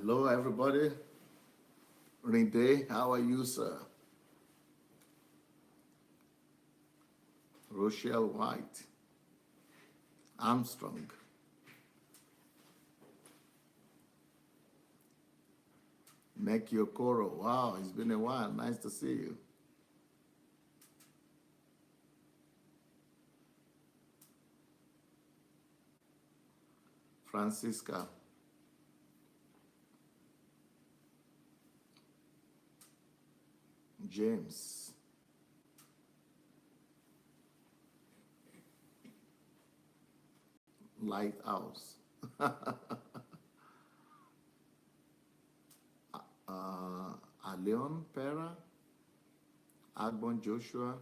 Hello, everybody. Rinde, how are you, sir? Rochelle White, Armstrong, Neki Okoro. Wow, it's been a while. Nice to see you. Francisca, James, Lighthouse, Aleon Pera, Agbon Joshua,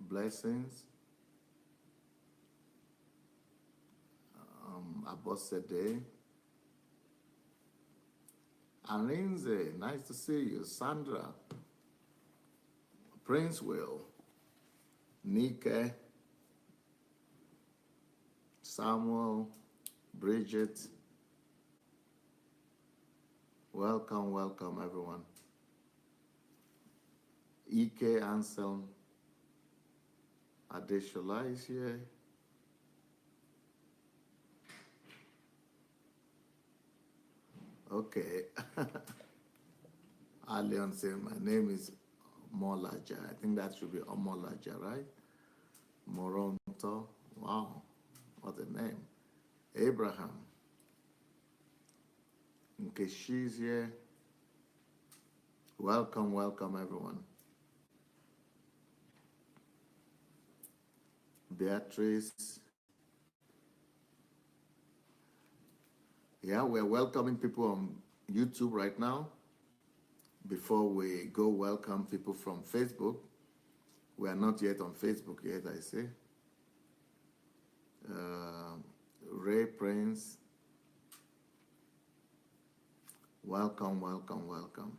Blessings, Abosede, Arinze, nice to see you. Sandra, Prince Will, Nike, Samuel, Bridget. Welcome, welcome, everyone. Ike Anselm, Adeshola is here. Okay. Alion said, my name is Molaja. I think that should be Omolaja, right? Moronto. Wow, what a name. Abraham. Okay, she's here. Welcome, welcome, everyone. Beatrice. Yeah, we're welcoming people on YouTube right now. Before we go welcome people from Facebook, we are not yet on Facebook yet, I say. Ray Prince, welcome, welcome, welcome.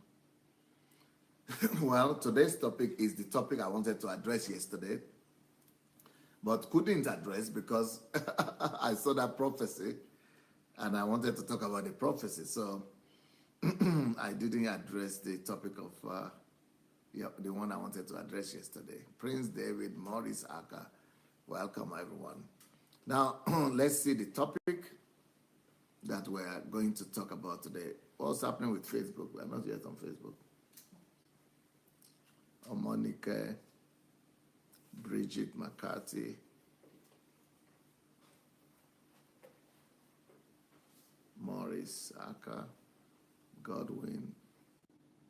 Well, today's topic is the topic I wanted to address yesterday, but couldn't address because I saw that prophecy and I wanted to talk about the prophecy. So I didn't address the topic of the one I wanted to address yesterday. Prince David, Maurice Aka, welcome everyone. Now, let's see the topic that we're going to talk about today. What's happening with Facebook? We're not yet on Facebook. Monica, Bridget McCarthy, Maurice Aka, Godwin,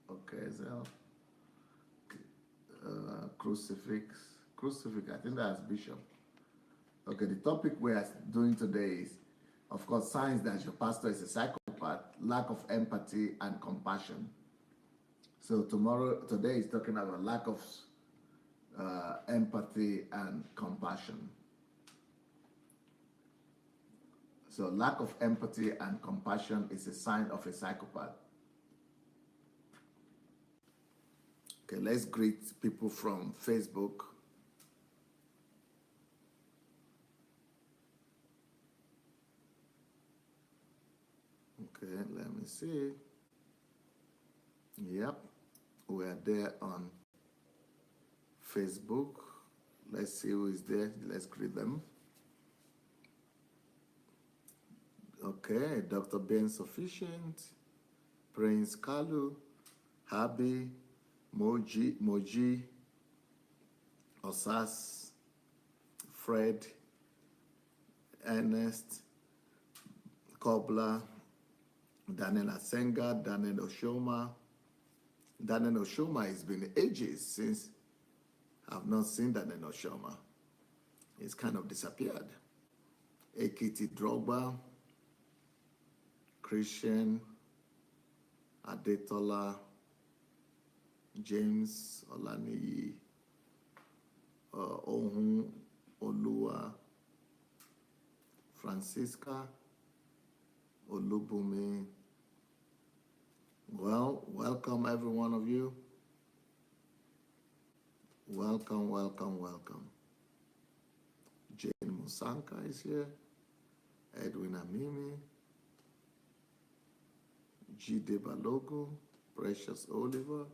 Okezel, Crucifix, I think that's Bishop. Okay, the topic we are doing today is, of course, signs that your pastor is a psychopath, lack of empathy and compassion. So today is talking about lack of empathy and compassion. So lack of empathy and compassion is a sign of a psychopath. Okay, let's greet people from Facebook. Okay, let me see. Yep, we are there on Facebook. Let's see who is there. Let's greet them. Okay, Dr. Ben Sufficient, Prince Kalu, Habi, Moji, Osas, Fred, Ernest, Kobla, Daniel Asenga, Daniel Oshoma. Daniel Oshoma, it's been ages since I've not seen Daniel Oshoma. He's kind of disappeared. Ekiti Drogba, Christian, Adetola, James Olaniyi, Ohun Olua, Francisca, Olubumi. Well, welcome every one of you. Welcome, welcome, welcome. Jane Musanka is here. Edwin Amimi, G. De Balogo, Precious Oliver.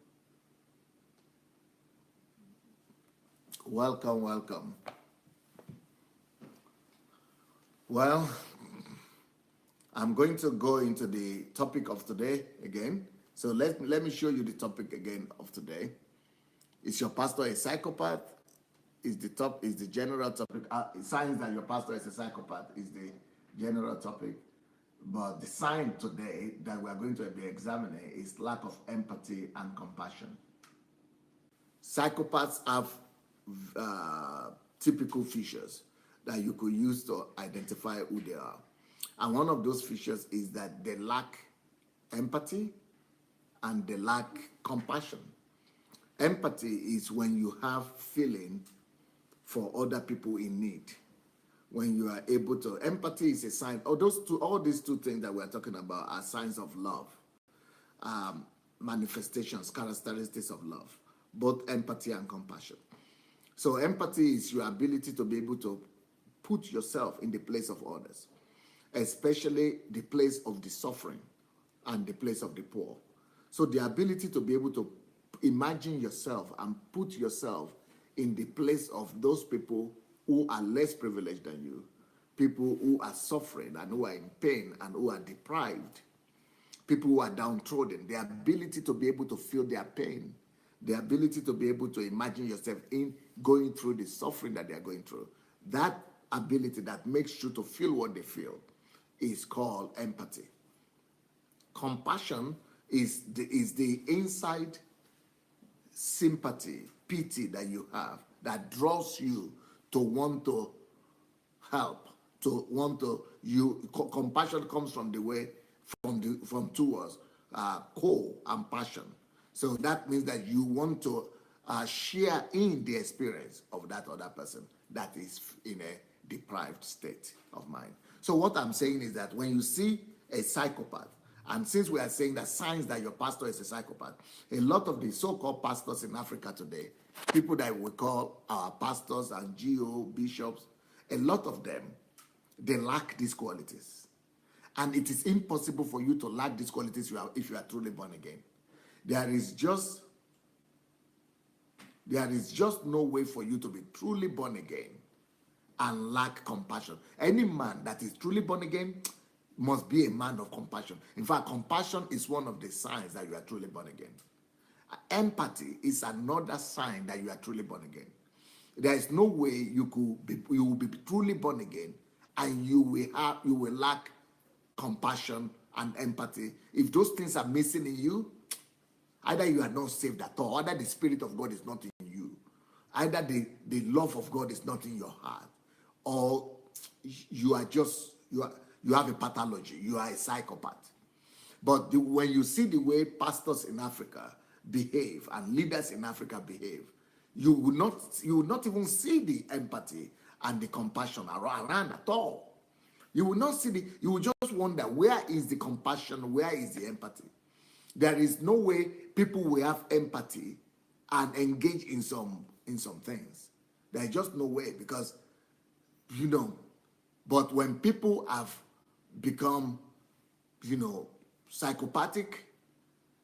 Welcome, welcome. Well, I'm going to go into the topic of today again. So let me show you the topic again of today. Is your pastor a psychopath? Is the general topic. Signs that your pastor is a psychopath is the general topic. But the sign today that we are going to be examining is lack of empathy and compassion. Psychopaths have typical features that you could use to identify who they are. And one of those features is that they lack empathy and they lack compassion. Empathy is when you have feeling for other people in need. When you are able to, empathy is a sign. All these two things that we're talking about are signs of love, manifestations, characteristics of love, both empathy and compassion. So empathy is your ability to be able to put yourself in the place of others, especially the place of the suffering and the place of the poor. So the ability to be able to imagine yourself and put yourself in the place of those people who are less privileged than you, people who are suffering and who are in pain and who are deprived, people who are downtrodden, the ability to be able to feel their pain, the ability to be able to imagine yourself in going through the suffering that they are going through, that ability that makes you to feel what they feel is called empathy. Compassion is the inside sympathy, pity that you have that draws you to want to help, to want to, compassion comes from the way, from two words, co and passion. So that means that you want to share in the experience of that other person that is in a deprived state of mind. So what I'm saying is that when you see a psychopath, and since we are saying that signs that your pastor is a psychopath, a lot of the so-called pastors in Africa today, people that we call our pastors and GO, bishops, a lot of them, they lack these qualities. And it is impossible for you to lack these qualities if you are truly born again. There is just no way for you to be truly born again and lack compassion. Any man that is truly born again must be a man of compassion. In fact, compassion is one of the signs that you are truly born again. Empathy is another sign that you are truly born again. There is no way you will be truly born again and you will lack compassion and empathy. If those things are missing in you, either you are not saved at all, either the Spirit of God is not in you, either the love of God is not in your heart, or you have a pathology, you are a psychopath. But when you see the way pastors in Africa behave and leaders in Africa behave, you will not even see the empathy and the compassion around at all. You will not see you will just wonder, where is the compassion, where is the empathy? There is no way people will have empathy and engage in some things. There is just no way, because but when people have become psychopathic,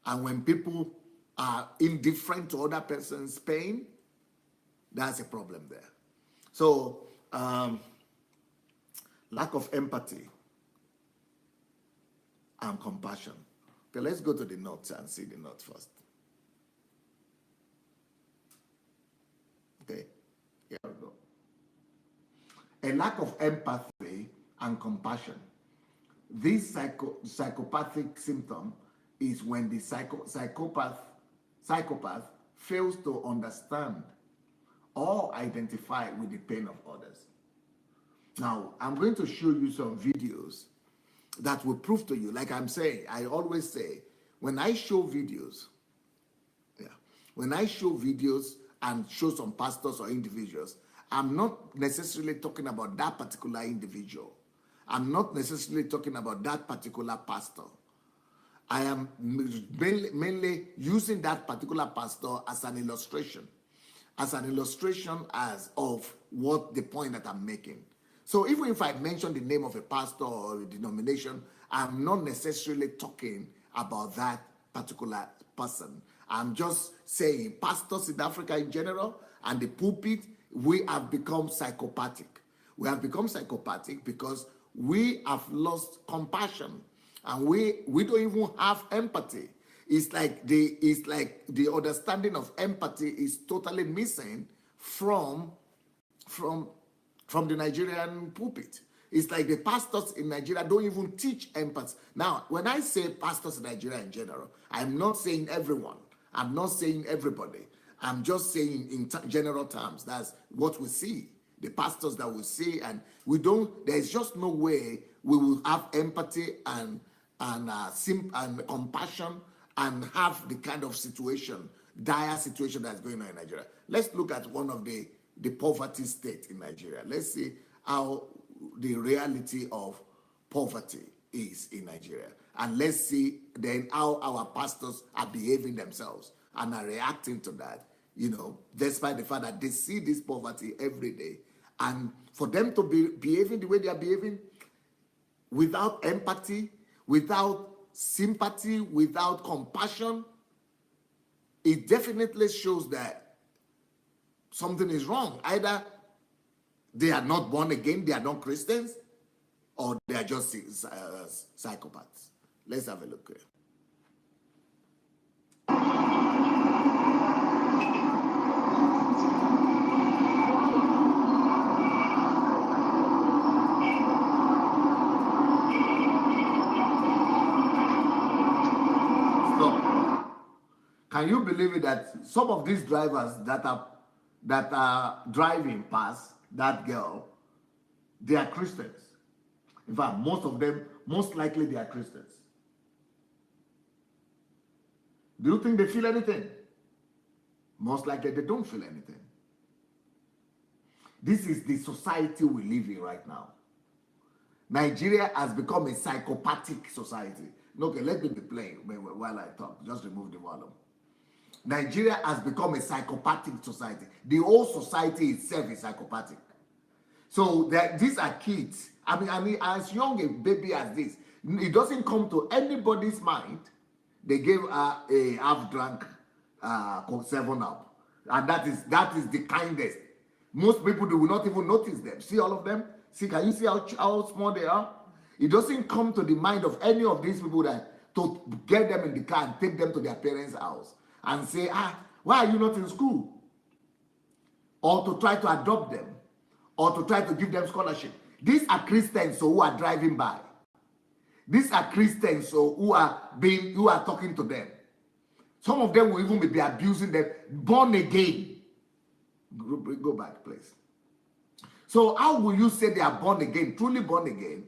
and when people are indifferent to other person's pain, that's a problem there. So lack of empathy and compassion. Okay, let's go to the notes and see the notes first. Okay, here we go. A lack of empathy and compassion. This psychopathic symptom is when the psychopath fails to understand or identify with the pain of others. Now, I'm going to show you some videos that will prove to you, like I'm saying, I always say, when I show videos and show some pastors or individuals, I'm not necessarily talking about that particular individual. I'm not necessarily talking about that particular pastor. I am mainly using that particular pastor as an illustration of what the point that I'm making. So even if I mention the name of a pastor or a denomination, I'm not necessarily talking about that particular person. I'm just saying pastors in Africa in general and the pulpit, we have become psychopathic. We have become psychopathic because we have lost compassion and we don't even have empathy. It's like the understanding of empathy is totally missing from the Nigerian pulpit. It's like the pastors in Nigeria don't even teach empathy. Now, when I say pastors in Nigeria in general, I'm not saying everyone. I'm not saying everybody. I'm just saying in general terms, that's what we see. The pastors that we see, and there's just no way we will have empathy and compassion and have the kind of dire situation that's going on in Nigeria. Let's look at one of the poverty state in Nigeria. Let's see how the reality of poverty is in Nigeria. And let's see then how our pastors are behaving themselves and are reacting to that, despite the fact that they see this poverty every day. And for them to be behaving the way they are behaving, without empathy, without sympathy, without compassion, it definitely shows that something is wrong. Either they are not born again, they are not Christians, or they are just psychopaths. Let's have a look here. Can you believe it that some of these drivers that are driving past that girl, they are Christians? In fact, most of them, most likely they are Christians. Do you think they feel anything? Most likely they don't feel anything. This is the society we live in right now. Nigeria has become a psychopathic society. Okay, let me be playing while I talk. Just remove the volume. Nigeria has become a psychopathic society. The whole society itself is psychopathic. So these are kids. I mean, as young a baby as this, it doesn't come to anybody's mind. They gave her a half-drunk 7-Up, and that is the kindest. Most people will not even notice them. See all of them? See, can you see how small they are? It doesn't come to the mind of any of these people that to get them in the car and take them to their parents' house and say, why are you not in school? Or to try to adopt them, or to try to give them scholarship. These are Christians who are driving by. These are Christians who are talking to them. Some of them will even be abusing them. Born again. Go back, please. So how will you say they are born again, truly born again?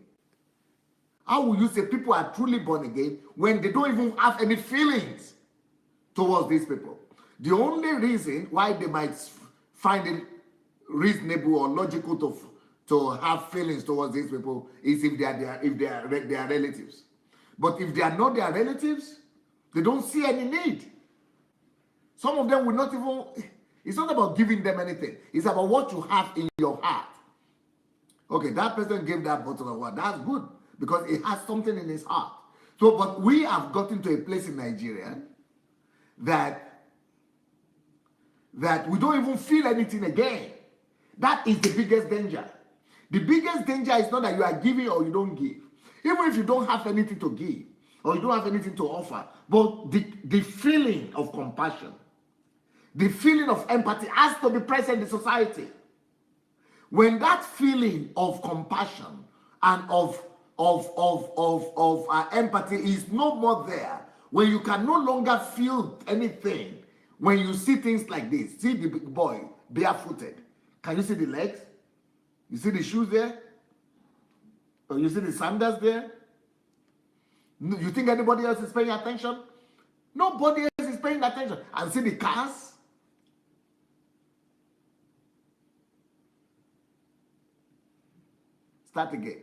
How will you say people are truly born again when they don't even have any feelings towards these people? The only reason why they might find it reasonable or logical to have feelings towards these people is if they are their relatives. But if they are not their relatives, they don't see any need. Some of them will not even. It's not about giving them anything. It's about what you have in your heart. Okay, that person gave that bottle of water. That's good because it has something in his heart. So, but we have gotten to a place in Nigeria that we don't even feel anything again. That is the biggest danger. The biggest danger is not that you are giving or you don't give. Even if you don't have anything to give or you don't have anything to offer, but the feeling of compassion, the feeling of empathy has to be present in society. When that feeling of compassion and of empathy is no more there, when you can no longer feel anything, when you see things like this, see the big boy barefooted. Can you see the legs? You see the shoes there? Or you see the sandals there? You think anybody else is paying attention? Nobody else is paying attention. And see the cars? Start again.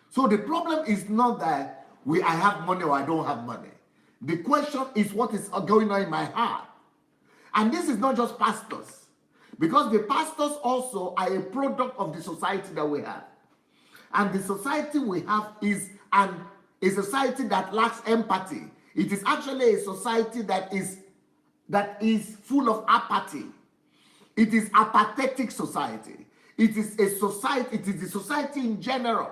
So the problem is not that I have money or I don't have money. The question is what is going on in my heart. And this is not just pastors. Because the pastors also are a product of the society that we have. And the society we have is a society that lacks empathy. It is actually a society that is full of apathy. It is apathetic society. It is a society, it is the society in general.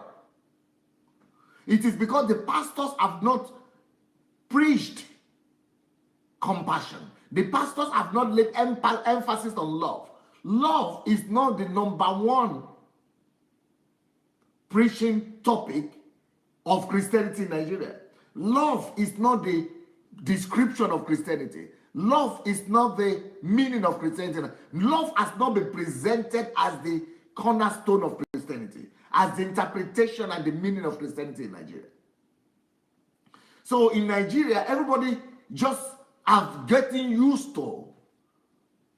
It is because the pastors have not preached compassion. The pastors have not laid emphasis on love. Love is not the number one preaching topic of Christianity in Nigeria. Love is not the description of Christianity. Love is not the meaning of Christianity. Love has not been presented as the cornerstone of Christianity, as the interpretation and the meaning of Christianity in Nigeria. So in Nigeria, everybody just are getting used to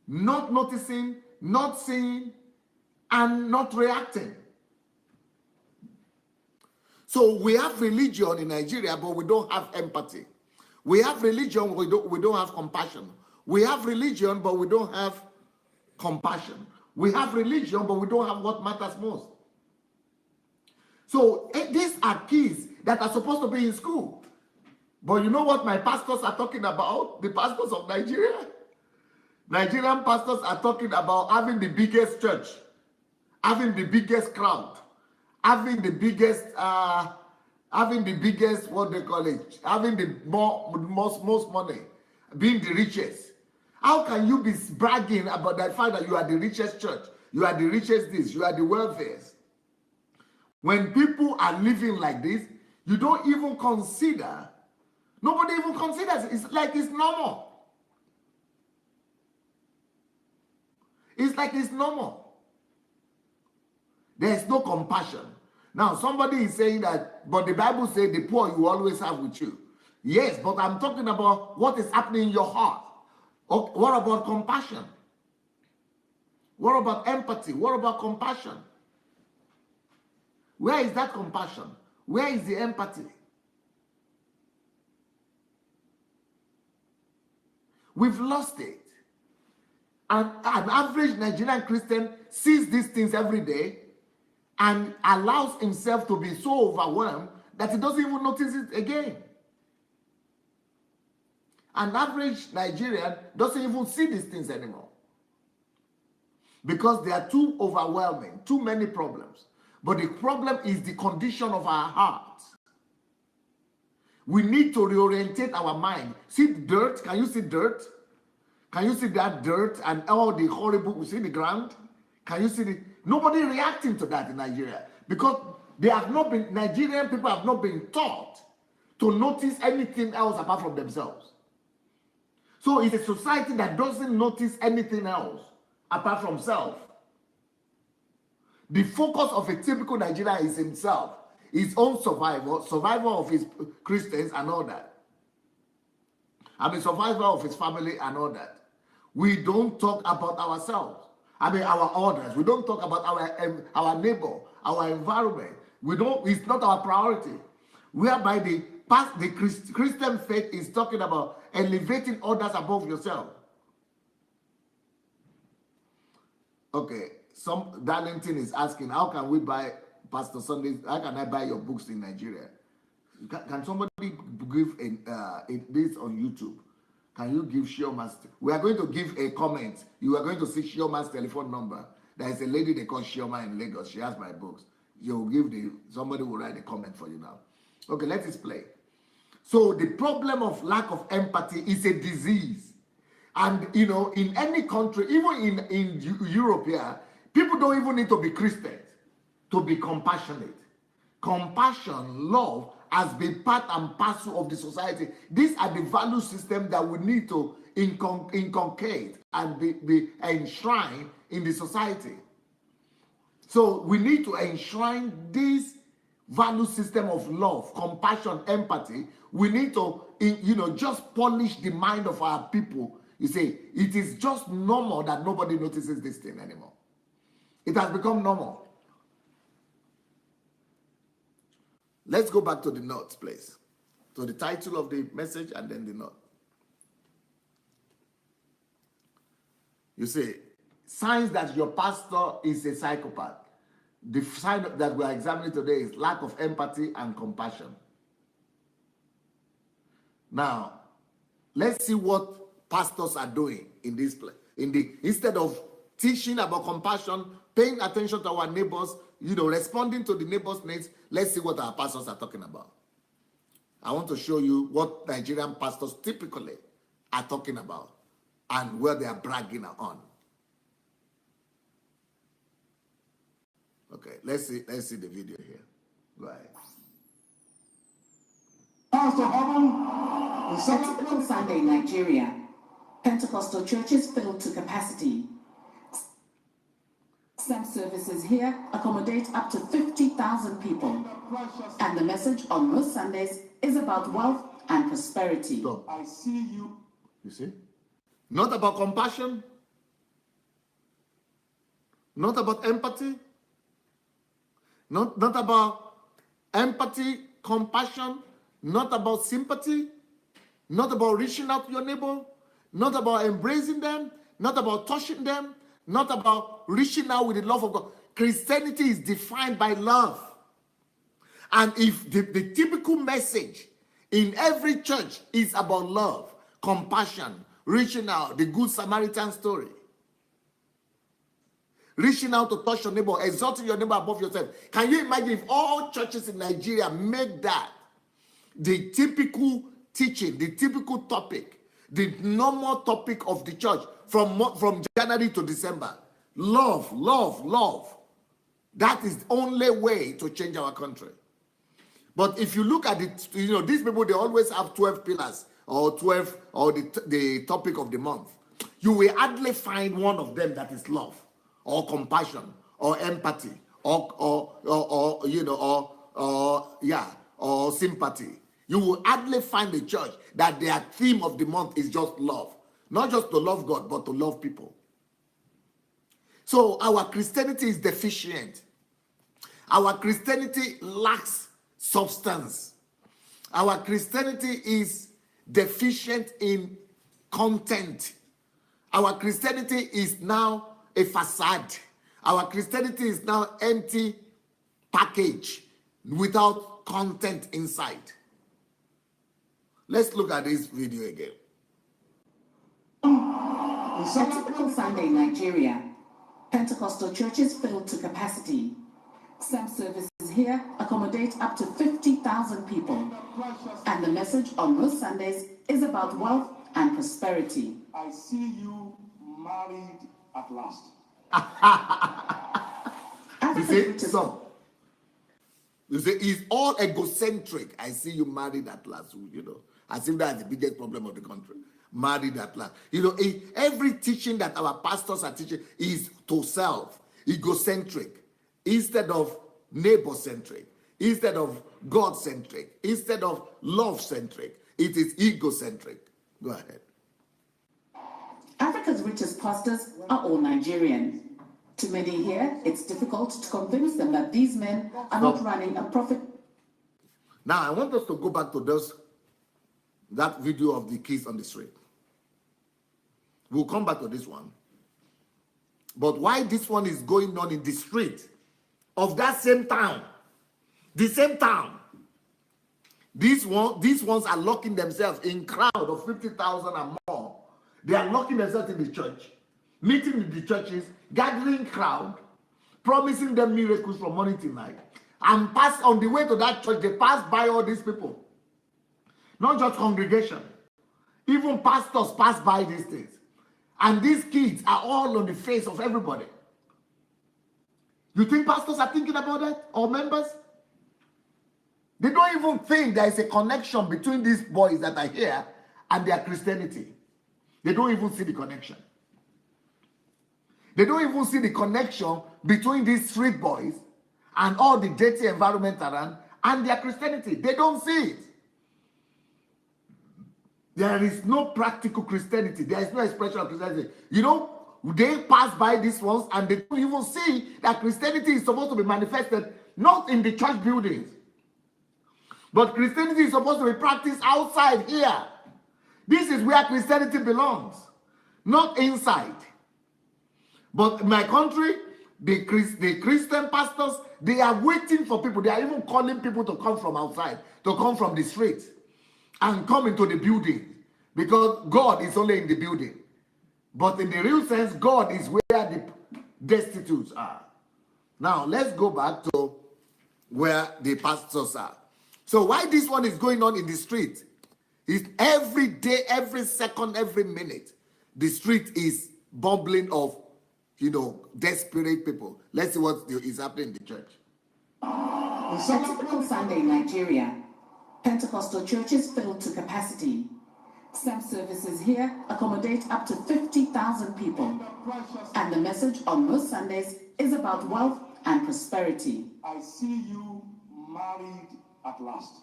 not noticing, not seeing, and not reacting. So we have religion in Nigeria, but we don't have empathy. We have religion, we don't have compassion. We have religion, but we don't have compassion. We have religion, but we don't have what matters most. So these are keys that are supposed to be in school. But you know what my pastors are talking about? The pastors of Nigeria? Nigerian pastors are talking about having the biggest church, having the biggest crowd, having the biggest, what they call it, having the most money, being the richest. How can you be bragging about that fact that you are the richest church, you are the richest this, you are the wealthiest? When people are living like this, you don't even consider, nobody even considers it. It's like it's normal. It's like it's normal. There is no compassion. Now, somebody is saying that, but the Bible says the poor you always have with you. Yes, but I'm talking about what is happening in your heart. What about compassion? What about empathy? What about compassion? Where is that compassion? Where is the empathy? We've lost it. And an average Nigerian Christian sees these things every day and allows himself to be so overwhelmed that he doesn't even notice it again. An average Nigerian doesn't even see these things anymore because they are too overwhelming, too many problems. But the problem is the condition of our hearts. We need to reorientate our mind. See dirt? Can you see dirt? Can you see that dirt and all the horrible, you see the ground? Can you see the, nobody reacting to that in Nigeria because they have not been, Nigerian people have not been taught to notice anything else apart from themselves. So it's a society that doesn't notice anything else apart from self. The focus of a typical Nigerian is himself, his own survival of his Christians and all that. I mean, survival of his family and all that. We don't talk about ourselves. I mean, our orders. We don't talk about our neighbor, our environment. We don't. It's not our priority. Whereby the Christian faith is talking about elevating others above yourself. Okay, some Darlington is asking, how can we buy Pastor Sunday? How can I buy your books in Nigeria? Can somebody give this on YouTube? Can you give Shioma's? We are going to give a comment. You are going to see Shioma's telephone number. There is a lady they call Shioma in Lagos. She has my books. You'll give somebody will write a comment for you now. Okay, let us play. So the problem of lack of empathy is a disease. And, you know, in any country, even in Europe here, people don't even need to be Christians to be compassionate. Compassion, love, has been part and parcel of the society. These are the value system that we need to inculcate and be enshrined in the society. So we need to enshrine this value system of love, compassion, empathy. We need to, just polish the mind of our people. You see, it is just normal that nobody notices this thing anymore. It has become normal. Let's go back to the notes, please. To the title of the message and then the note. You see, signs that your pastor is a psychopath. The sign that we are examining today is lack of empathy and compassion. Now, let's see what pastors are doing in this place. Instead of teaching about compassion, paying attention to our neighbors, responding to the neighbors' needs, let's see what our pastors are talking about. I want to show you what Nigerian pastors typically are talking about and where they are bragging on. Okay, let's see the video here. Go ahead. On a typical Sunday in Nigeria, Pentecostal churches fill to capacity. Some services here accommodate up to 50,000 people. And the message on most Sundays is about wealth and prosperity. So, I see you. You see? Not about compassion. Not about empathy. Not about empathy, compassion. Not about sympathy. Not about reaching out to your neighbor. Not about embracing them. Not about touching them. Not about reaching out with the love of God. Christianity is defined by love. And if the typical message in every church is about love, compassion, reaching out, the Good Samaritan story, reaching out to touch your neighbor, exalting your neighbor above yourself. Can you imagine if all churches in Nigeria make that the typical teaching, the typical topic, the normal topic of the church from January to December? Love, love, love. That is the only way to change our country. But if you look at it, these people, they always have 12 pillars or 12 or the topic of the month. You will hardly find one of them that is love or compassion or empathy or sympathy. You will hardly find a church that their theme of the month is just love. Not just to love God, but to love people. So our Christianity is deficient. Our Christianity lacks substance. Our Christianity is deficient in content. Our Christianity is now a facade. Our Christianity is now empty package without content inside. Let's look at this video again. On a typical Sunday in Nigeria, Pentecostal churches fill to capacity. Some services here accommodate up to 50,000 people. And the message on most Sundays is about wealth and prosperity. I see you married at last. You see, it's all egocentric. I see you married at last, As if that's the biggest problem of the country. Married at last. Every teaching that our pastors are teaching is to self, egocentric, instead of neighbor-centric, instead of God-centric, instead of love-centric. It is egocentric. Go ahead. Africa's richest pastors are all Nigerian. To many here, it's difficult to convince them that these men are not running a profit. Now, I want us to go back to that video of the kids on the street. We'll come back to this one. But why this one is going on in the street of that same town, the same town, these ones are locking themselves in crowd of 50,000 and more. They are locking themselves in the church, meeting in the churches, gathering crowd, promising them miracles from morning till night. And pass on the way to that church, they pass by all these people. Not just congregation. Even pastors pass by these things. And these kids are all on the face of everybody. You think pastors are thinking about that? Or members? They don't even think there is a connection between these boys that are here and their Christianity. They don't even see the connection. They don't even see the connection between these street boys and all the dirty environment around and their Christianity. They don't see it. There is no practical Christianity. There is no expression of Christianity. They pass by these ones and they don't even see that Christianity is supposed to be manifested not in the church buildings. But Christianity is supposed to be practiced outside here. This is where Christianity belongs, not inside. But in my country, the Christian pastors, they are waiting for people. They are even calling people to come from outside, to come from the street and come into the building, because God is only in the building. But in the real sense, God is where the destitutes are. Now, let's go back to where the pastors are. So why this one is going on in the street? It's every day, every second, every minute, the street is bubbling of, desperate people. Let's see what is happening in the church. A typical Sunday in Nigeria, Pentecostal churches fill to capacity. Some services here accommodate up to 50,000 people. And the message on most Sundays is about wealth and prosperity. I see you married at last.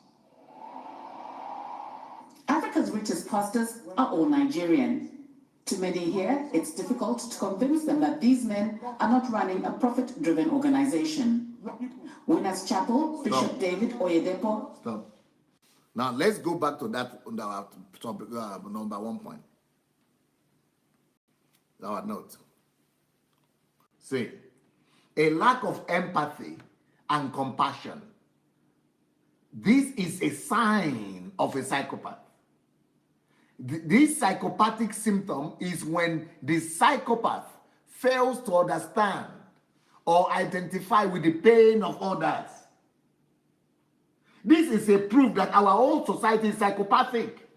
Africa's richest pastors are all Nigerian. To many here, it's difficult to convince them that these men are not running a profit-driven organization. Winners Chapel, Bishop David Oyedepo. Stop. Now let's go back to that topic, number 1 point. Our note. See, a lack of empathy and compassion. This is a sign of a psychopath. This psychopathic symptom is when the psychopath fails to understand or identify with the pain of others. This is a proof that our whole society is psychopathic.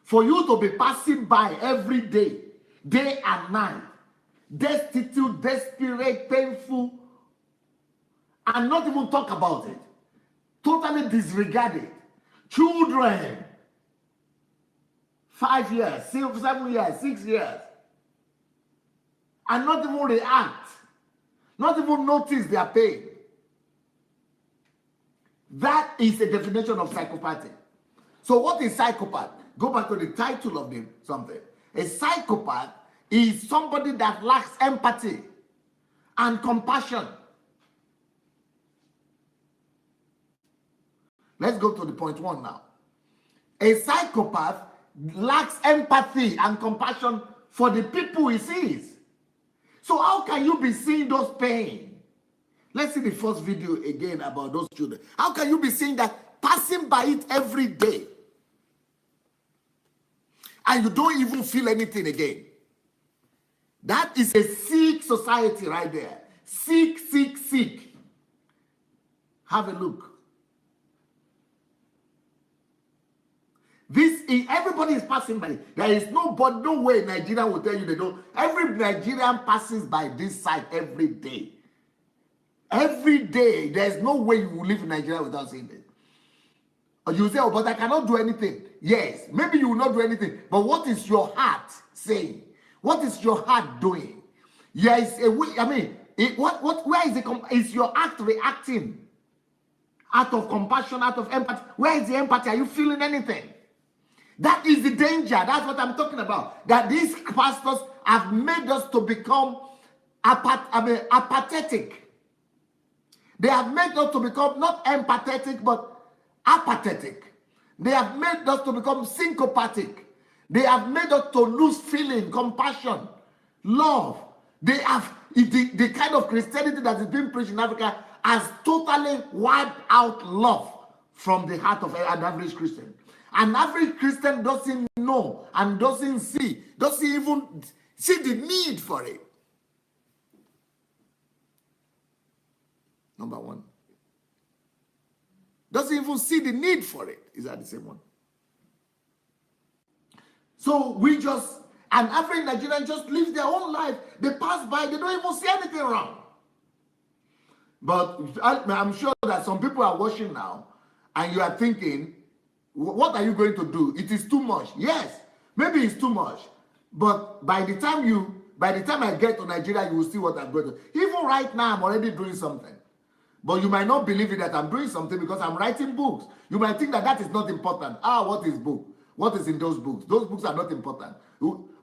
For you to be passing by every day, day and night, destitute, desperate, painful, and not even talk about it, totally disregard it. Children, 5 years, 7 years, 6 years, and not even react, not even notice their pain. That is a definition of psychopathy. So what is psychopath? Go back to the title of something. A psychopath is somebody that lacks empathy and compassion. Let's go to the point 1 now. A psychopath lacks empathy and compassion for the people he sees. So how can you be seeing those pain? Let's see the first video again about those children. How can you be seeing that, passing by it every day, and you don't even feel anything again? That is a sick society right there. Sick, sick, sick. Have a look. Everybody is passing by. There is nobody, no way Nigerian will tell you they don't. Every Nigerian passes by this site every day. Every day. There's no way you will live in Nigeria without seeing it. Or you say, oh, but I cannot do anything. Yes, maybe you will not do anything. But what is your heart saying? What is your heart doing? Yes, where is is your act reacting? Out of compassion, out of empathy. Where is the empathy? Are you feeling anything? That is the danger. That's what I'm talking about. That these pastors have made us to become apathetic. They have made us to become not empathetic, but apathetic. They have made us to become syncopathic. They have made us to lose feeling, compassion, love. They have the kind of Christianity that is being preached in Africa has totally wiped out love from the heart of an average Christian. An average Christian doesn't know and doesn't even see the need for it. Number 1. Doesn't even see the need for it. Is that the same one? So an average Nigerian just lives their own life. They pass by, they don't even see anything wrong. But I'm sure that some people are watching now and you are thinking, what are you going to do? It is too much. Yes, maybe it's too much. But by the time I get to Nigeria, you will see what I'm going to do. Even right now, I'm already doing something. But you might not believe it that I'm doing something because I'm writing books. You might think that is not important. What is book? What is in those books? Those books are not important.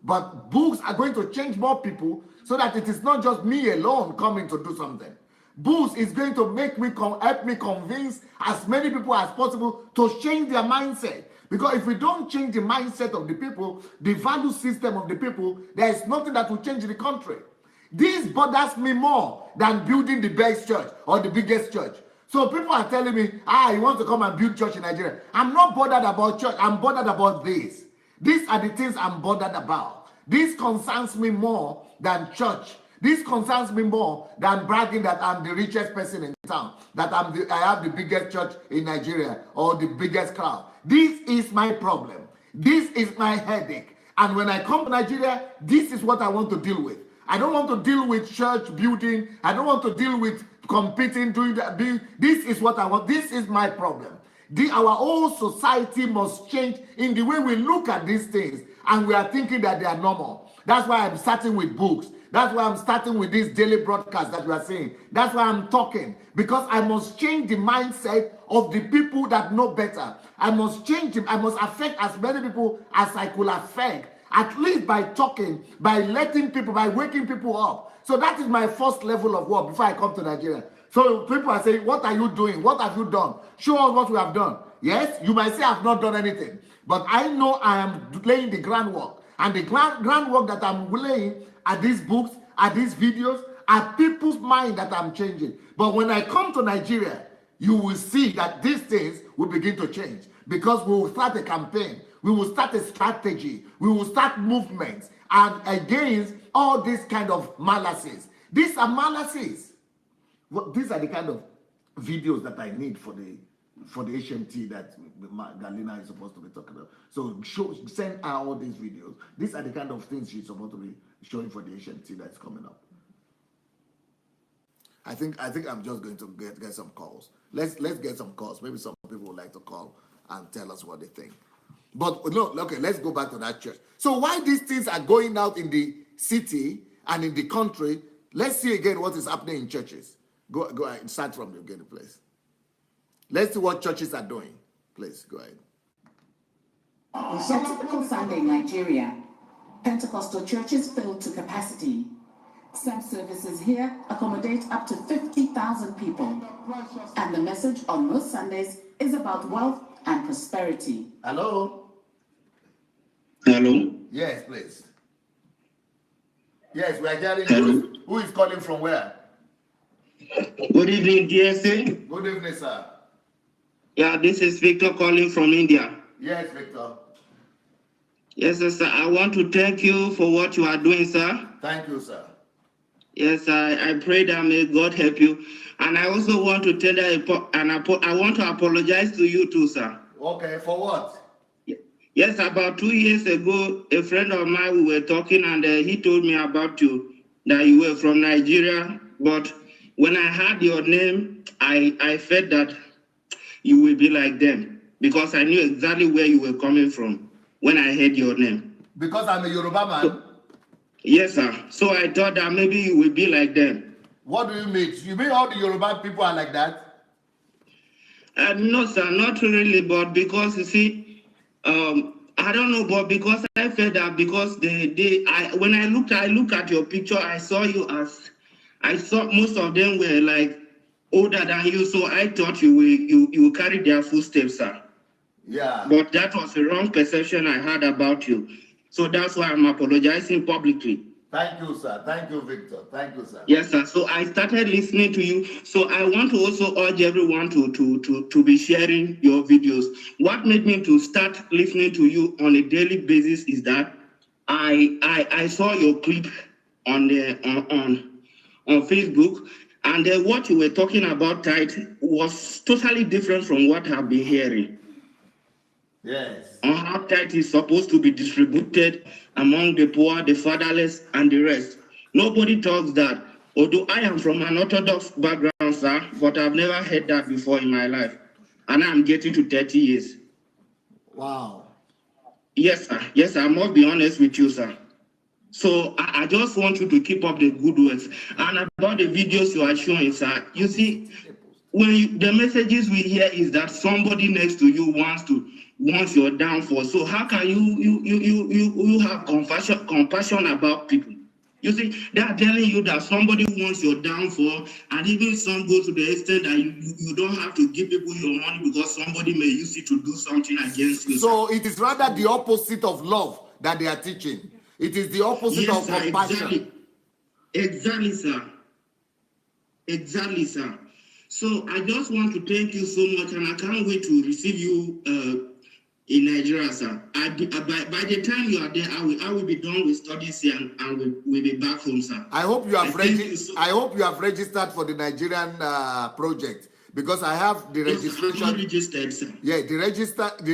But books are going to change more people so that it is not just me alone coming to do something. Books is going to make me help me convince as many people as possible to change their mindset. Because if we don't change the mindset of the people, the value system of the people, there is nothing that will change the country. This bothers me more than building the best church or the biggest church. So people are telling me, you want to come and build church in Nigeria. I'm not bothered about church. I'm bothered about this. These are the things I'm bothered about. This concerns me more than church. This concerns me more than bragging that I'm the richest person in town, that I have the biggest church in Nigeria or the biggest crowd. This is my problem. This is my headache. And when I come to Nigeria, this is what I want to deal with. I don't want to deal with church building. I don't want to deal with competing, doing that. This is what I want. This is my problem. Our whole society must change in the way we look at these things, and we are thinking that they are normal. That's why I'm starting with books. That's why I'm starting with this daily broadcast that we are seeing. That's why I'm talking, because I must change the mindset of the people that know better. I must change them. I must affect as many people as I could affect, at least by talking, by letting people, by waking people up. So that is my first level of work before I come to Nigeria. So people are saying, what are you doing? What have you done? Show us what we have done. Yes, you might say I've not done anything, but I know I am laying the groundwork. And the groundwork that I'm laying are these books, are these videos, are people's mind that I'm changing. But when I come to Nigeria, you will see that these things will begin to change, because we will start a campaign. We will start a strategy. We will start movements and against all these kind of malices. These are malices. Well, these are the kind of videos that I need for the HMT that Galina is supposed to be talking about. So send her all these videos. These are the kind of things she's supposed to be showing for the HMT that's coming up. I think I'm just going to get some calls. Let's get some calls. Maybe some people would like to call and tell us what they think. But no, okay, let's go back to that church. So why these things are going out in the city and in the country, let's see again what is happening in churches. Go ahead, start from the beginning, please. Let's see what churches are doing. Please, go ahead. On a typical Sunday in Nigeria, Pentecostal churches fill to capacity. Some services here accommodate up to 50,000 people. And the message on most Sundays is about wealth and prosperity. Hello? Hello? Yes, please. Yes, we are hearing you. Who is calling from where? Good evening, DSA. Good evening, sir. Yeah, this is Victor calling from India. Yes, Victor. Yes, sir. I want to thank you for what you are doing, sir. Thank you, sir. Yes, I pray that may God help you. And I also want to tell you, I want to apologize to you too, sir. Okay, for what? Yes, about 2 years ago, a friend of mine, we were talking, and he told me about you, that you were from Nigeria. But when I heard your name, I felt that you will be like them, because I knew exactly where you were coming from when I heard your name. Because I'm a Yoruba man? So, yes, sir. So I thought that maybe you will be like them. What do you mean? You mean all the Yoruba people are like that? No, sir, not really, but because you see, I don't know, but because I felt that because when I look at your picture, I saw most of them were like older than you, so I thought you will carry their footsteps, sir. Yeah. But that was the wrong perception I had about you. So that's why I'm apologizing publicly. Thank you, sir. Thank you, Victor. Thank you, sir. Yes, sir. So I started listening to you. So I want to also urge everyone to be sharing your videos. What made me to start listening to you on a daily basis is that I saw your clip on Facebook, and what you were talking about tithe was totally different from what I've been hearing. Yes. On how tithe is supposed to be distributed among the poor, the fatherless, and the rest. Nobody talks that. Although I am from an Orthodox background, sir, but I've never heard that before in my life. And I'm getting to 30 years. Wow. Yes, sir. Yes, I must be honest with you, sir. So I just want you to keep up the good works. And about the videos you are showing, sir, you see, the messages we hear is that somebody next to you wants your downfall. So how can you have compassion about people? You see, they are telling you that somebody wants your downfall, and even some go to the extent that you don't have to give people your money because somebody may use it to do something against you. So it is rather the opposite of love that they are teaching. It is the opposite of compassion. Exactly, sir. Exactly, sir. So I just want to thank you so much, and I can't wait to receive you in Nigeria, sir. By the time you are there, I will be done with studies here, and we'll be back home, sir. I hope you have registered for the Nigerian project, because I have the registration. I'm registered, sir. Yeah, the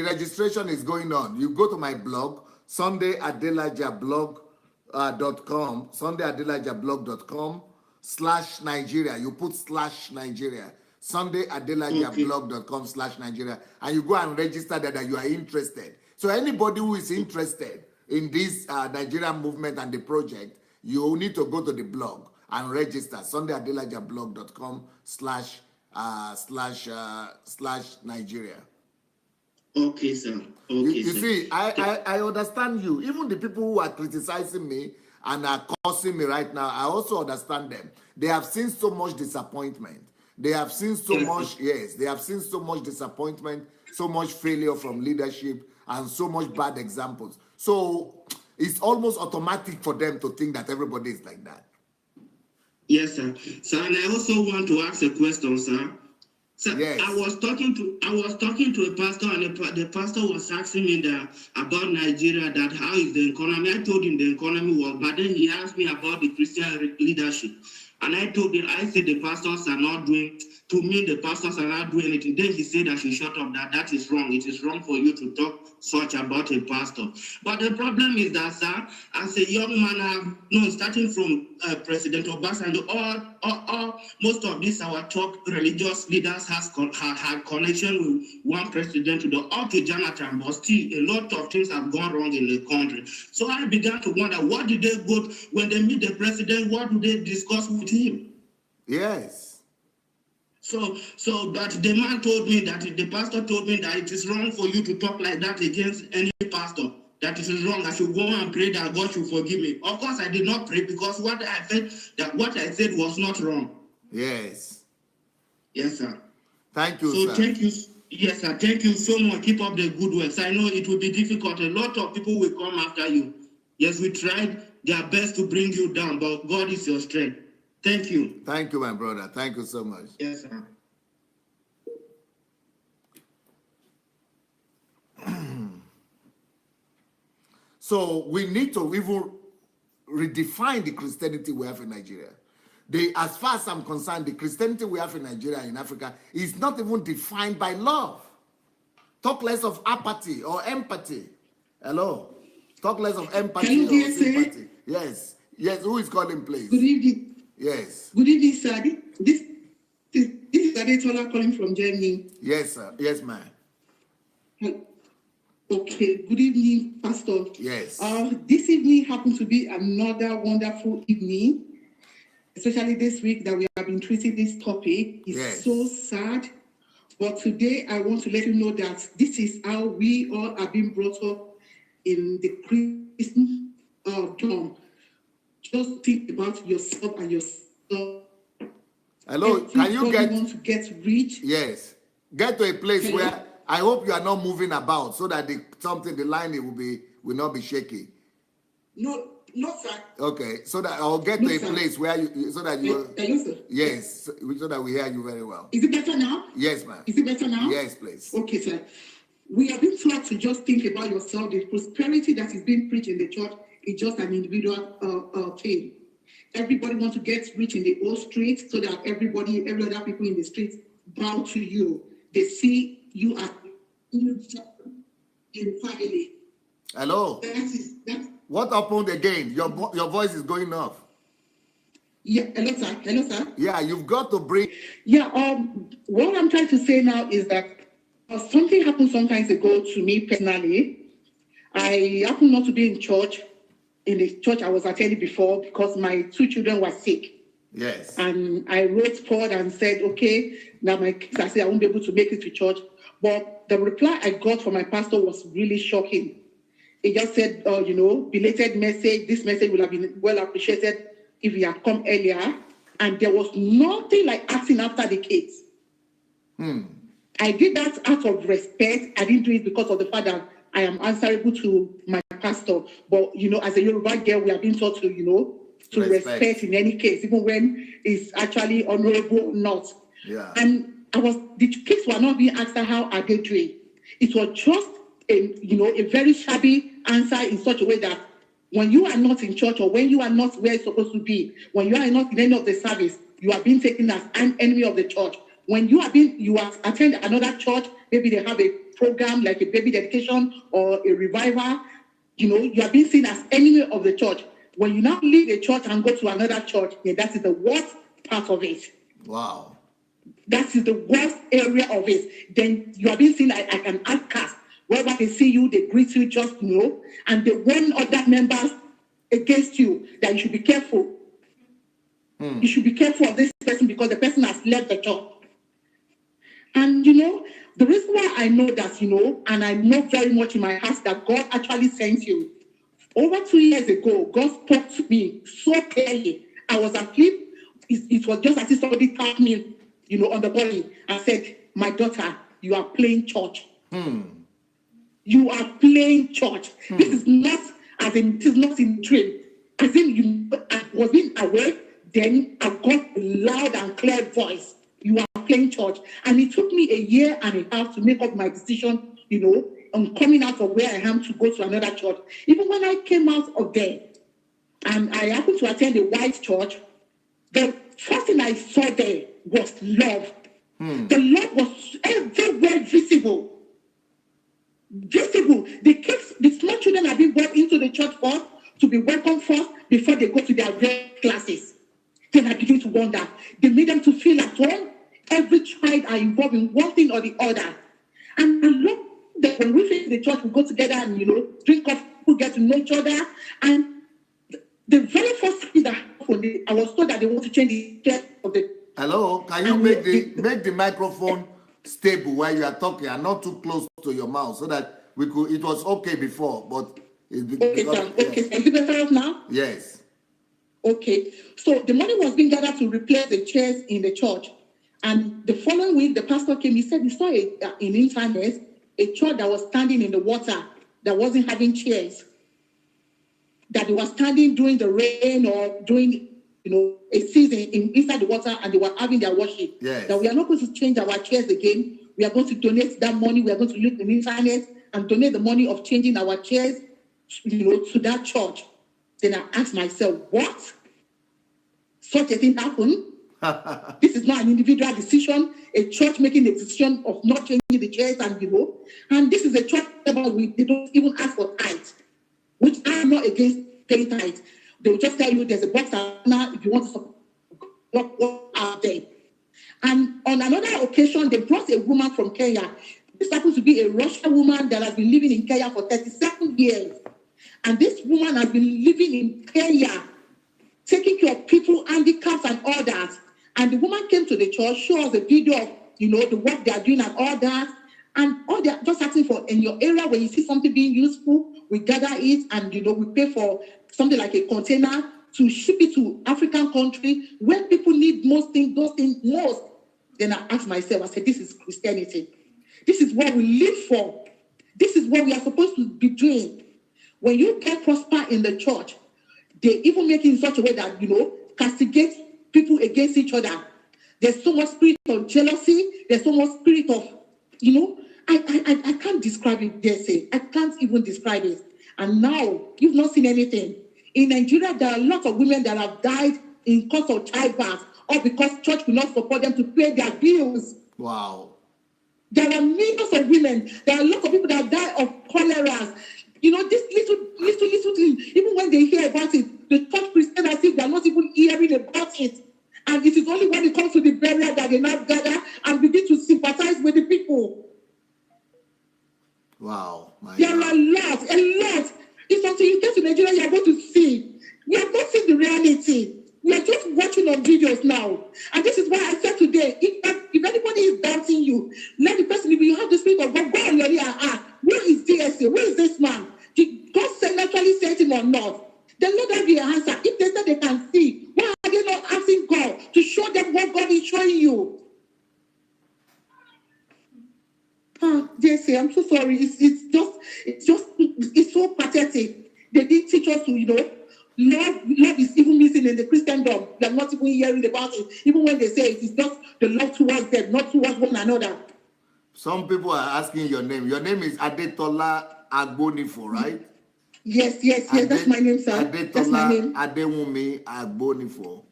registration is going on. You go to my blog, SundayAdelajablog.com, SundayAdelajablog.com/Nigeria. You put /Nigeria. SundayAdelajablog.com/Nigeria, and you go and register that you are interested. So anybody who is interested in this Nigerian movement and the project, you need to go to the blog and register. SundayAdelajablog.com/Nigeria. Okay, sir. Okay, you see, I understand you. Even the people who are criticizing me and are cursing me right now, I also understand them. They have seen so much disappointment. They have seen so much, they have seen so much disappointment, so much failure from leadership, and so much bad examples. So it's almost automatic for them to think that everybody is like that. Yes, sir. Sir, and I also want to ask a question, sir. Sir, yes. I was talking to a pastor, and the pastor was asking me about Nigeria, that how is the economy. I told him the economy was, but then he asked me about the Christian leadership. And I told him, I said the pastors are not doing, to me, the pastors are not doing anything. Then he said I should shut up, that is wrong. It is wrong for you to talk such about a pastor. But the problem is that, sir, as a young man, starting from President Obasanjo, most of these our top religious leaders had connection with one president up to Jonathan, but still a lot of things have gone wrong in the country. So I began to wonder, what did they go when they meet the president? What do they discuss with him? Yes. So but the man told me that the pastor told me that it is wrong for you to talk like that against any pastor. That it is wrong. I should go and pray that God should forgive me. Of course, I did not pray, because what I said was not wrong. Yes. Yes, sir. Thank you, sir. Thank you. Yes, sir. Thank you so much. Keep up the good works. I know it will be difficult. A lot of people will come after you. Yes, we tried their best to bring you down, but God is your strength. Thank you. Thank you, my brother. Thank you so much. Yes, sir. So we need to even redefine the Christianity we have in Nigeria. As far as I'm concerned, the Christianity we have in Nigeria and in Africa is not even defined by love. Talk less of apathy or empathy. Hello? Talk less of empathy or sympathy. Yes. Yes, who is calling, please? Good evening. Yes. Good evening, sir. This is Adelaja calling from Germany. Yes, sir. Yes, ma'am. Okay. Good evening, Pastor. Yes. This evening happens to be another wonderful evening, especially this week that we have been treating this topic. It's so sad. But today I want to let you know that this is how we all have been brought up in the Christian dom. Just think about yourself and yourself. Hello, can you want to get rich? Yes. Get to a place where I hope you are not moving about, so that the line will not be shaky. No, sir. Okay, so that I'll get to a place where so that we hear you very well. Is it better now? Yes, ma'am. Is it better now? Yes, please. Okay, sir. We have been taught to just think about yourself. The prosperity that is being preached in the church is just an individual thing. Everybody wants to get rich in the whole street, so that every other people in the street bow to you. They see you as in family. Hello. What happened again? Your voice is going off. Yeah, hello, sir. Hello, sir. Yeah, you've got to bring. Yeah. What I'm trying to say now is that something happened some time ago to me personally. I happened not to be in church. In the church I was attending before, because my 2 children were sick. Yes. And I wrote forward and said, okay, now my kids, I said I won't be able to make it to church. But the reply I got from my pastor was really shocking. He just said, belated message. This message would have been well appreciated if he had come earlier. And there was nothing like asking after the kids. I did that out of respect. I didn't do it because of the fact that I am answerable to my pastor. But, as a Yoruba girl, we are being taught to, respect in any case, even when it's actually honorable or not. Yeah. And the kids were not being asked how are they doing. It was just a very shabby answer in such a way that when you are not in church or when you are not where you're supposed to be, when you are not in any of the service, you are being taken as an enemy of the church. When you attend another church, maybe they have a program like a baby dedication or a revival, you are being seen as enemy of the church. When you now leave a church and go to another church, that is the worst part of it. Wow. That is the worst area of it. Then you are being seen like an outcast. Wherever they see you, they greet you just, and they warn other members against you that you should be careful. You should be careful of this person because the person has left the church. And, the reason why I know that, and I know very much in my heart that God actually sent you. Over 2 years ago, God spoke to me so clearly. I was asleep. It was just as if somebody tapped me, on the body and said, my daughter, you are playing church. You are playing church. This is not it is not in dream. As in I was being awake, then I got a loud and clear voice. You are playing church. And it took me a year and a half to make up my decision, on coming out of where I am to go to another church. Even when I came out of there, and I happened to attend a white church, the first thing I saw there was love. The love was everywhere visible. The small children are being brought into the church first to be welcomed first before they go to their various classes. Then I begin to wonder. They made them to feel at home. Every child are involved in one thing or the other. And I love that when we finish the church, we go together and, drink coffee, we get to know each other. And the very first thing that happened, I was told that they want to change the church of the... Hello, can you make the microphone stable while you are talking and not too close to your mouth so that it was okay before, but... Okay, sir. Okay, is it better now? Yes. Okay, so the money was being gathered to replace the chairs in the church. And the following week, the pastor came. He said he saw in internet a church that was standing in the water that wasn't having chairs. That they were standing during the rain or during, a season inside the water, and they were having their worship. Yes. That we are not going to change our chairs again. We are going to donate that money. We are going to look in internet and donate the money of changing our chairs, to that church. Then I asked myself, what? Such a thing happened? This is not an individual decision, a church making a decision of not changing the chairs and this is a church where they don't even ask for tithes, which I'm not against paying tithes. They will just tell you there's a box now if you want to support what are there. And on another occasion, they brought a woman from Kenya. This happens to be a Russian woman that has been living in Kenya for 37 years. And this woman has been living in Kenya, taking care of people, handicaps, and all that. And the woman came to the church, showed us a video of, the work they are doing and all that. And all they are just asking for, in your area, when you see something being useful, we gather it and, we pay for something like a container to ship it to African country where people need those things most. Then I asked myself, I said, this is Christianity. This is what we live for. This is what we are supposed to be doing. When you get prosper in the church, they even make it in such a way that, castigate people against each other. There's so much spirit of jealousy. There's so much spirit of, I can't describe it, dare say. I can't even describe it. And now, you've not seen anything. In Nigeria, there are a lot of women that have died in cause of childbirth or because church will not support them to pay their bills. Wow. There are millions of women. There are a lot of people that die of cholera. This little thing, even when they hear about it, the church Christian as if they are not even hearing about it. And it is only when it comes to the burial that they now gather and begin to sympathize with the people. Wow. There are a lot. It's until you get to Nigeria, you are going to see. We have not seen the reality. We are just watching on videos now. And this is why I said today, if anybody is doubting you, let the person, if you have the spirit of God, go on your ear and ask, where is DSA? Where is this man? somebody sent him or not. Then let that be an answer. If they say they can see, why are they not asking God to show them what God is showing you? JC, I'm so sorry. It's so pathetic. They didn't teach us to, love is even missing in the Christendom. They're not even hearing about it. Even when they say it is just the love towards them, not towards one another. Some people are asking your name. Your name is Adetola Agbonifo, right? Yes, that's my name, sir. Adetola That's my name. Adewumi Agbonifo.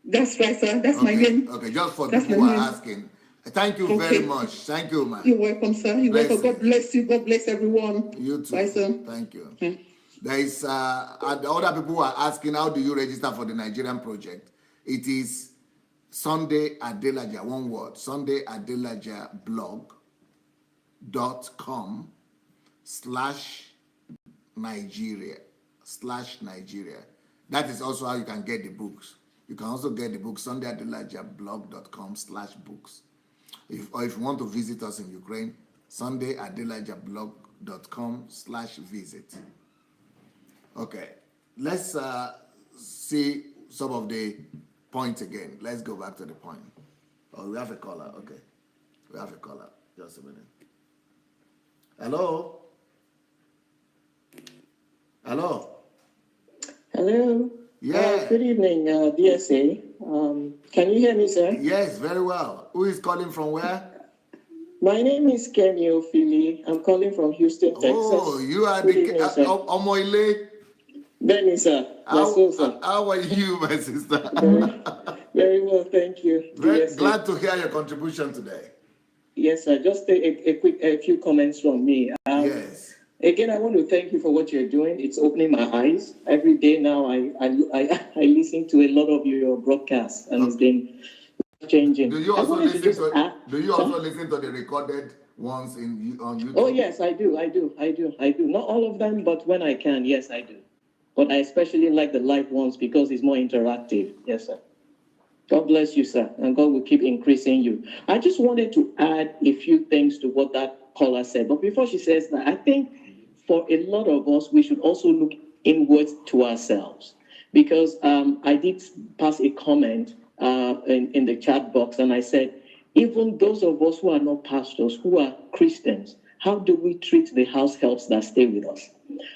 That's right, sir. That's my name. Okay, just for that's people who are asking. Thank you very much. Thank you, man. You're welcome, sir. You're welcome. God bless you. God bless everyone. You too. Bye, sir. Thank you. There is other people who are asking, how do you register for the Nigerian project? It is Sunday Adelaja, one word, Sunday Adelaja blog.com/Nigeria. That is also how you can get the books. You can also get the book sundayadelajablog.com/books. Or if you want to visit us in Ukraine, sundayadelajablog.com/visit. Okay, let's see some of the points again. Let's go back to the point. Oh, we have a caller. Okay, we have a caller. Just a minute. Hello? Hello? Hello. Yeah. Good evening, DSA. Can you hear me, sir? Yes, very well. Who is calling from where? My name is Kenny Ophili. I'm calling from Houston, Texas. Oh, you are Good the evening, sir. Omoile. Benny, sir. How are you, my sister? Very well, thank you. Very glad to hear your contribution today. Yes, sir. Just a few comments from me. Yes. Again, I want to thank you for what you're doing. It's opening my eyes. Every day now, I listen to a lot of your broadcasts, and it's been changing. Do you also listen to the recorded ones on YouTube? Oh yes, I do. Not all of them, but when I can, yes, I do. But I especially like the live ones because it's more interactive. Yes, sir. God bless you, sir, and God will keep increasing you. I just wanted to add a few things to what that caller said. But before she says that, I think for a lot of us, we should also look inwards to ourselves. Because I did pass a comment in the chat box, and I said, even those of us who are not pastors, who are Christians, how do we treat the house helps that stay with us?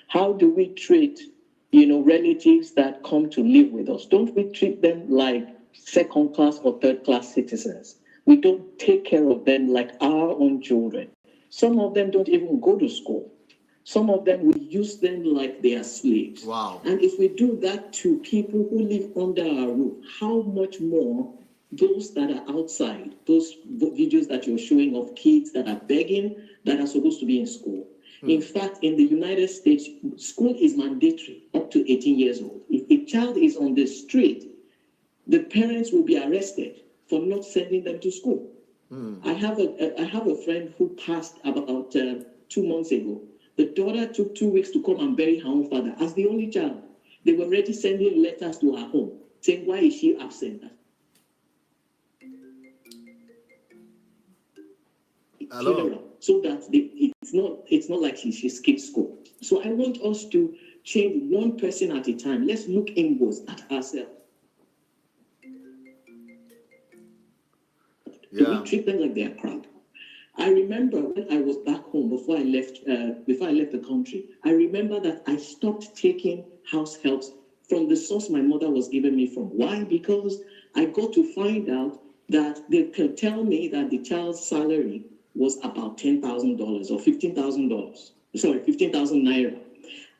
How do we treat, relatives that come to live with us? Don't we treat them like second-class or third-class citizens? We don't take care of them like our own children. Some of them don't even go to school. Some of them, we use them like they are slaves. Wow. And if we do that to people who live under our roof, how much more those that are outside, those videos that you're showing of kids that are begging, that are supposed to be in school. In fact, in the United States, school is mandatory up to 18 years old. If a child is on the street, the parents will be arrested for not sending them to school. I have a friend who passed about 2 months ago. The daughter took 2 weeks to come and bury her own father as the only child. They were already sending letters to her home saying, why is she absent? Hello. So that it's not like she skipped school. So I want us to change one person at a time. Let's look inwards at ourselves. Do we treat them like they are crap? I remember when I was back home before I left the country, I remember that I stopped taking house helps from the source my mother was giving me from. Why? Because I got to find out that they could tell me that the child's salary was about $10,000 or $15,000. Sorry, 15,000 naira.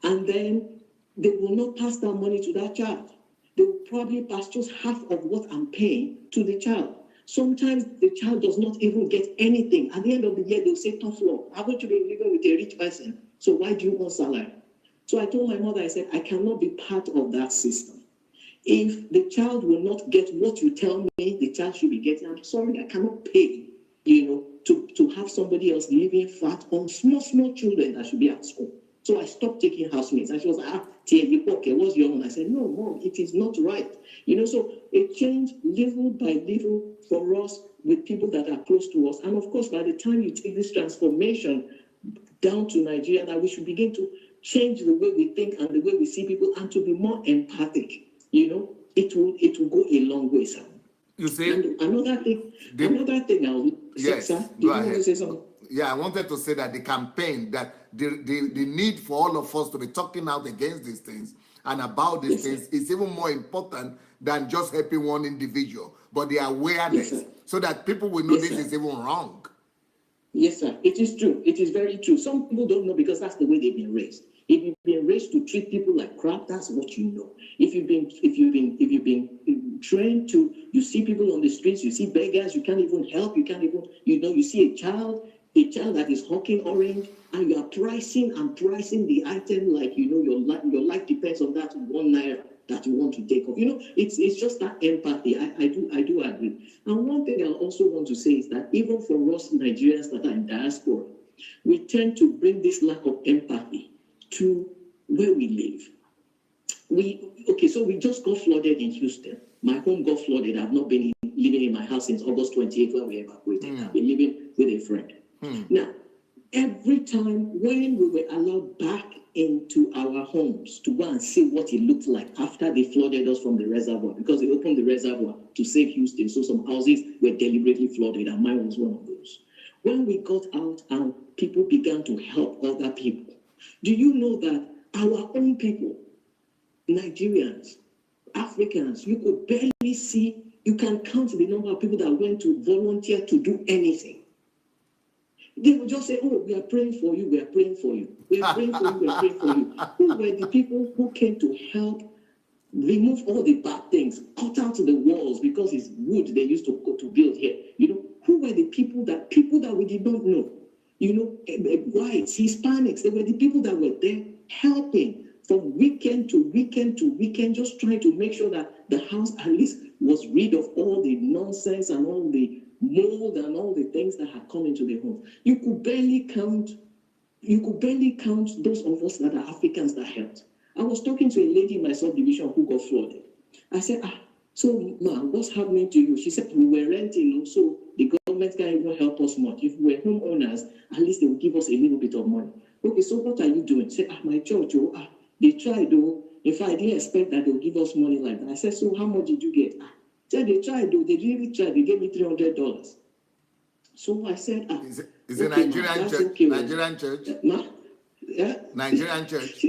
And then they will not pass that money to that child. They will probably pass just half of what I'm paying to the child. Sometimes the child does not even get anything. At the end of the year, they'll say, tough luck. Haven't you been living with a rich person? So why do you want salary? So I told my mother, I said, I cannot be part of that system. If the child will not get what you tell me the child should be getting, I'm sorry, I cannot pay, to have somebody else living fat on small children that should be at school. So I stopped taking housemates. And she was like, okay, what's your own? I said, no, Mom, it is not right. So it changed little by little for us with people that are close to us. And of course, by the time you take this transformation down to Nigeria, that we should begin change the way we think and the way we see people, and to be more empathic, it will go a long way, sir. You see? And another thing I'll say, sir, go ahead. Want to say something? Yeah, I wanted to say that the campaign, that the need for all of us to be talking out against these things and about these things is even more important than just helping one individual, but the awareness, so that people will know this is even wrong. Yes, sir. It is true. It is very true. Some people don't know because that's the way they've been raised. If you've been raised to treat people like crap, that's what you know. If you've been trained to, you see people on the streets, you see beggars, you can't even help, you can't even, you see a child that is hawking orange, and you are pricing the item like your life depends on that 1 naira that you want to take off. It's just that empathy. I do agree. And one thing I also want to say is that even for us Nigerians that are in diaspora, we tend to bring this lack of empathy to where we live. So we just got flooded in Houston. My home got flooded. I've not been living in my house since August 28th when we evacuated. I've been living with a friend. Now, every time when we were allowed back into our homes to go and see what it looked like after they flooded us from the reservoir, because they opened the reservoir to save Houston, so some houses were deliberately flooded, and mine was one of those. When we got out and people began to help other people, do you know that our own people, Nigerians, Africans, you could barely see, you can count the number of people that went to volunteer to do anything. They would just say, oh, we are praying for you, we are praying for you, we are praying for you, we are praying for you. Who were the people who came to help remove all the bad things, cut out the walls because it's wood they used to go to build here? Who were the people that we did not know? Whites, Hispanics, they were the people that were there helping from weekend to weekend to weekend, just trying to make sure that the house at least was rid of all the nonsense and all the mold and all the things that had come into the home. You could barely count those of us that are Africans that helped. I was talking to a lady in my subdivision who got flooded. I said, so ma, what's happening to you? She said, we were renting, so the government can't even help us much. If we were homeowners, at least they will give us a little bit of money. Okay, so what are you doing? She said, my church, they tried, though. In fact, I didn't expect that they'll give us money like that. I said, so how much did you get? Said they tried, though. They really tried. They gave me $300. So I said, is it Nigerian church? Okay, Nigerian church? Yeah. Nigerian church.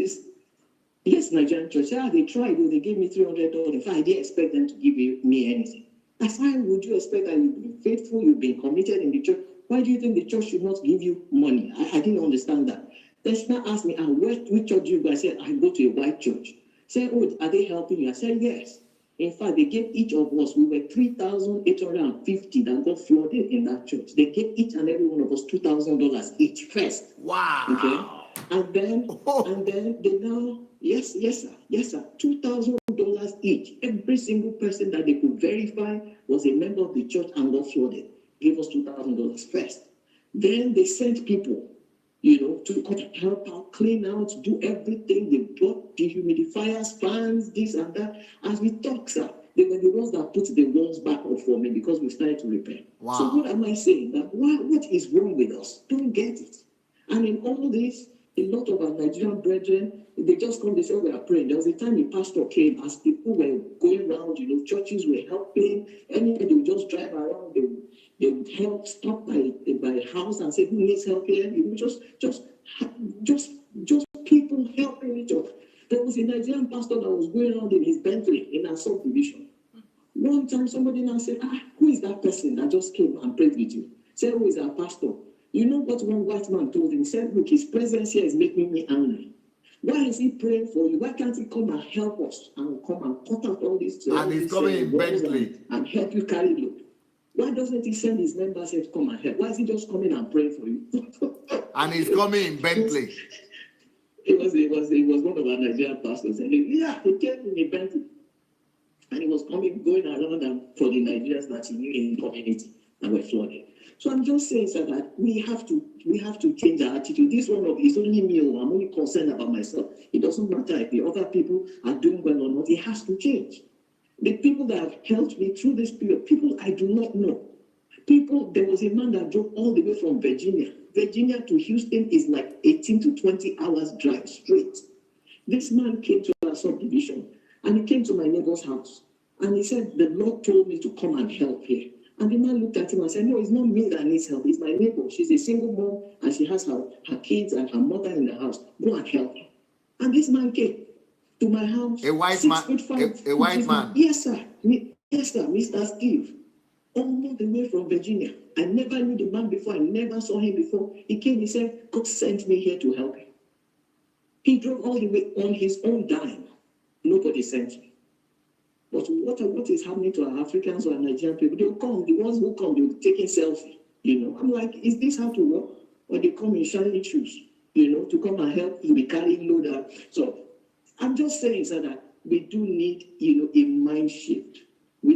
Yes, Nigerian church. They tried, though. They gave me $300. In fact, I didn't expect them to give me anything. I said, why would you expect that you've been faithful, you've been committed in the church? Why do you think the church should not give you money? I didn't understand that. Then she now asked me, which church do you go? I said, I go to a white church. She said, oh, are they helping you? I said, yes. In fact, they gave each of us, we were 3,850 that got flooded in that church. They gave each and every one of us $2,000 each first. Wow. Okay. And then they now, yes, sir, $2,000 each. Every single person that they could verify was a member of the church and got flooded. Gave us $2,000 first. Then they sent people, to come help out, clean out, do everything. They brought dehumidifiers, fans, this and that. As we talk, sir, they were the ones that put the walls back up for me because we started to repair. Wow. So what am I saying? That what is wrong with us? Don't get it. And in all this, a lot of our Nigerian brethren, they just come, they say, we are praying. There was a time a pastor came, as people were going around, churches were helping. Anyway, they would just drive around, they would help, stop by a house and say, who needs help here? Just people helping each other. There was a Nigerian pastor that was going around in his Bentley in our subdivision. One time somebody now said, who is that person that just came and prayed with you? Said, who is our pastor? You know what one white man told him? He said, look, his presence here is making me angry. Why is he praying for you? Why can't he come and help us and come and cut out all these and he's coming in Bentley and help you carry load? Why doesn't he send his members here to come and help? Why is he just coming and praying for you? And he's coming in Bentley. It was one of our Nigerian pastors. And he came in a Bentley. And he was going around and for the Nigerians that he knew in the community and were flooded. So I'm just saying, sir, that we have to change our attitude. This one is only me. I'm only concerned about myself. It doesn't matter if the other people are doing well or not. It has to change. The people that have helped me through this period, people I do not know, People, there was a man that drove all the way from Virginia. Virginia to Houston is like 18 to 20 hours drive straight. This man came to our subdivision and he came to my neighbor's house and he said, the Lord told me to come and help here. And the man looked at him and said, no, it's not me that needs help. It's my neighbor. She's a single mom and she has her kids and her mother in the house. Go and help her. And this man came to my house. A white man. A white man. Yes, sir. Yes, sir. Mr. Steve. All the way from Virginia. I never knew the man before. I never saw him before. He came, he said, God sent me here to help him. He drove all the way on his own dime. Nobody sent me. But what is happening to our Africans or our Nigerian people? They'll come, the ones who come, they'll be taking selfie. I'm like, is this how to work? Or they come in shiny shoes, to come and help you be carrying load out. So I'm just saying, sir, that we do need, a mind shift. We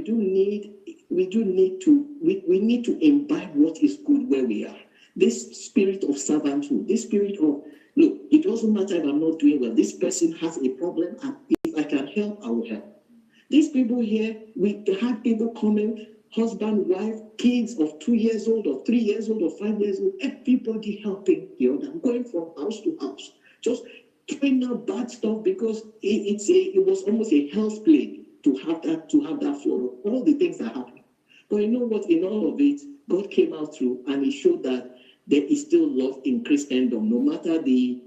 need to imbibe what is good where we are. This spirit of servanthood, this spirit of, look, it doesn't matter if I'm not doing well. This person has a problem, and if I can help, I will help. These people here, we had people coming, husband, wife, kids of 2 years old, or 3 years old, or 5 years old, everybody helping the other, going from house to house, just throwing out bad stuff because it was almost a health plague to have that flow of all the things that happen. But you know what? In all of it, God came out through and He showed that there is still love in Christendom, no matter the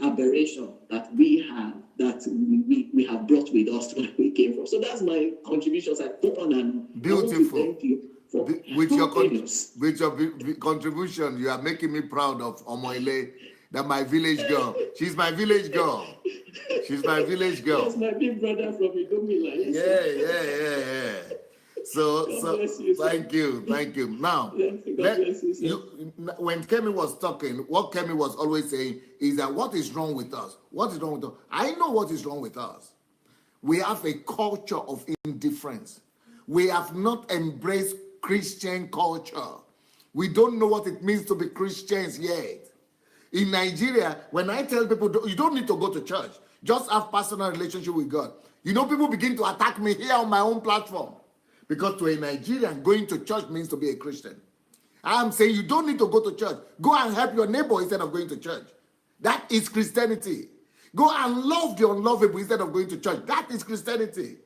aberration that we have, that we have brought with us where we came from. So that's my contributions. I put on and beautiful. I want to thank you for with your contribution. You are making me proud of Omoile, that my village girl. She's my village girl. She's my village girl. That's my big brother from Idomila. Yes, yeah. So thank you. Now, when Kemi was talking, what Kemi was always saying is that what is wrong with us? What is wrong with us? I know what is wrong with us. We have a culture of indifference. We have not embraced Christian culture. We don't know what it means to be Christians yet. In Nigeria, when I tell people, you don't need to go to church, just have personal relationship with God. People begin to attack me here on my own platform. Because to a Nigerian, going to church means to be a Christian. I'm saying you don't need to go to church. Go and help your neighbor instead of going to church. That is Christianity. Go and love the unlovable instead of going to church. That is Christianity.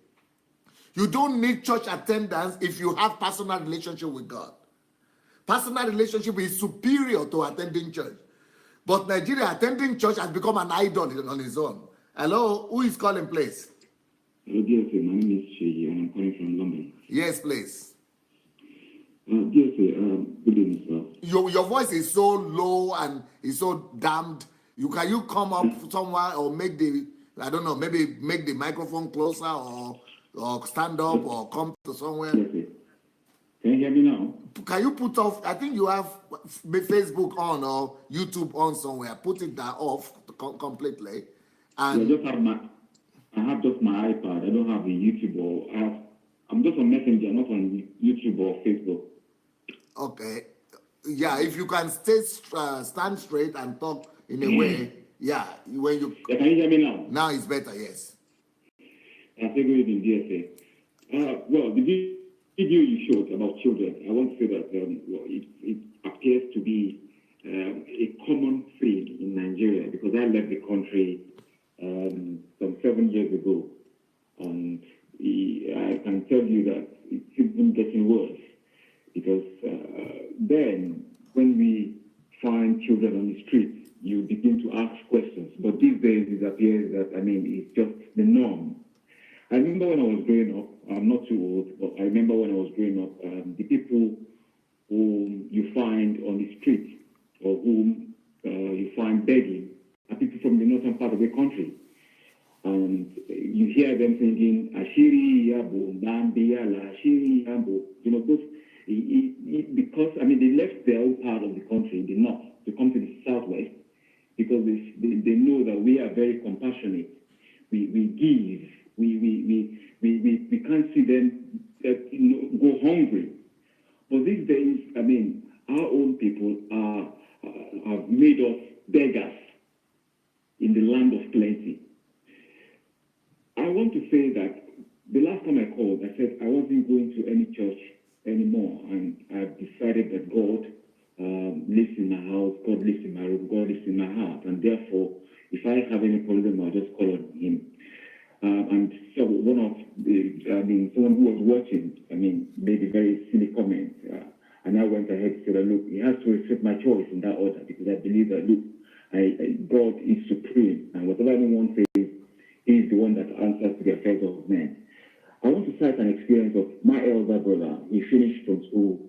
You don't need church attendance if you have personal relationship with God. Personal relationship is superior to attending church. But Nigeria, attending church has become an idol on its own. Hello, who is calling, please? Hello, dear sir. My name is Sheyi and I'm calling from London. Yes, please. Dear sir, good evening, sir. Your voice is so low and is so damned. Can you come up somewhere or make the microphone closer or stand up or come to somewhere? Yes, sir. Can you hear me now? Can you put off? I think you have Facebook on or YouTube on somewhere. Put it off completely. And I have just my iPad. I don't have a YouTube I'm just on Messenger, not on YouTube or Facebook. Okay. Yeah, if you can stand straight and talk in a way, yeah. When you can you hear me now? Now it's better, yes. I say good evening, dear sir. Well, the video you showed about children, I want to say that it appears to be a common thing in Nigeria because I left the country some 7 years ago, and I can tell you that it's even getting worse because then when we find children on the street, you begin to ask questions. But these days it appears that, it's just the norm. I remember when I was growing up, I'm not too old, but I remember when I was growing up, the people whom you find on the street or whom you find begging are people from the northern part of the country. And you hear them singing, Ashiri Yabo, Nambiala, Ashiri Yabo, those, because, they left their own part of the country, the north, to come to the southwest, because they know that we are very compassionate. We give. We can't see them go hungry. But these days, our own people have made us beggars in the land of plenty. I want to say that the last time I called, I said I wasn't going to any church anymore, and I've decided that God lives in my house, God lives in my room, God lives in my heart, and therefore, if I have any problem, I'll just call on Him. And so someone who was watching, made a very silly comment, and I went ahead and said, look, he has to respect my choice in that order, because I believe that, look, God is supreme, and whatever anyone says, He is the one that answers to the affairs of men. I want to cite an experience of my elder brother. He finished from school.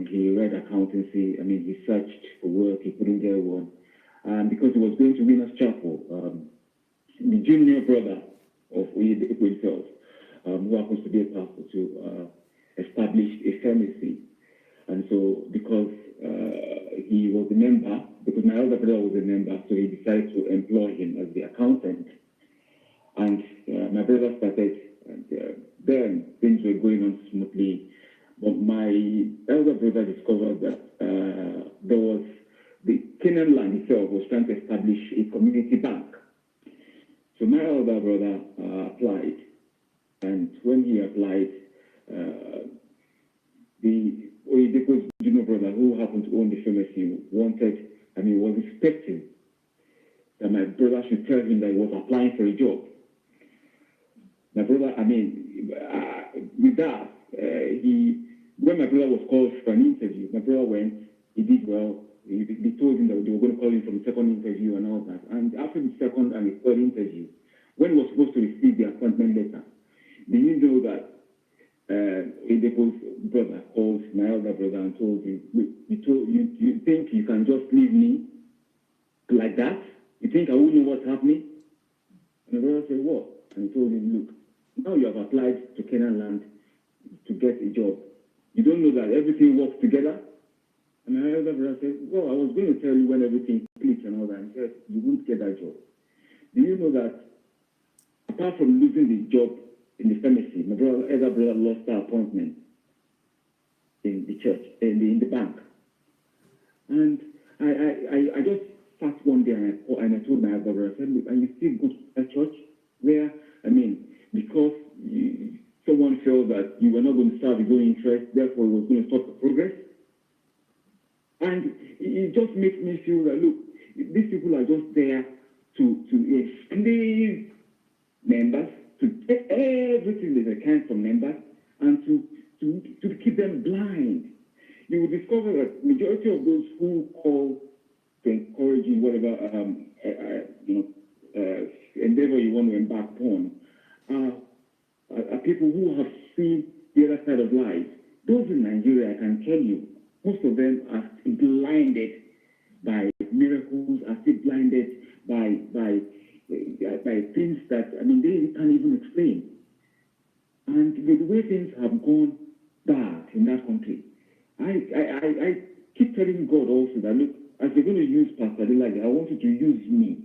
He read accountancy. He searched for work. He couldn't get one. Because he was going to Winners Chapel, the junior brother of Oyedepo himself, who happens to be a pastor, to establish a pharmacy. And so because he was a member, because my elder brother was a member, so he decided to employ him as the accountant. And my brother started, and then things were going on smoothly. But my elder brother discovered that there was the Canaan land itself was trying to establish a community bank. So my elder brother applied, and when he applied, the Oyedepo's junior brother, who happened to own the pharmacy, was expecting that my brother should tell him that he was applying for a job. My brother, with that, when my brother was called for an interview, my brother went, he did well. They told him that they were going to call him for the second interview and all that. And after the second and the third interview, when he was supposed to receive the appointment letter, did you know that Oyedepo's brother called my elder brother and told him, look, you think you can just leave me like that? You think I won't know what's happening? And my brother said, what? And he told him, look, now you have applied to Canaan land to get a job. You don't know that everything works together? And my elder brother said, well, I was going to tell you when everything clicks and all that. And he said, you won't get that job. Do you know that apart from losing the job in the pharmacy, my elder brother lost that appointment in the church, in the bank. And I just sat one day and I told my elder brother, I said, look, and you still go to a church where, because someone felt that you were not going to serve his own interest, therefore it was going to stop the progress. And it just makes me feel that, look, these people are just there to enslave members, to get everything that they can from members, and to keep them blind. You will discover that majority of those who call to encourage you, whatever endeavor you want to embark on, are people who have seen the other side of life. Those in Nigeria, I can tell you, most of them are still blinded by miracles, are still blinded by things that, they can't even explain. And the way things have gone bad in that country, I keep telling God also that, look, as you're going to use Pastor Adelaja, I want you to use me.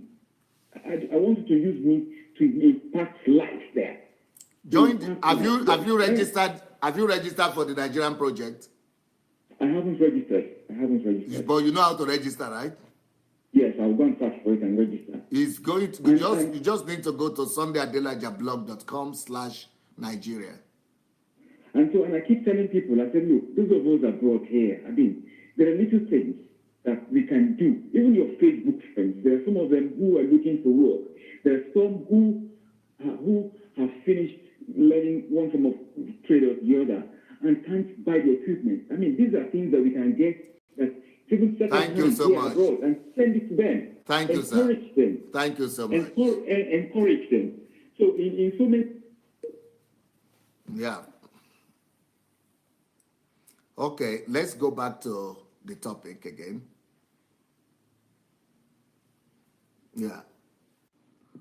I want you to use me to impact life there. Have you registered for the Nigerian project? I haven't registered. But you know how to register, right? Yes, I'll go and search for it and register. It's going to be you just need to go to sundayadelajablog.com/Nigeria. And I keep telling people, I said, look, those of us abroad here, there are little things that we can do. Even your Facebook friends, there are some of them who are looking for work. There are some who have finished learning one form of trade or the other and can't buy the equipment. These are things that we can get that even Thank you so much. And send it to them. Thank you, sir. Encourage them. Thank you so much. Encourage them. So in so many... Yeah. Okay, let's go back to the topic again. Yeah.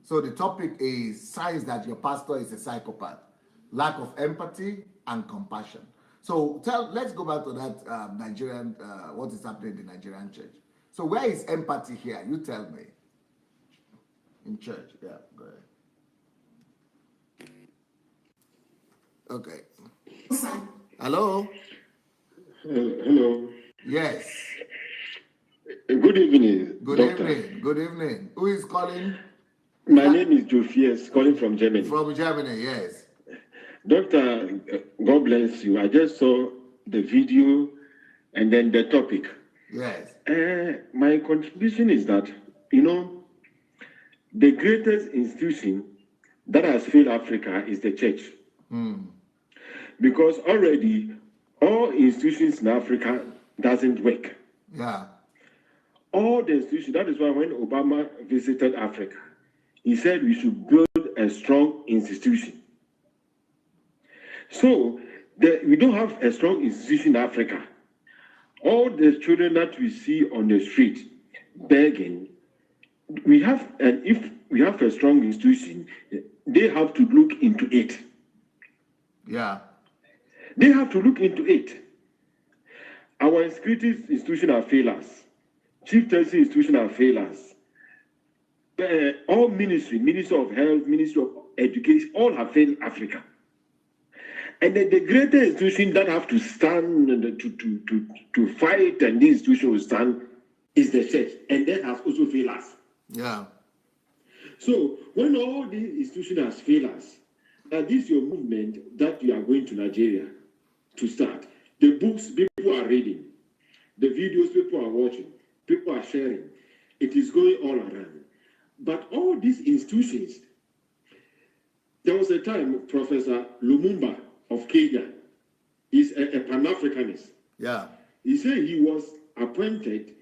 So the topic is signs that your pastor is a psychopath, lack of empathy and compassion. So let's go back to that Nigerian, what is happening in the Nigerian church. So where is empathy here? You tell me. In church, yeah, go ahead. Okay. Hello? Hello. Yes. Good evening. Good Doctor. evening. Good evening. Who is calling? My name is Jofies, calling from Germany. From Germany, yes. Doctor, God bless you. I just saw the video and then the topic. Yes. My contribution is that, the greatest institution that has failed Africa is the church. Because already all institutions in Africa doesn't work. Yeah. All the institutions, that is why when Obama visited Africa, he said we should build a strong institution. So we don't have a strong institution in Africa. All the children that we see on the street begging, if we have a strong institution, they have to look into it. Yeah. They have to look into it. Our security institutions are failures. Chieftaincy institutions are failures. All ministry of health, ministry of education, all have failed Africa. And then the greater institution that have to stand to fight, and the institution will stand, is the church, and that has also failed us. Yeah. So when all these institutions have failed us, this is your movement that you are going to Nigeria to start. The books people are reading, the videos people are watching, people are sharing. It is going all around. But all these institutions, there was a time Professor Lumumba of Kenya is a Pan-Africanist. Yeah. He said he was appointed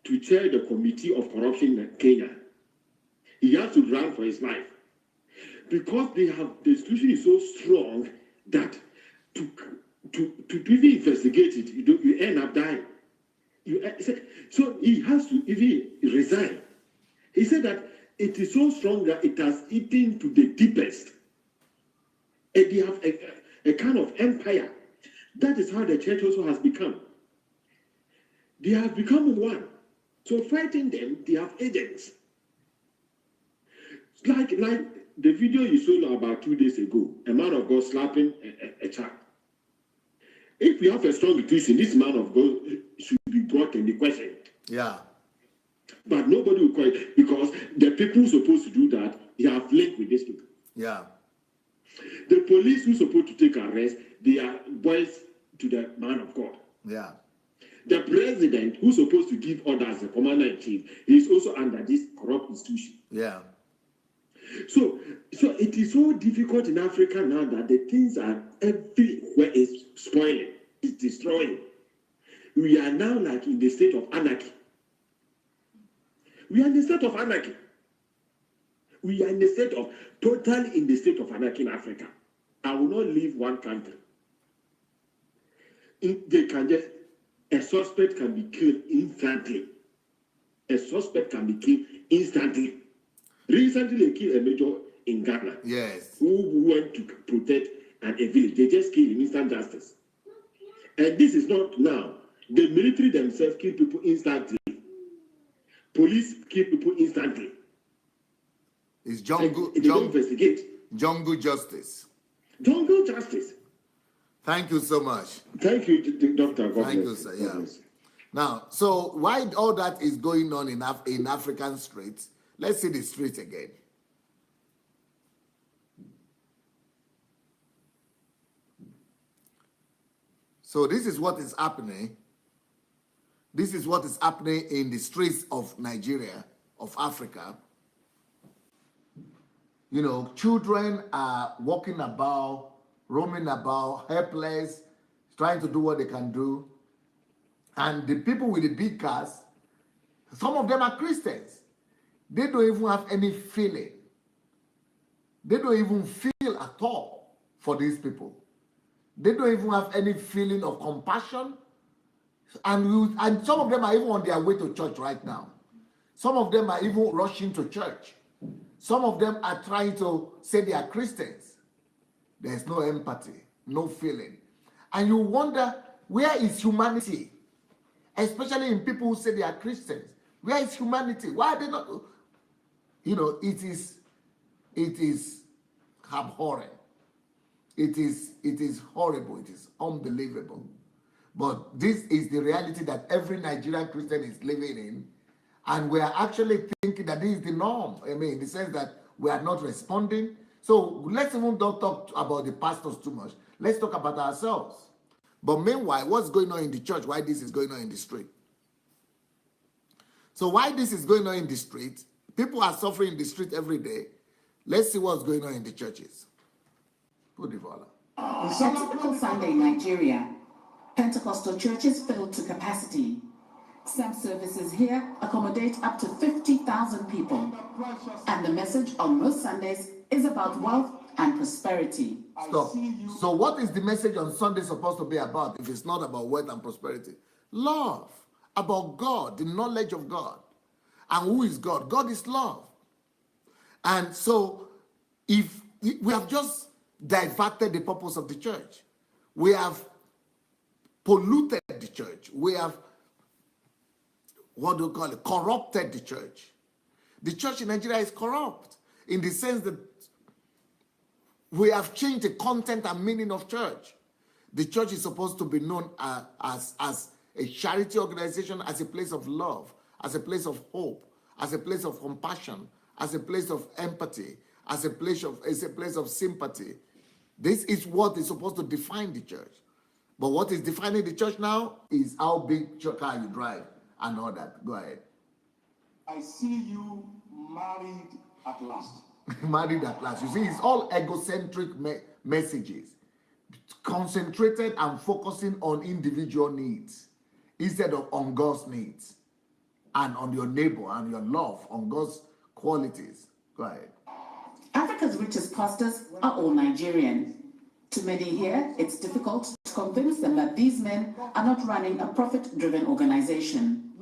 to chair the Committee of Corruption in Kenya. He has to run for his life because the institution is so strong that to even investigate it, you end up dying. So he has to even resign. He said that it is so strong that it has eaten to the deepest. And they have a kind of empire. That is how the church also has become. They have become one. So fighting them, they have agents. Like the video you saw about 2 days ago, a man of God slapping a child. If we have a strong institution, this man of God should be brought in the question. Yeah. But nobody will call it because the people supposed to do that, they have linked with these people. Yeah. The police who supposed to take arrest, they are boys to the man of God. Yeah. The president who's supposed to give orders, the commander-in-chief, is also under this corrupt institution. Yeah. So it is so difficult in Africa now that the things are everywhere is spoiling, it's destroying. We are now like in the state of anarchy. We are in the state of anarchy. We are in the state of, totally in the state of anarchy in Africa. I will not leave one country. They can just, a suspect can be killed instantly. A suspect can be killed instantly. Recently, they killed a major in Ghana. Yes. Who went to protect a village. They just killed him, instant justice. And this is not now. The military themselves kill people instantly. Police kill people instantly. It's jungle. They don't investigate. Jungle justice. Jungle justice. Thank you so much. Thank you, Doctor. Thank you, sir. Yeah. Now, so why all that is going on in African streets? Let's see the street again. So this is what is happening. This is what is happening in the streets of Nigeria, of Africa. You know, children are walking about, roaming about, helpless, trying to do what they can do. And the people with the big cars, some of them are Christians. They don't even have any feeling. They don't even feel at all for these people. They don't even have any feeling of compassion. And some of them are even on their way to church right now. Some of them are even rushing to church. Some of them are trying to say they are Christians. There's no empathy, no feeling. And you wonder, where is humanity? Especially in people who say they are Christians. Where is humanity? Why are they not? You know, it is abhorrent. It is horrible. It is unbelievable. But this is the reality that every Nigerian Christian is living in. And we are actually thinking that this is the norm. I mean, in the sense that we are not responding. So let's even don't talk about the pastors too much. Let's talk about ourselves. But meanwhile, what's going on in the church? Why this is going on in the street? So why this is going on in the street? People are suffering in the street every day. Let's see what's going on in the churches. Put the volume. On a typical Sunday in Nigeria, Pentecostal churches filled to capacity. Some services here accommodate up to 50,000 people. And the message on most Sundays is about wealth and prosperity. Stop. So what is the message on Sunday supposed to be about if it's not about wealth and prosperity? Love. About God, the knowledge of God. And who is God? God is love. And so if we have just diverted the purpose of the church, we have polluted the church, we have, what do you call it, corrupted the church. The church in Nigeria is corrupt in the sense that we have changed the content and meaning of church. The church is supposed to be known as a charity organization, as a place of love, as a place of hope, as a place of compassion, as a place of empathy, as a place of sympathy. This is what is supposed to define the church. But what is defining the church now is how big car you drive and all that. Go ahead. I see you married at last. Married at last. You see, it's all egocentric messages, concentrated and focusing on individual needs instead of on God's needs and on your neighbor and your love, on God's qualities. Go ahead. Africa's richest pastors are all Nigerian. To many here, it's difficult to convince them that these men are not running a profit-driven organization.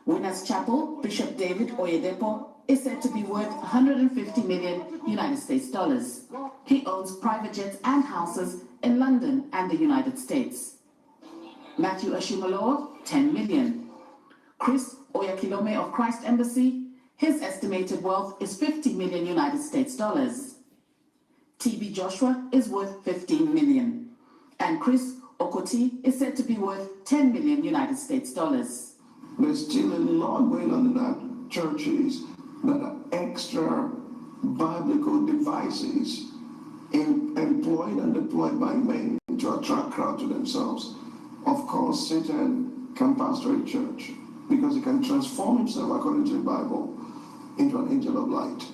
Winners Chapel, Bishop David Oyedepo, is said to be worth 150 million United States dollars. He owns private jets and houses in London and the United States. Matthew Ashimolowo, 10 million. Chris Oyakilome of Christ Embassy, his estimated wealth is 50 million United States dollars. TB Joshua is worth 15 million. And Chris Okoti is said to be worth 10 million United States dollars. There's still a lot going on in that churches that are extra biblical devices employed and deployed by men to attract crowd to themselves. Of course, Satan can pastor a church because he can transform himself, according to the Bible, into an angel of light.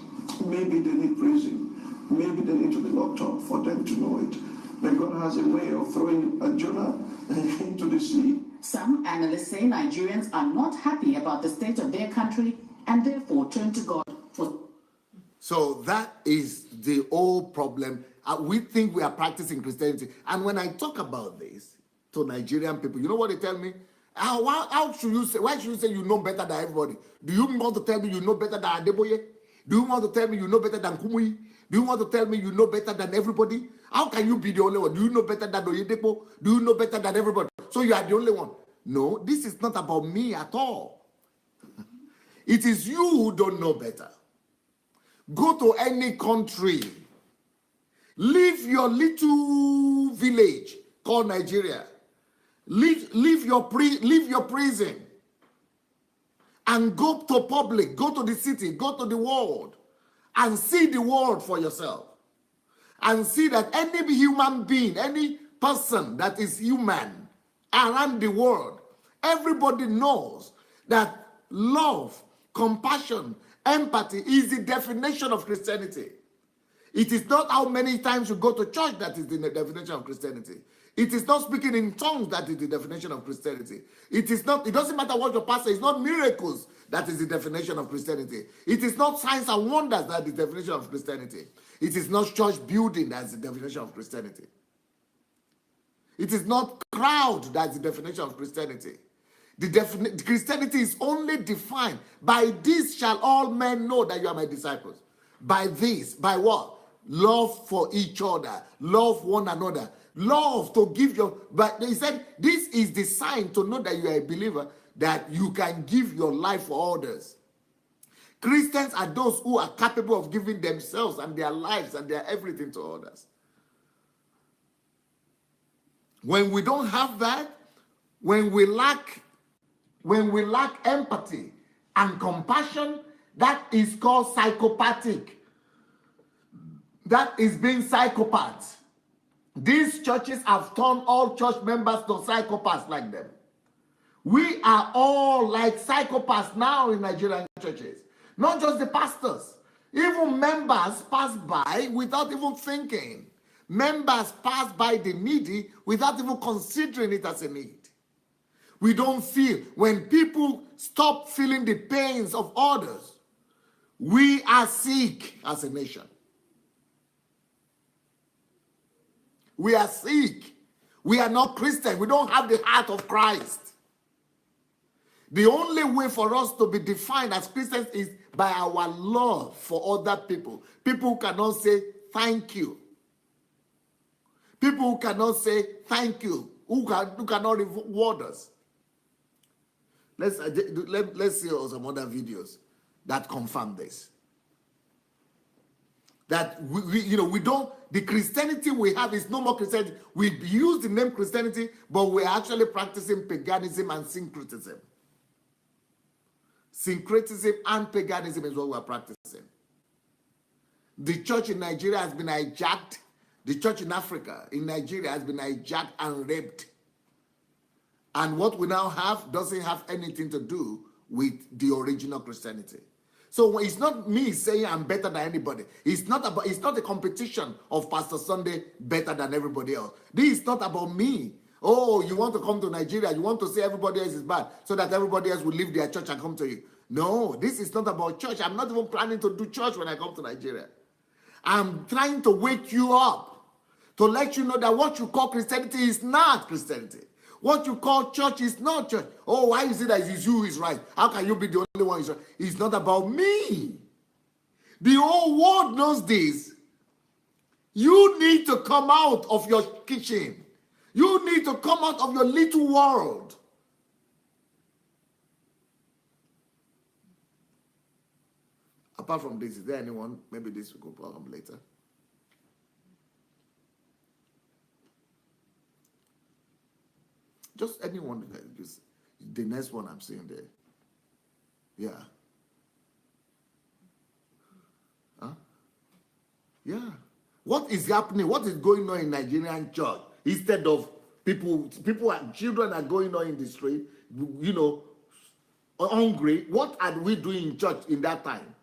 Maybe they need prison. Maybe they need to be locked up for them to know it. But God has a way of throwing a Jonah into the sea. Some analysts say Nigerians are not happy about the state of their country and therefore turn to God for... So that is the whole problem. We think we are practicing Christianity. And when I talk about this to Nigerian people, you know what they tell me? How should you say, why should you say you know better than everybody? Do you want to tell me you know better than Adeboye? Do you want to tell me you know better than Kumuyi? Do you want to tell me you know better than everybody? How can you be the only one? Do you know better than Oyedepo? Do you know better than everybody? So you are the only one. No, this is not about me at all. It is you who don't know better. Go to any country. Leave your little village called Nigeria. Leave your prison. And go to public, go to the city, go to the world. And see the world for yourself. And see that any human being, any person that is human around the world, everybody knows that love, compassion, empathy is the definition of Christianity. It is not how many times you go to church that is the definition of Christianity. It is not speaking in tongues that is the definition of Christianity. It doesn't matter what your pastor is. It's not miracles that is the definition of Christianity. It is not signs and wonders that is the definition of Christianity. It is not church building that is the definition of Christianity. It is not crowd that is the definition of Christianity. Christianity is only defined by this shall all men know that you are my disciples. By this, by what? Love for each other, love one another. Love to give your, but they said this is the sign to know that you are a believer, that you can give your life for others. Christians are those who are capable of giving themselves and their lives and their everything to others. When we don't have that, when we lack empathy and compassion, that is called psychopathic. that is being psychopaths. These churches have turned all church members to psychopaths like them. We are all like psychopaths now in Nigerian churches. Not just the pastors. Even members pass by without even thinking. Members pass by the needy without even considering it as a need. We don't feel. When people stop feeling the pains of others, we are sick as a nation. We are sick. We are not Christian. We don't have the heart of Christ. The only way for us to be defined as Christians is by our love for other people. People who cannot say thank you. People who cannot say thank you. Who cannot reward us. Let's see some other videos that confirm this. That we don't, the Christianity we have is no more Christianity. We use the name Christianity, but we're actually practicing paganism and syncretism. Syncretism and paganism is what we're practicing. The church in Nigeria has been hijacked. The church in Africa, in Nigeria, has been hijacked and raped. And what we now have doesn't have anything to do with the original Christianity. So it's not me saying I'm better than anybody. It's not a competition of Pastor Sunday better than everybody else. This is not about me. Oh, you want to come to Nigeria, you want to say everybody else is bad so that everybody else will leave their church and come to you. No, this is not about church. I'm not even planning to do church when I come to Nigeria. I'm trying to wake you up to let you know that what you call Christianity is not Christianity. What you call church is not church. Oh, why is it that it's you who is right? How can you be the only one who is right? It's not about me. The whole world knows this. You need to come out of your kitchen. You need to come out of your little world. Apart from this, is there anyone? Maybe this will go on later. Just anyone. Just the next one I'm seeing there. Yeah. Huh? Yeah. What is happening? What is going on in Nigerian church? Instead of children are going on in the street, hungry. What are we doing in church in that time?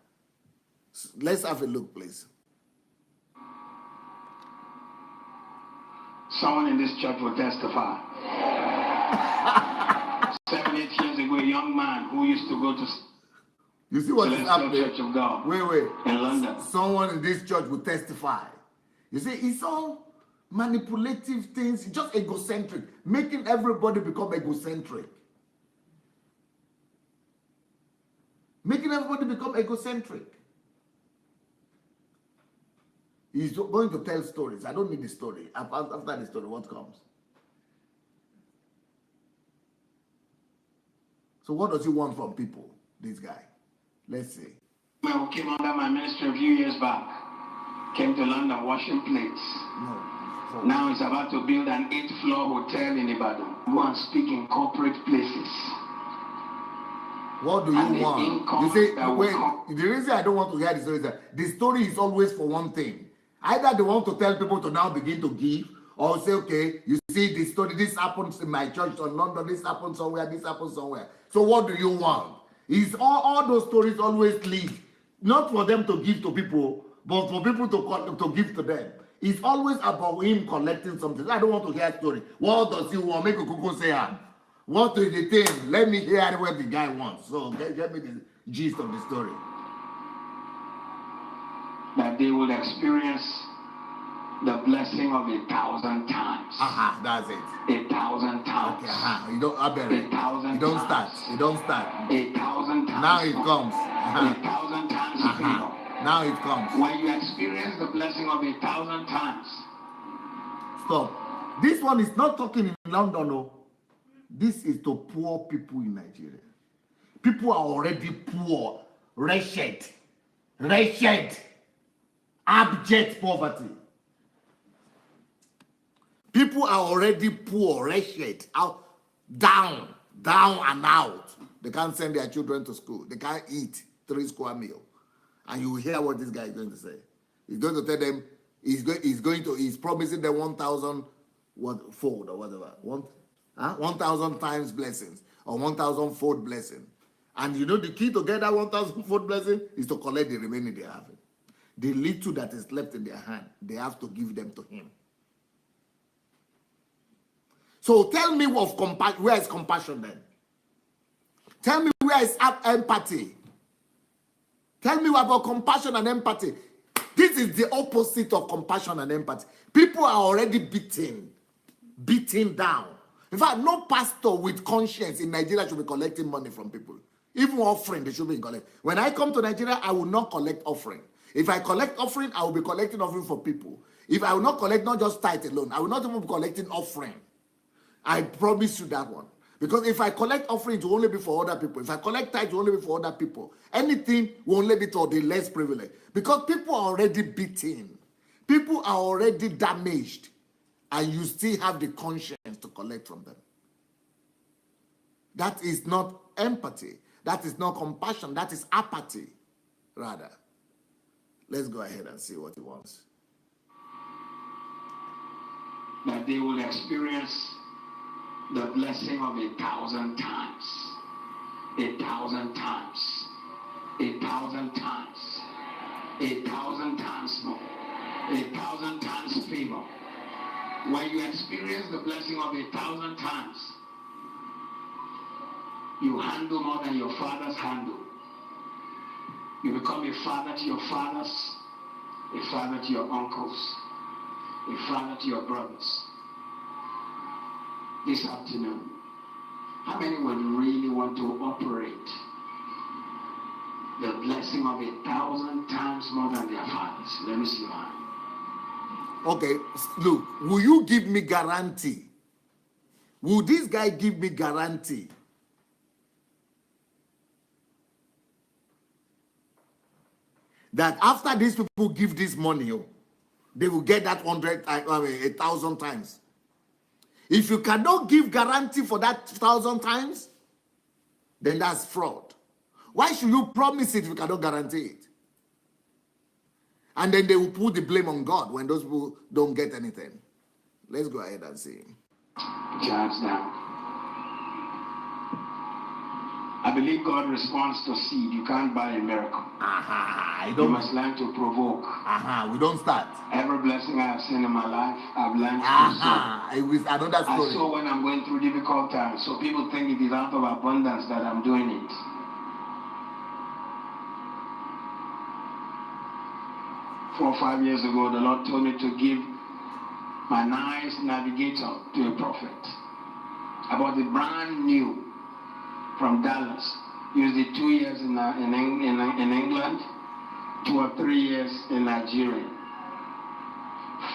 Let's have a look, please. Someone in this church will testify. 7-8 years ago, a young man who used to go to you see what is happening? Church of God. Wait. In London. Someone in this church will testify. You see, it's all manipulative things, just egocentric, making everybody become egocentric. Making everybody become egocentric. He's going to tell stories. I don't need the story. After the story, what comes? So what does he want from people, this guy? Let's see. Who came under my ministry a few years back, came to London washing plates. No. So now he's about to build an 8th-floor hotel in Ibadan. Go and speak in corporate places. What do you want? You say, wait, the reason I don't want to hear the story is that the story is always for one thing. Either they want to tell people to now begin to give, or say, okay, you see the story, this happens in my church in London, this happens somewhere, this happens somewhere. So what do you want? Is all those stories always lead, not for them to give to people, but for people to give to them. It's always about him collecting something. I don't want to hear a story. What does he want? Make a cuckoo say, what is the thing? Let me hear what the guy wants. So get me the gist of the story. That they will experience the blessing of 1,000 times. That's it. 1,000 times. Okay, You don't, 1,000 You don't times. start. You don't start. 1,000 times. Now it comes. 1,000 times. Now it comes. When you experience the blessing of 1,000 times. Stop. This one is not talking in London, no. This is to poor people in Nigeria. People are already poor, wretched, abject poverty. People are already poor, wretched, out, down and out. They can't send their children to school. They can't eat 3 square meals. And you hear what this guy is going to say. He's going to tell them, He's promising them 1,000 fold or whatever. 1,000 times blessings or 1,000 fold blessing. And you know the key to get that 1,000 fold blessing is to collect the remaining they have. The little that is left in their hand, they have to give them to him. So tell me where is compassion then? Tell me where is empathy? Tell me about compassion and empathy. This is the opposite of compassion and empathy. People are already beaten down. In fact, no pastor with conscience in Nigeria should be collecting money from people. Even offering, they should be collecting. When I come to Nigeria, I will not collect offering. If I collect offering, I will be collecting offering for people. If I will not collect, not just tithe alone, I will not even be collecting offering. I promise you that one. Because if I collect offering, it will only be for other people. If I collect tithe, it will only be for other people. Anything will only be for the less privileged. Because people are already beaten. People are already damaged. And you still have the conscience to collect from them. That is not empathy. That is not compassion. That is apathy, rather. Let's go ahead and see what he wants. That they will experience the blessing of 1,000 times. 1,000 times. 1,000 times. 1,000 times more. 1,000 times favor. When you experience the blessing of 1,000 times, you handle more than your fathers handle. You become a father to your fathers, a father to your uncles, a father to your brothers. This afternoon, how many would really want to operate the blessing of 1,000 times more than their fathers? Let me see one. Okay, look, will you give me guarantee? Will this guy give me guarantee that after these people give this money, they will get that 1,000 times? If you cannot give guarantee for that 1,000 times, then that's fraud. Why should you promise it if you cannot guarantee it? And then they will put the blame on God when those people don't get anything. Let's go ahead and see. Jobs down. I believe God responds to seed. You can't buy a miracle. You must learn to provoke. We don't start. Every blessing I have seen in my life, I've learned to sow. It was another story. I sow when I'm going through difficult times. So people think it is out of abundance that I'm doing it. Four or 5 years ago, the Lord told me to give my nice navigator to a prophet. I bought it brand new from Dallas. Used it 2 years in England, 2 or 3 years in Nigeria.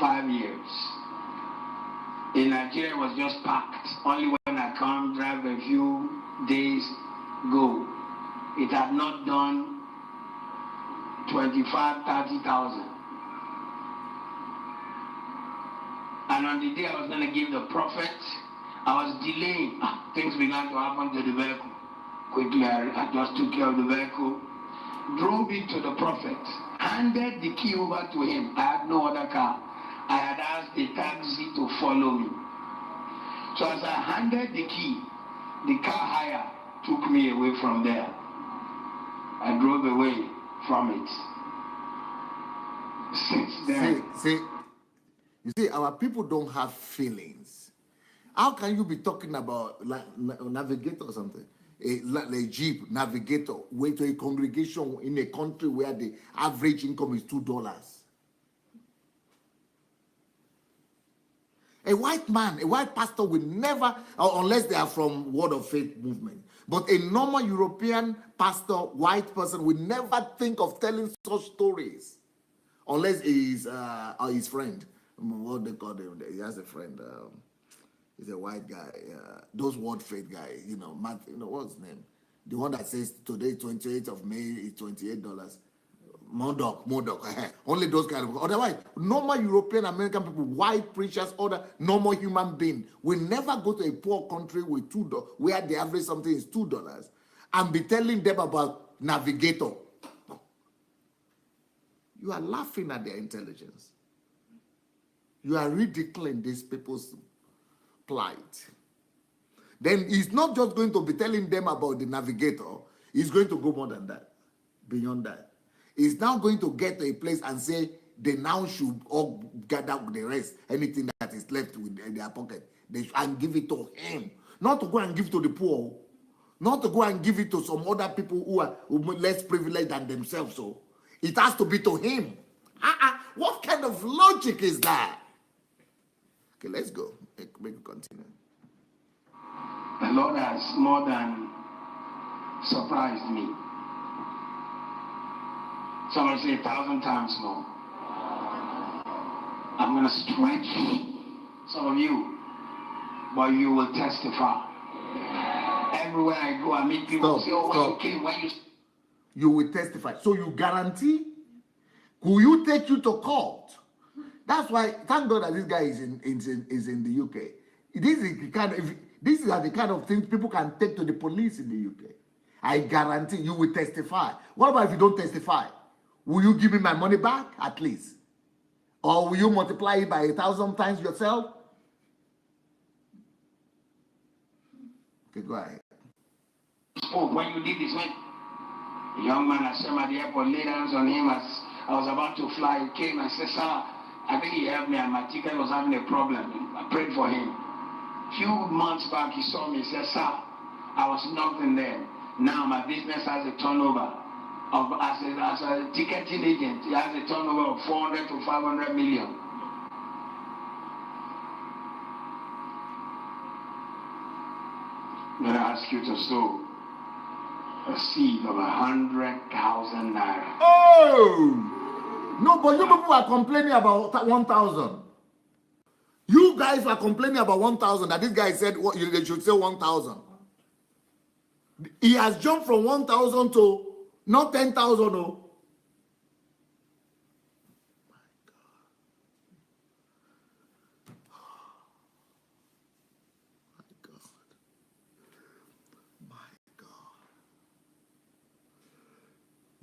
5 years. In Nigeria, it was just packed. Only when I come, drive a few days, go. It had not done 25,000-30,000. And on the day I was going to give the prophet, I was delaying. Things began to happen to the vehicle. Quickly, I just took care of the vehicle, drove it to the prophet, handed the key over to him. I had no other car. I had asked the taxi to follow me. So as I handed the key, the car hire took me away from there. I drove away from it. Since then. You see, our people don't have feelings. How can you be talking about navigator or something? A Jeep navigator, way to a congregation in a country where the average income is $2. A white man, a white pastor will never, unless they are from Word of Faith movement, but a normal European pastor, white person, will never think of telling such stories unless he's his friend. What they call him? He has a friend. He's a white guy. Those Word Faith guys, Matt, what's his name? The one that says today, 28th of May, is $28. Modoc. Only those kind of. Otherwise, normal European American people, white preachers, other normal human being will never go to a poor country with $2, where the average something is $2, and be telling them about navigator. You are laughing at their intelligence. You are ridiculing these people's plight. Then he's not just going to be telling them about the navigator. He's going to go more than that, beyond that. He's now going to get to a place and say they now should all gather the rest, anything that is left in their pocket, and give it to him. Not to go and give to the poor. Not to go and give it to some other people who are less privileged than themselves. So it has to be to him. What kind of logic is that? Okay, let's go. Make it continue. The Lord has more than surprised me. Someone say 1,000 times more. I'm going to stretch some of you, but you will testify. Everywhere I go, I meet people say, oh, when you came, when you... You will testify. So you guarantee? Will you take you to court? That's why, thank God that this guy is in the UK. These are the kind of things people can take to the police in the UK. I guarantee you will testify. What about if you don't testify? Will you give me my money back, at least? Or will you multiply it by 1,000 times yourself? Okay, go ahead. Oh, when you did this, when a young man I saw at the airport laid hands on him as I was about to fly, he came and said, sir, I think he helped me and my ticket was having a problem. I prayed for him. A few months back, he saw me, he said, sir, I was nothing there. Now my business has a turnover of, as a ticketing agent, he has a turnover of 400 to 500 million. I'm going to ask you to sow a seed of 100,000 naira. Oh! No, but you people are complaining about 1,000. You guys are complaining about 1,000, that this guy said they should say 1,000. He has jumped from 1,000 to not 10,000. Oh.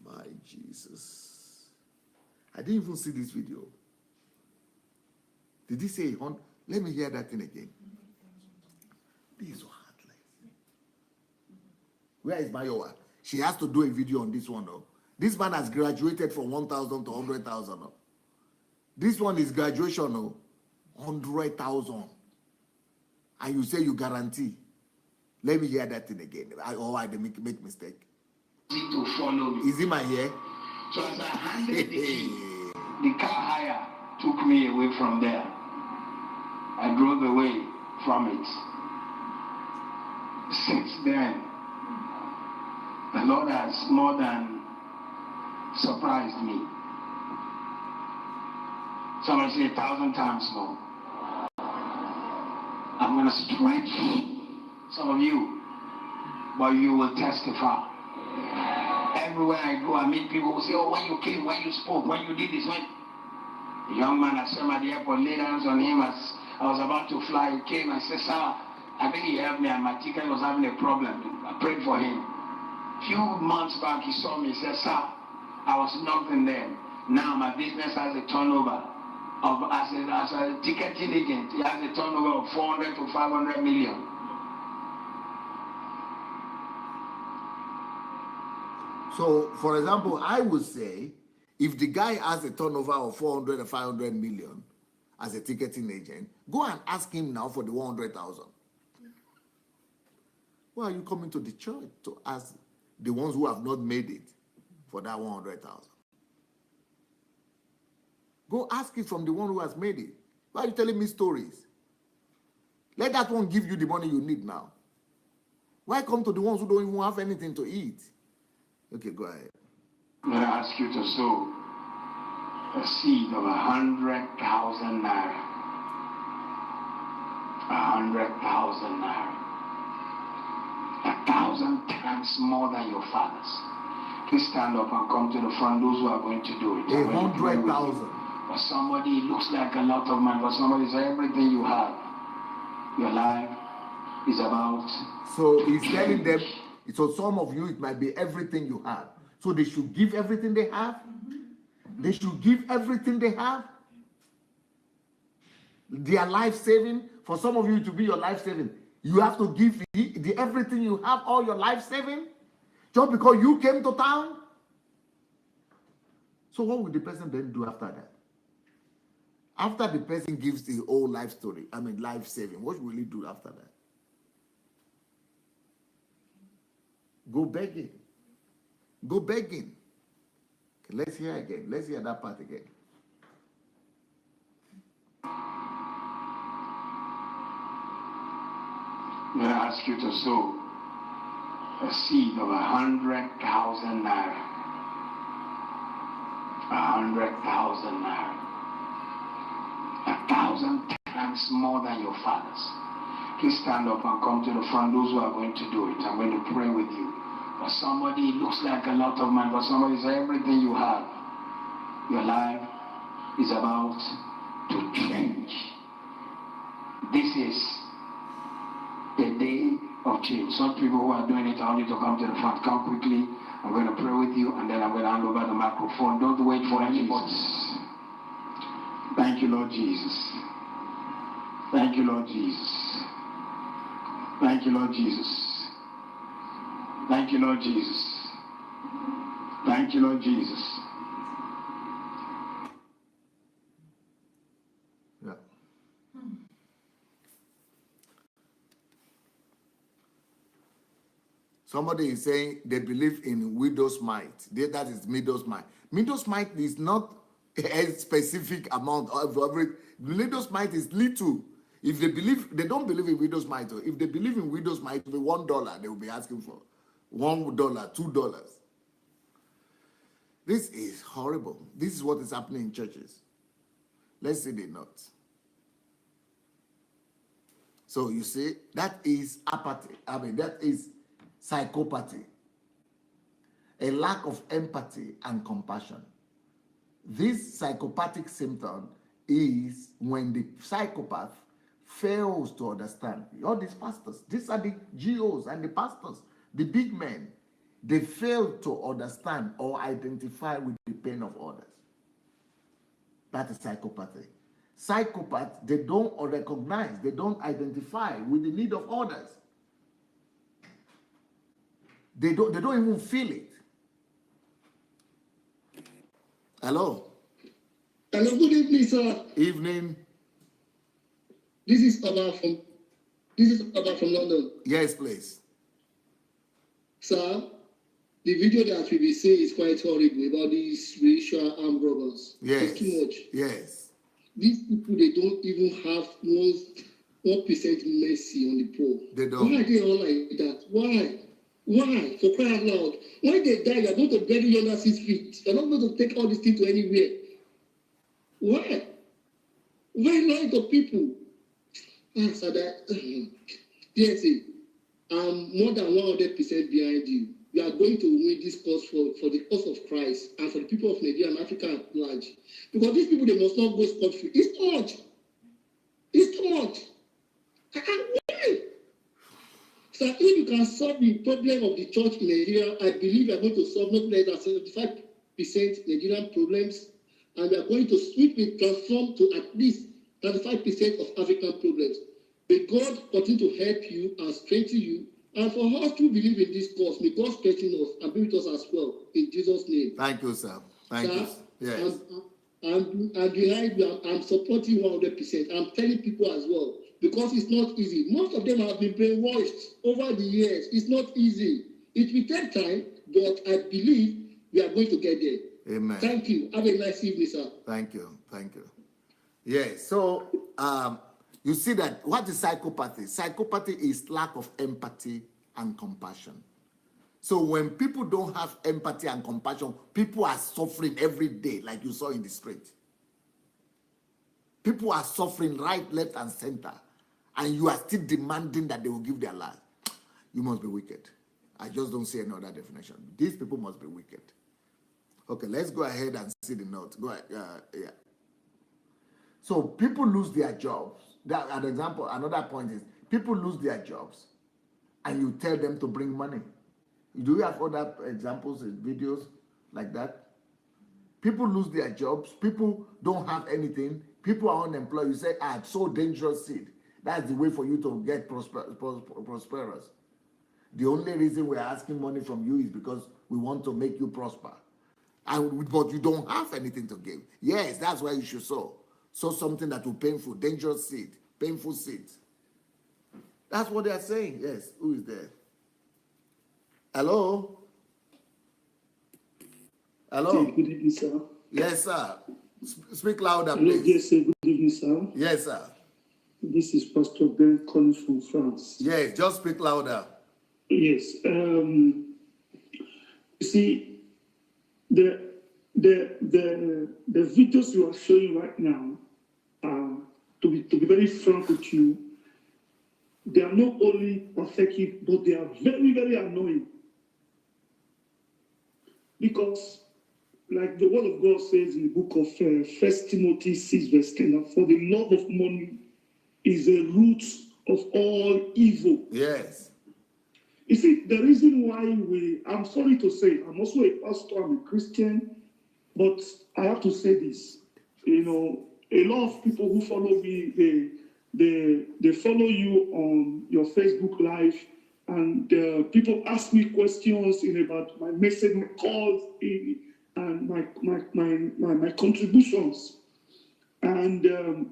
My Jesus. I didn't even see this video. Did he say, let me hear that thing again. This is so heartless. Where is Mayowa? She has to do a video on this one, though. This man has graduated from 1,000 to 100,000. Oh. This one is graduation, oh, 100,000. And you say you guarantee. Let me hear that thing again. I make mistake. To follow me. Is he my hair? So as I handed the key, the car hire took me away from there. I drove away from it. Since then, the Lord has more than surprised me. Someone say 1,000 times more. I'm going to stretch some of you, but you will testify. Everywhere I go, I meet people who say, oh, when you came, when you spoke, when you did this, when... A young man I saw at the airport laid hands on him as I was about to fly. He came and said, sir, I think he helped me and my ticket was having a problem. I prayed for him. A few months back, he saw me. He said, sir, I was nothing there. Now my business has a turnover of, as a ticketing agent, he has a turnover of 400 to 500 million. So, for example, I would say, if the guy has a turnover of 400 or 500 million as a ticketing agent, go and ask him now for the 100,000. Why are you coming to the church to ask the ones who have not made it for that 100,000? Go ask it from the one who has made it. Why are you telling me stories? Let that one give you the money you need now. Why come to the ones who don't even have anything to eat? Okay, go ahead. I'm going to ask you to sow a seed of 100,000 naira. 100,000 naira. 1,000 times more than your fathers. Please stand up and come to the front, those who are going to do it. 100,000. For somebody, it looks like a lot of money, but somebody says everything you have, your life is about. So he's telling them, so some of you, it might be everything you have. So they should give everything they have? They should give everything they have? their life saving. For some of you to be your life saving, you have to give everything you have, all your life saving, just because you came to town. So what will the person then do after that? After the person gives the whole life story, life saving, what will he do after that? Go begging. Go begging. Okay, let's hear again. Let's hear that part again. I'm going to ask you to sow a seed of 100,000 naira. 100,000 naira. 1,000 times more than your fathers. Please stand up and come to the front. Those who are going to do it, I'm going to pray with you. For somebody, it looks like a lot of money, but somebody says everything you have, your life is about to change. This is the day of change. Some people who are doing it, I want you to come to the front. Come quickly. I'm going to pray with you, and then I'm going to hand over the microphone. Don't wait for anybody. Thank you, Lord Jesus. Thank you, Lord Jesus. Thank you, Lord Jesus. Thank you, Lord Jesus. Thank you, Lord Jesus. Yeah. Somebody is saying they believe in widow's mite. That is widow's mite. Widow's mite is not a specific amount of every. Widow's mite is little. If they don't believe in widow's mite. If they believe in widow's mite, it will be $1 they will be asking for. $1, $2. This is horrible. This is what is happening in churches. Let's see the notes. So you see, that is apathy. That is psychopathy. A lack of empathy and compassion. This psychopathic symptom is when the psychopath fails to understand. All these pastors, these are the GOs and the pastors, the big men, they fail to understand or identify with the pain of others. That is psychopathy. Psychopaths, they don't recognize, they don't identify with the need of others. They don't even feel it. Hello. Hello, good evening, sir. Evening. This is Baba from London. Yes, please. Sir, the video that we will say is quite horrible about these racial armed robbers. Yes. It's too much. Yes. These people, they don't even have 1% mercy on the poor. They don't. Why are they all like that? Why? Why? For crying out loud. When they die, you're going to bury you under 6 feet. You're not going to take all this thing to anywhere. Why? Why lie to people? So that, yes, I'm more than 100% behind you. We are going to win this cause for the cause of Christ and for the people of Nigeria and Africa at large. Because these people, they must not go scot-free. It's too much. It's too much. Why? So if you can solve the problem of the church in Nigeria, I believe we are going to solve not less than 75% Nigerian problems, and we are going to swiftly transform to at least 35% of African problems. May God continue to help you and strengthen you. And for us to believe in this cause, may God strengthen us and be with us as well. In Jesus' name. Thank you, sir. Thank you. Yes. I'm behind you. I'm supporting 100%. I'm telling people as well. Because it's not easy. Most of them have been brainwashed over the years. It's not easy. It will take time, but I believe we are going to get there. Amen. Thank you. Have a nice evening, sir. Thank you. Thank you. Yes. So you see that what is psychopathy? Psychopathy is lack of empathy and compassion. So when people don't have empathy and compassion, people are suffering every day, like you saw in the street. People are suffering right, left, and center. And you are still demanding that they will give their life. You must be wicked. I just don't see another definition. These people must be wicked. Okay, let's go ahead and see the note. Go ahead. Yeah. So people lose their jobs. That, an example, another point is people lose their jobs and you tell them to bring money. Do you have other examples in videos like that? People lose their jobs. People don't have anything. People are unemployed. You say, so dangerous seed. That's the way for you to get prosperous. The only reason we're asking money from you is because we want to make you prosper. But you don't have anything to give. Yes, that's why you should sow. Sow something that will painful, dangerous seed, painful seed. That's what they are saying. Yes, who is there? Hello? Hello? Good evening, sir. Yes, sir. Speak louder, Hello, please. yes, sir. Good evening, sir. Yes, sir. This is Pastor Ben calling from France. Yes, just speak louder. Yes. You see, the videos you are showing right now, to be very frank with you, they are not only pathetic, but they are very, very annoying. Because, like the word of God says in the book of 1 Timothy 6, verse 10, for the love of money is the root of all evil. Yes. You see, the reason why I'm sorry to say, I'm also a pastor, I'm a Christian, but I have to say this. You know, a lot of people who follow me, they follow you on your Facebook Live, and people ask me questions about my message, my calls, and my contributions. And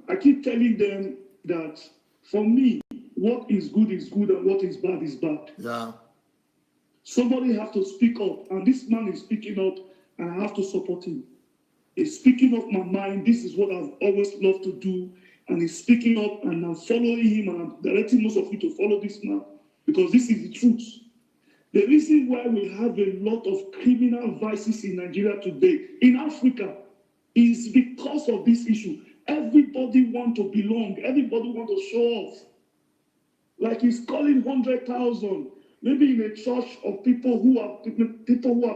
I keep telling them that for me, what is good and what is bad. Yeah. Somebody have to speak up, and this man is speaking up, and I have to support him. He's speaking up my mind. This is what I've always loved to do, and he's speaking up, and I'm following him, and I'm directing most of you to follow this man, because this is the truth. The reason why we have a lot of criminal vices in Nigeria today, in Africa, is because of this issue. Everybody want to belong. Everybody want to show off. Like he's calling 100,000, maybe in a church of people who have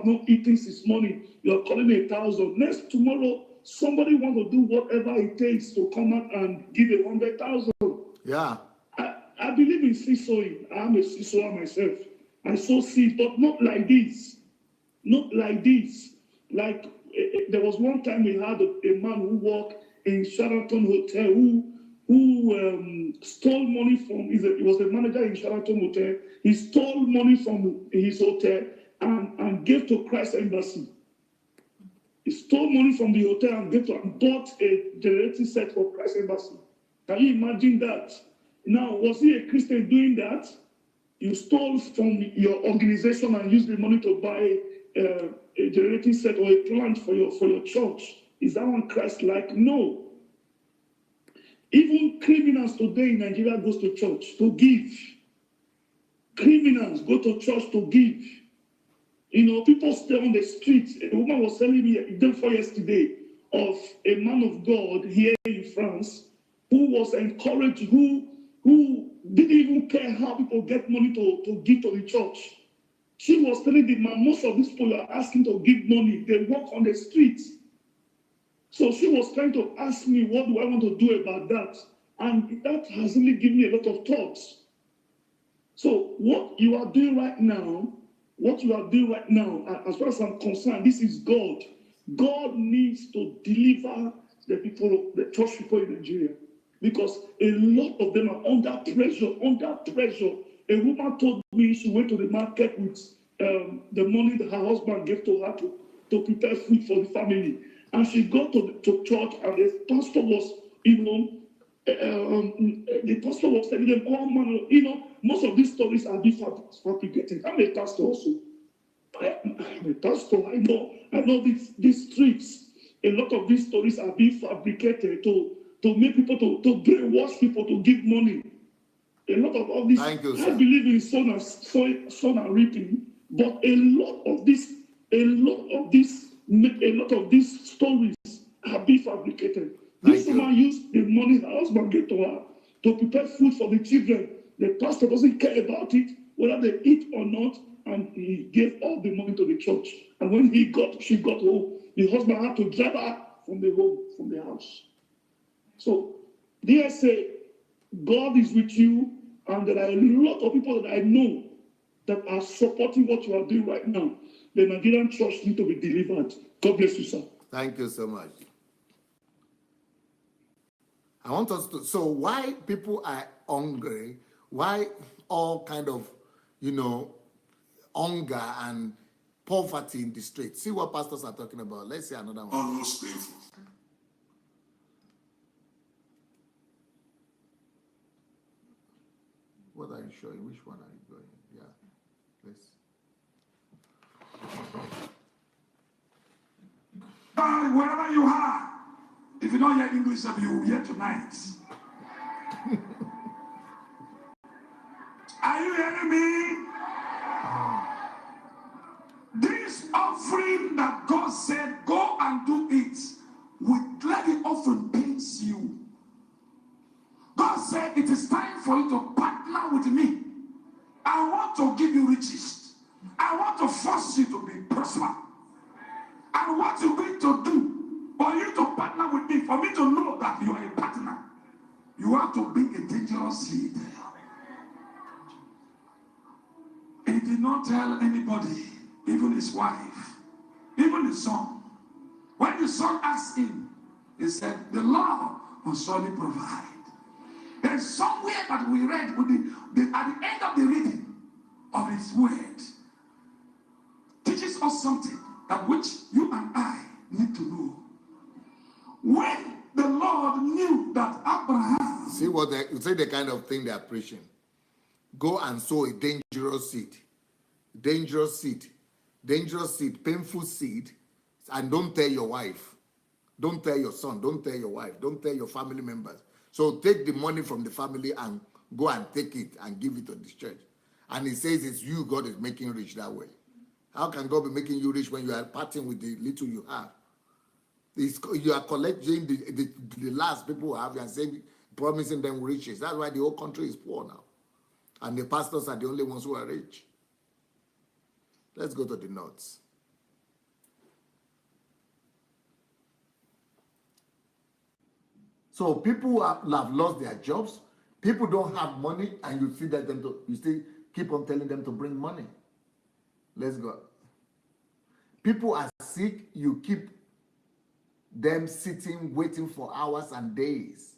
not eaten since morning. You're calling 1,000. Next tomorrow, somebody want to do whatever it takes to come out and give 100,000. Yeah. I believe in seed sowing. I'm a seed sower myself. I sow seed, but not like this. Not like this. Like there was one time we had a man who worked in Sheraton Hotel who stole money from, he was a manager in Sheraton Hotel. He stole money from his hotel and gave to Christ Embassy. He stole money from the hotel and bought a generating set for Christ Embassy. Can you imagine that? Now, was he a Christian doing that? You stole from your organization and used the money to buy a generating set or a plant for your church. Is that one Christ-like? No. Even criminals today in Nigeria goes to church to give. Criminals go to church to give. You know, people stay on the streets. A woman was telling me day before yesterday of a man of God here in France who was encouraged, who didn't even care how people get money to give to the church. She was telling the man, most of these people are asking to give money. They walk on the streets. So she was trying to ask me, what do I want to do about that? And that has really given me a lot of thoughts. So what you are doing right now, as far as I'm concerned, this is God. God needs to deliver the people, the church people in Nigeria, because a lot of them are under pressure. A woman told me she went to the market with the money that her husband gave to her to prepare food for the family. And she got to church, and the pastor was, the pastor was telling them, oh man, most of these stories are being fabricated. I'm a pastor also. I'm a pastor. I know these streets. A lot of these stories are being fabricated to make people to brainwash people to give money. A lot of all this. Thank you, I believe in sown and reaping, but a lot of these stories are being fabricated. This woman used the money her husband gave to her to prepare food for the children. The pastor doesn't care about it, whether they eat or not, and he gave all the money to the church. And when she got home, the husband had to drive her from the house. So, dear say, God is with you, and there are a lot of people that I know that are supporting what you are doing right now. The Nigerian church need to be delivered. God bless you, sir. Thank you so much. I want us to, so why people are hungry, why all kind of, hunger and poverty in the streets. See what pastors are talking about. Let's see another one. Almost painful. What are you showing? Which one are you going? Yeah, please. Wherever you are, if you don't hear English, you will hear tonight. Are you hearing me? This offering that God said, go and do it, let the offering pains you. God said, it is time for you to partner with me. I want to give you riches. I want to force you to be prosperous. And what you're going to do for you to partner with me, for me to know that you are a partner, you have to be a dangerous seed. He did not tell anybody, even his wife, even his son. When the son asked him, he said, the Lord will surely provide. There's somewhere that we read at the end of the reading of his word, teaches us something that which you and I need to know. When the Lord knew that Abraham... See what you say, the kind of thing they are preaching. Go and sow a dangerous seed. Dangerous seed. Dangerous seed. Painful seed. And don't tell your wife. Don't tell your son. Don't tell your wife. Don't tell your family members. So take the money from the family and go and take it and give it to the church. And he says it's you God is making rich that way. How can God be making you rich when you are parting with the little you have? You are collecting the last people have and saying, promising them riches. That's why the whole country is poor now. And the pastors are the only ones who are rich. Let's go to the notes. So people who have lost their jobs, people don't have money, and you see that you still keep on telling them to bring money. Let's go. People are sick, you keep them sitting, waiting for hours and days.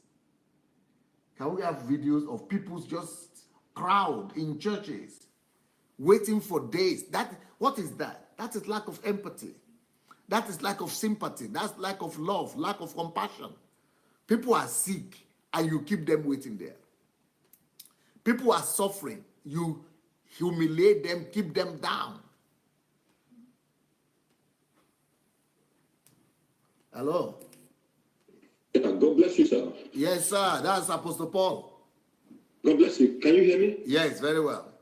Can we have videos of people just crowd in churches, waiting for days? What is that? That is lack of empathy. That is lack of sympathy. That's lack of love, lack of compassion. People are sick, and you keep them waiting there. People are suffering. You humiliate them, keep them down. Hello? Yeah, God bless you, sir. Yes, sir. That's Apostle Paul. God bless you. Can you hear me? Yes, very well.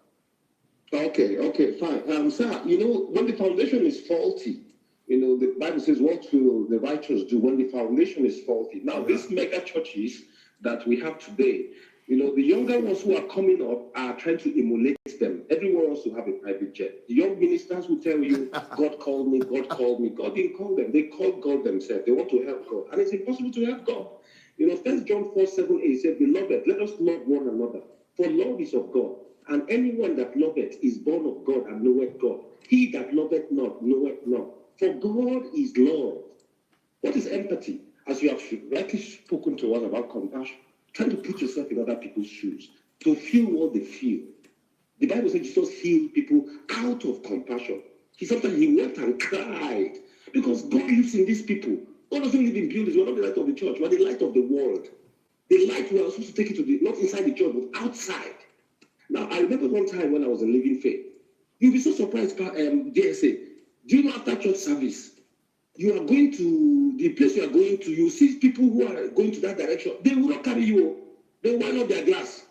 Okay, fine. Sir, when the foundation is faulty, the Bible says, what will the righteous do when the foundation is faulty? Now, these mega churches that we have today, the younger ones who are coming up are trying to emulate them. Everyone wants to have a private jet. The young ministers will tell you, God called me, God called me. God didn't call them. They called God themselves. They want to help God. And it's impossible to help God. 1 John 4:7-8 said, Beloved, let us love one another. For love is of God. And anyone that loveth is born of God and knoweth God. He that loveth not knoweth not. For God is love. What is empathy? As you have rightly spoken to us about compassion, trying to put yourself in other people's shoes, to feel what they feel. The Bible says Jesus healed people out of compassion. Sometimes he went and cried because God lives in these people. God doesn't live in buildings. We're not the light of the church. We're the light of the world. The light we are supposed to take it to not inside the church, but outside. Now, I remember one time when I was in Living Faith. You'll be so surprised, DSA. Do you know after church service, you are going to the place you are going to, you see people who are going to that direction. They will not carry you. They will wind up their glass.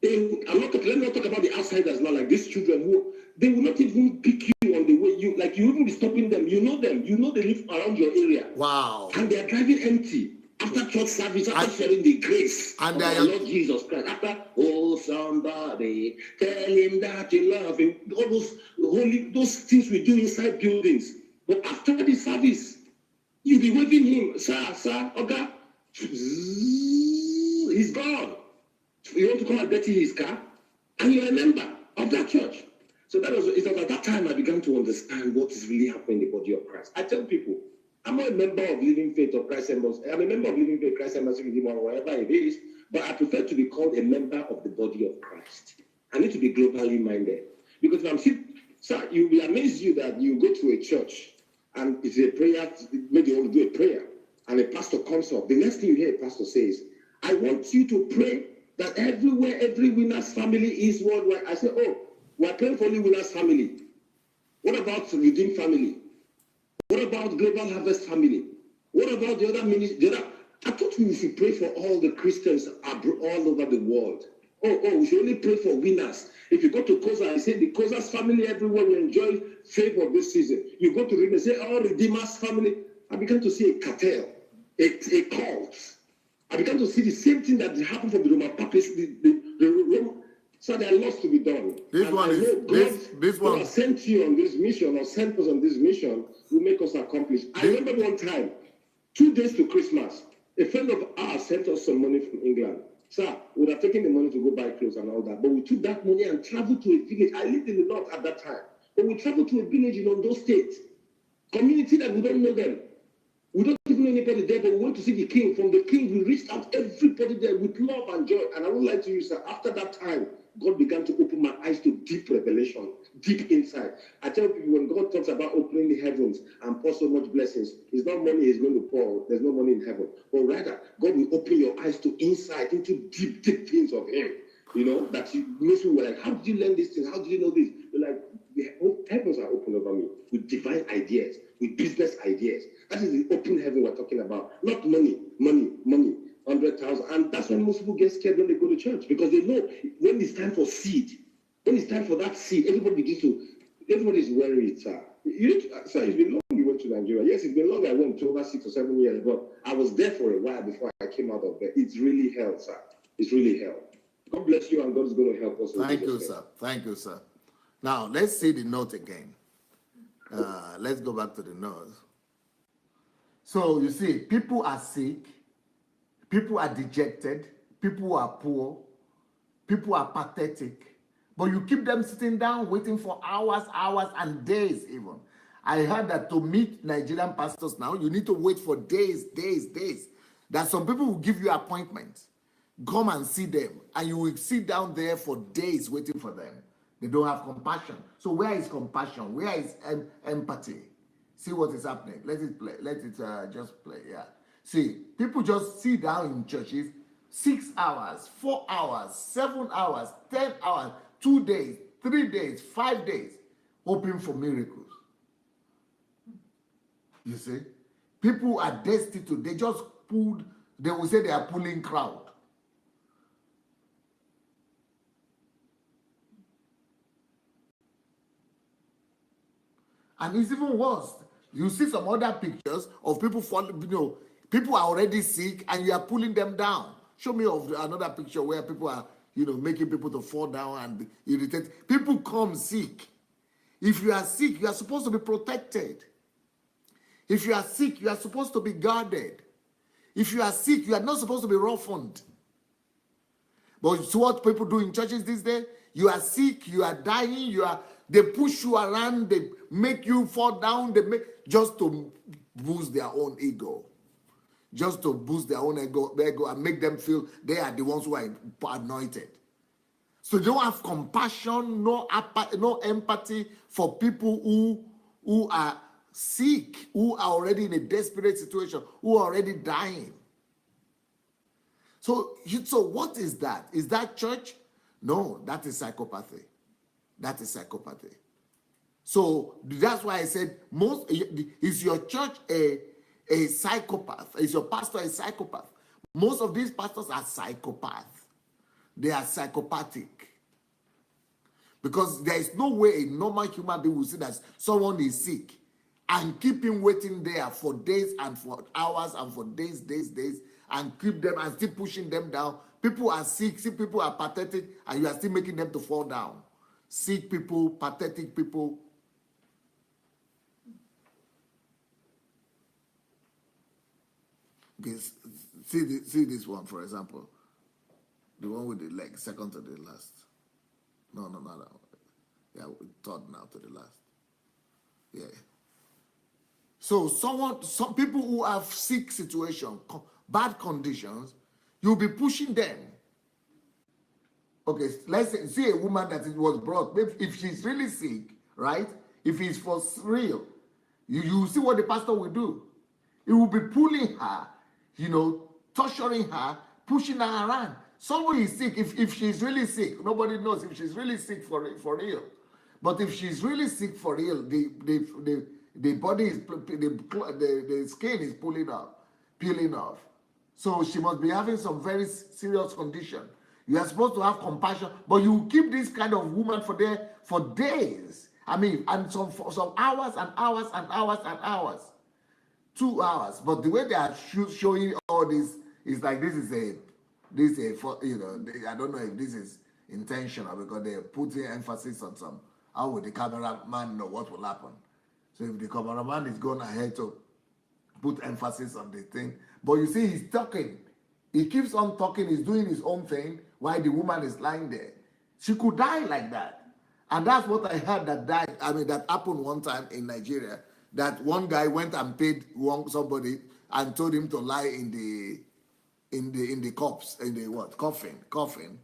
Let me not talk about the outsiders now, like these children who they will not even pick you on the way. You even be stopping them. You know them. You know they live around your area. Wow. And they are driving empty after church service, after sharing the grace of our Lord Jesus Christ. After, oh, somebody tell him that you love him. All those things we do inside buildings. But after the service, you'll be waving him, sir, okay? He's gone. You want to come and bet in his car? And you're a member of that church. So it was at that time I began to understand what is really happening in the body of Christ. I tell people, I'm not a member of Living Faith or Christ Embassy. I'm a member of Living Faith, Christ Embassy, Redeemer, or whatever it is, but I prefer to be called a member of the body of Christ. I need to be globally minded. Because if I'm still, sir, you will amaze you that you go to a church and it's a prayer, maybe you want to do a prayer, and a pastor comes up. The next thing you hear a pastor says, I want you to pray that everywhere, every winner's family is worldwide. I say, oh, we're praying for only winner's family. What about the Redeemed family? What about Global Harvest family? What about the other ministry? I thought we should pray for all the Christians all over the world. Oh, we should only pray for winners. If you go to Koza, I say the Koza's family everywhere will enjoy favor this season. You go to Redeemer, say all Redeemer's family. I began to see a cartel, a cult. I began to see the same thing that happened from the Roman Papists, the Roman. So there are lots to be done. This and one I is know this God one has sent you on this mission or sent us on this mission will make us accomplish. I remember one time, 2 days to Christmas, a friend of ours sent us some money from England. Sir, we would have taken the money to go buy clothes and all that, but we took that money and traveled to a village. I lived in the north at that time, but we traveled to a village in Ondo State, community that we don't know them. We don't even know anybody there, but we went to see the king. From the king, we reached out everybody there with love and joy. And I won't lie to you, sir, after that time, God began to open my eyes to deep revelation, deep insight. I tell people, when God talks about opening the heavens and pour so much blessings, it's not money he's going to pour. There's no money in heaven. But rather, God will open your eyes to insight into deep, deep things of him. You know, that makes me like, how did you learn these things? How did you know this? You're like, the heavens are open over me with divine ideas, with business ideas. That is the open heaven we're talking about. Not money, 100,000. And that's why most people get scared when they go to church, because they know when it's time for seed, when it's time for that seed, everybody's worried, sir. Sir, it's been long you went to Nigeria. Yes, it's been long I went to over 6 or 7 years, but I was there for a while before I came out of there. It's really hell, sir. It's really hell. God bless you, and God is going to help us. Thank you, sir. Thank you, sir. Now, let's see the note again. Let's go back to the note. So, you see, people are sick, people are dejected, people are poor, people are pathetic, but you keep them sitting down waiting for hours and days even. I heard that to meet Nigerian pastors now, you need to wait for days. That some people will give you appointments. Come and see them, and you will sit down there for days waiting for them. They don't have compassion. So where is compassion? Where is empathy? See what is happening. Let it play. Let it just play. Yeah. See, people just sit down in churches 6 hours, 4 hours, 7 hours, 10 hours, 2 days, 3 days, 5 days, hoping for miracles. You see, people are destitute. They just pulled. They will say they are pulling crowd. And it's even worse. You see some other pictures of people falling, people are already sick and you are pulling them down. Show me another picture where people are, making people to fall down and be irritated. People come sick. If you are sick, you are supposed to be protected. If you are sick, you are supposed to be guarded. If you are sick, you are not supposed to be roughened. But it's what people do in churches these days. You are sick, you are dying, they push you around, they make you fall down, just to boost their own ego. Just to boost their own ego and make them feel they are the ones who are anointed. So they don't have compassion, no empathy for people who are sick, who are already in a desperate situation, who are already dying. So what is that? Is that church? No, that is psychopathy. That is psychopathy. So that's why I said, is your church a psychopath? Is your pastor a psychopath? Most of these pastors are psychopaths. They are psychopathic. Because there is no way a normal human being will see that someone is sick and keep him waiting there for days and for hours and for days, and keep them and still pushing them down. People are sick, people are pathetic, and you are still making them to fall down. Sick people, pathetic people. Okay, see this one, for example. The one with the leg, second to the last. No, not that one. Yeah, third now to the last. Yeah. So some people who have sick situation, bad conditions, you'll be pushing them. Okay, let's say a woman that it was brought, if she's really sick, right? If it's for real, you see what the pastor will do. He will be pulling her, torturing her, pushing her around. Someone is sick. If she's really sick, nobody knows if she's really sick for real. But if she's really sick for real, the body is the skin is peeling off. So she must be having some very serious condition. You are supposed to have compassion, but you keep this kind of woman for days. I mean, and some hours and hours and hours and hours. 2 hours. But the way they are showing all this is like I don't know if this is intentional because they're putting emphasis on some. How would the cameraman know what will happen? So if the cameraman is going ahead to put emphasis on the thing, but you see he's talking. He keeps on talking, he's doing his own thing while the woman is lying there. She could die like that. And that's what I heard that happened one time in Nigeria, that one guy went and paid somebody and told him to lie in the coffin,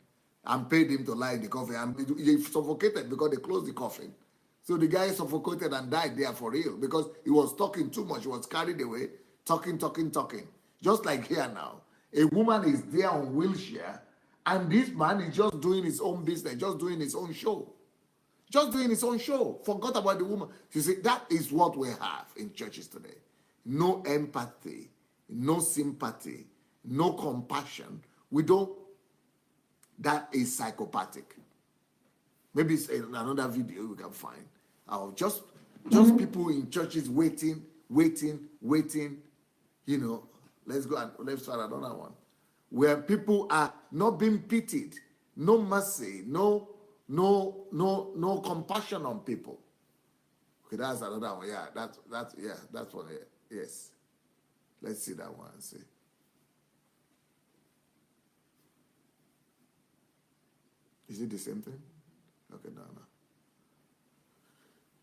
and paid him to lie in the coffin. And he suffocated because they closed the coffin. So the guy suffocated and died there for real because he was talking too much. He was carried away, talking. Just like here now. A woman is there on wheelchair, and this man is just doing his own business, just doing his own show. Forgot about the woman. You see, that is what we have in churches today. No empathy, no sympathy, no compassion. That is psychopathic. Maybe it's another video we can find. Just people in churches waiting. Let's go and let's try another one. Where people are not being pitied, no mercy, no compassion on people. Okay, that's another one. Yeah, that's one. Yes. Let's see that one and see. Is it the same thing? Okay, no.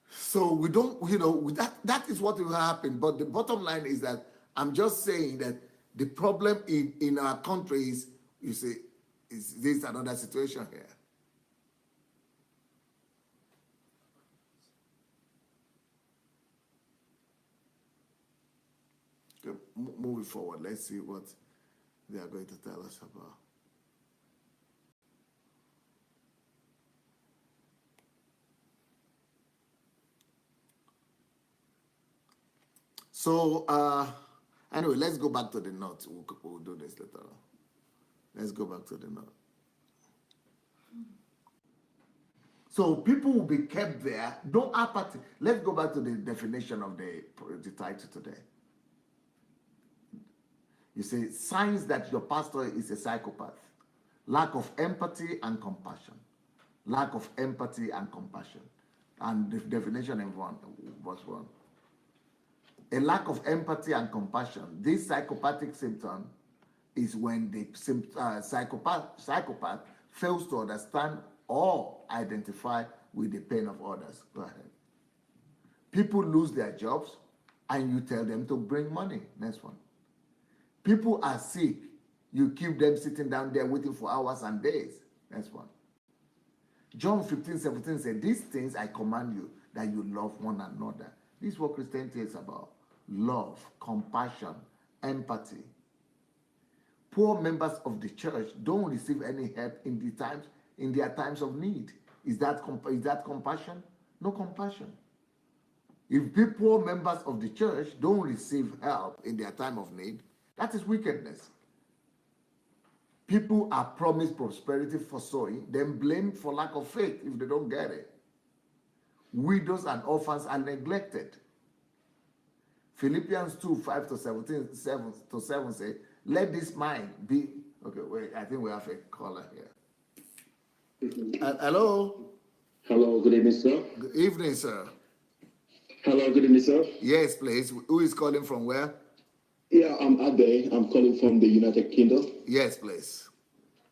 So we don't, that is what will happen. But the bottom line is that I'm just saying that the problem in our country is, you see, is this another situation here. Okay, moving forward, let's see what they are going to tell us about. So, anyway, let's go back to the note. We'll do this later on. Let's go back to the note. So people will be kept there. No apathy. Let's go back to the definition of the title today. You say, signs that your pastor is a psychopath. Lack of empathy and compassion. Lack of empathy and compassion. And the definition in verse 1. A lack of empathy and compassion. This psychopathic symptom is when the psychopath fails to understand or identify with the pain of others. Go ahead. People lose their jobs and you tell them to bring money. Next one. People are sick. You keep them sitting down there waiting for hours and days. Next one. John 15:17 said, these things I command you, that you love one another. This is what Christianity is about. Love, compassion, empathy. Poor members of the church don't receive any help in their times of need. Is that compassion? No compassion. If poor members of the church don't receive help in their time of need, that is wickedness. People are promised prosperity for sowing, then blamed for lack of faith if they don't get it. Widows and orphans are neglected. Philippians 2:5-7 say, let this mind be. Okay, wait, I think we have a caller here. Hello? Hello, good evening, sir. Good evening, sir. Hello, good evening, sir. Yes, please. Who is calling from where? Yeah, I'm Ade. I'm calling from the United Kingdom. Yes, please.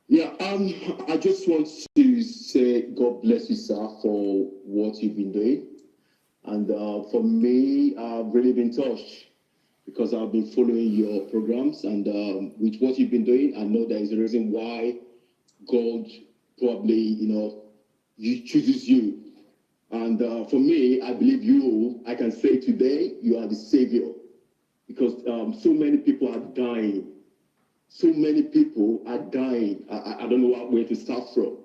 Yeah, I just want to say God bless you, sir, for what you've been doing. And for me, I've really been touched because I've been following your programs, and with what you've been doing, I know there is a reason why God probably, chooses you. And for me, I believe I can say today, you are the savior, because so many people are dying. So many people are dying. I don't know where to start from.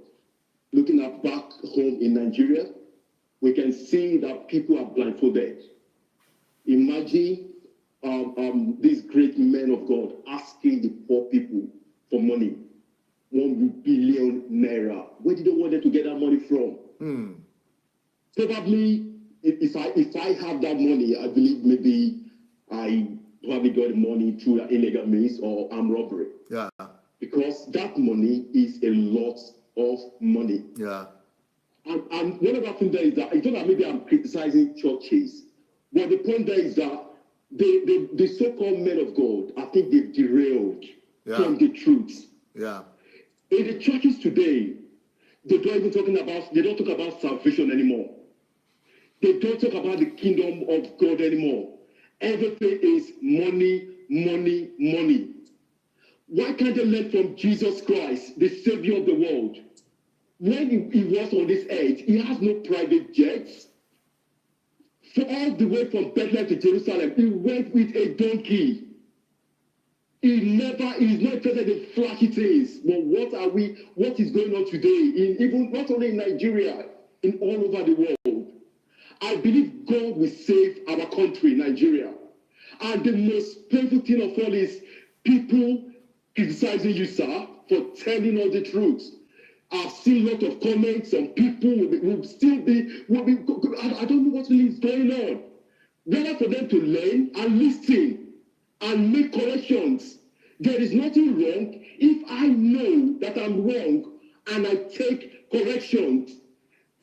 Looking at back home in Nigeria, we can see that people are blindfolded. Imagine these great men of God asking the poor people for money. 1 billion naira. Where did they want them to get that money from? Probably, if I have that money, I believe maybe I probably got the money through illegal means or armed robbery. Yeah. Because that money is a lot of money. Yeah. And one of the things there is that, it's not that maybe I'm criticizing churches, but the point there is that the so-called men of God, I think they've derailed from the truth. Yeah. In the churches today, they don't talk about salvation anymore. They don't talk about the kingdom of God anymore. Everything is money, money, money. Why can't they learn from Jesus Christ, the Savior of the world? When he was on this earth, he has no private jets. So all the way from Bethlehem to Jerusalem, he went with a donkey. He's not interested in flashy things. But what is going on today, even not only in Nigeria, in all over the world? I believe God will save our country, Nigeria. And the most painful thing of all is people criticizing you, sir, for telling us the truth. I've seen a lot of comments. Some people will I don't know what really is going on. Rather for them to learn and listen and make corrections. There is nothing wrong if I know that I'm wrong and I take corrections.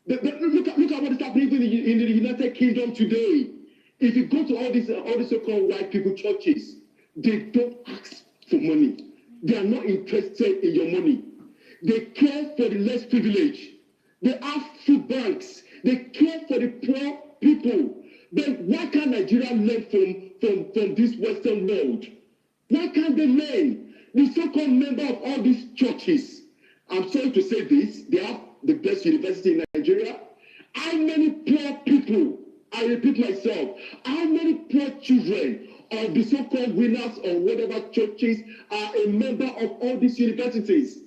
Look at what is happening in the United Kingdom today. If you go to all these so-called white people churches, they don't ask for money. They are not interested in your money. They care for the less privileged. They have food banks. They care for the poor people. Then why can't Nigeria learn from this Western world? Why can't they learn? The so-called member of all these churches, I'm sorry to say this, they have the best university in Nigeria. How many poor people, I repeat myself, how many poor children of the so-called winners or whatever churches are a member of all these universities?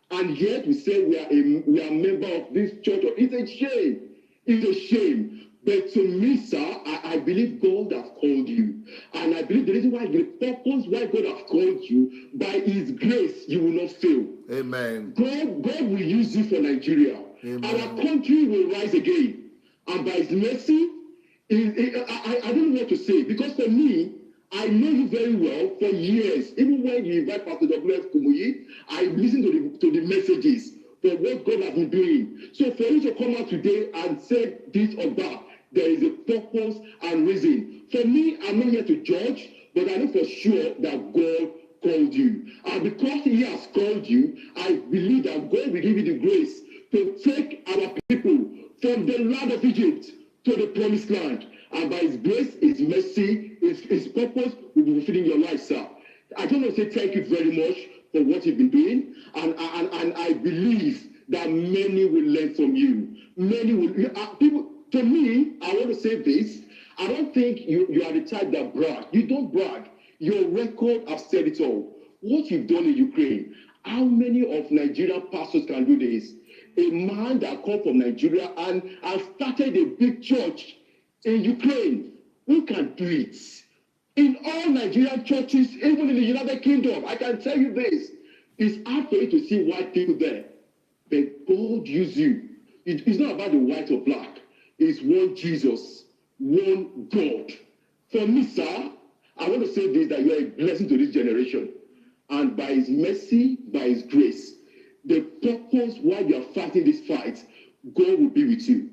And yet we say we are a member of this church. It's a shame. It's a shame. But to me, sir, I believe God has called you. And I believe the reason why, the purpose why God has called you, by his grace, you will not fail. Amen. God will use you for Nigeria. Amen. Our country will rise again. And by his mercy, I don't know what to say. Because for me, I know you very well for years. Even when you invite Pastor W.S. Kumuyi, I listen to the messages for what God has been doing. So for you to come out today and say this or that, there is a purpose and reason. For me, I'm not here to judge, but I know for sure that God called you. And because he has called you, I believe that God will give you the grace to take our people from the land of Egypt to the promised land. And by his grace, his mercy, his purpose will be fulfilling your life, sir. I just want to say thank you very much for what you've been doing. And I believe that many will learn from you. Many will, people, to me, I want to say this. I don't think you are the type that brag. You don't brag. Your record has said it all. What you've done in Ukraine, how many of Nigerian pastors can do this? A man that come from Nigeria and started a big church in Ukraine, who can do it? In all Nigerian churches, even in the United Kingdom, I can tell you this, it's hard for you to see white people there. But God used you. It's not about the white or black. It's one Jesus, one God. For me, sir, I want to say this, that you are a blessing to this generation. And by his mercy, by his grace, the purpose why you are fighting this fight, God will be with you.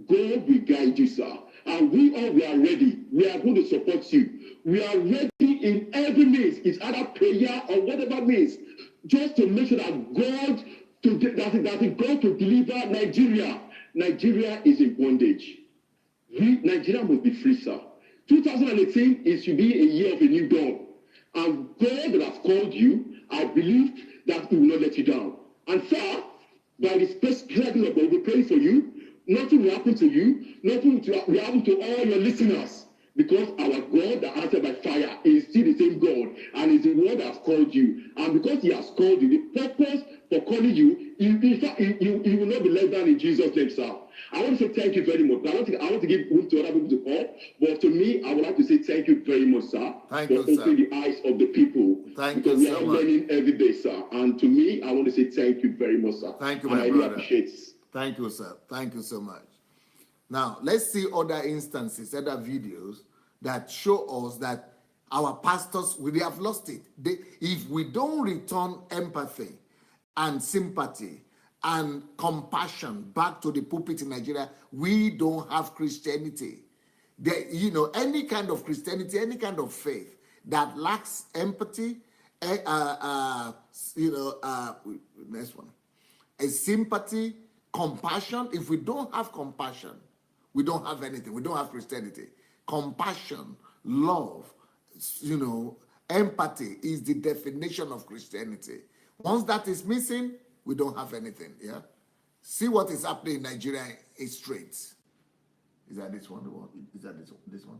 God will guide you, sir. And we are ready. We are going to support you. We are ready in every means. It's either prayer or whatever means. Just to make sure that God to deliver Nigeria. Nigeria is in bondage. Nigeria must be free, sir. 2018, it should be a year of a new dawn. And God that has called you, I believe that He will not let you down. And sir, by the Spirit of God, we'll be praying for you. Nothing will happen to you. Nothing will happen to all your listeners. Because our God that answered by fire is still the same God, and is the one that has called you. And because He has called you, the purpose for calling you, you will not be let down in Jesus' name, sir. I want to say thank you very much. I want to give room to other people to call, but to me, I would like to say thank you very much, sir, for opening the eyes of the people. Because we are learning every day, sir. And to me, I want to say thank you very much, sir. Thank you, and my I brother. really appreciate it. Thank you, sir. Thank you so much. Now, let's see other instances, other videos that show us that our pastors, we have lost it. If we don't return empathy and sympathy and compassion back to the pulpit in Nigeria, we don't have Christianity. Any kind of Christianity, any kind of faith that lacks empathy, next one, a sympathy, compassion. If we don't have compassion, we don't have anything. We don't have Christianity. Compassion, love, empathy is the definition of Christianity. Once that is missing, we don't have anything. Yeah. See what is happening in Nigeria in streets. Is that this one? Is that this one?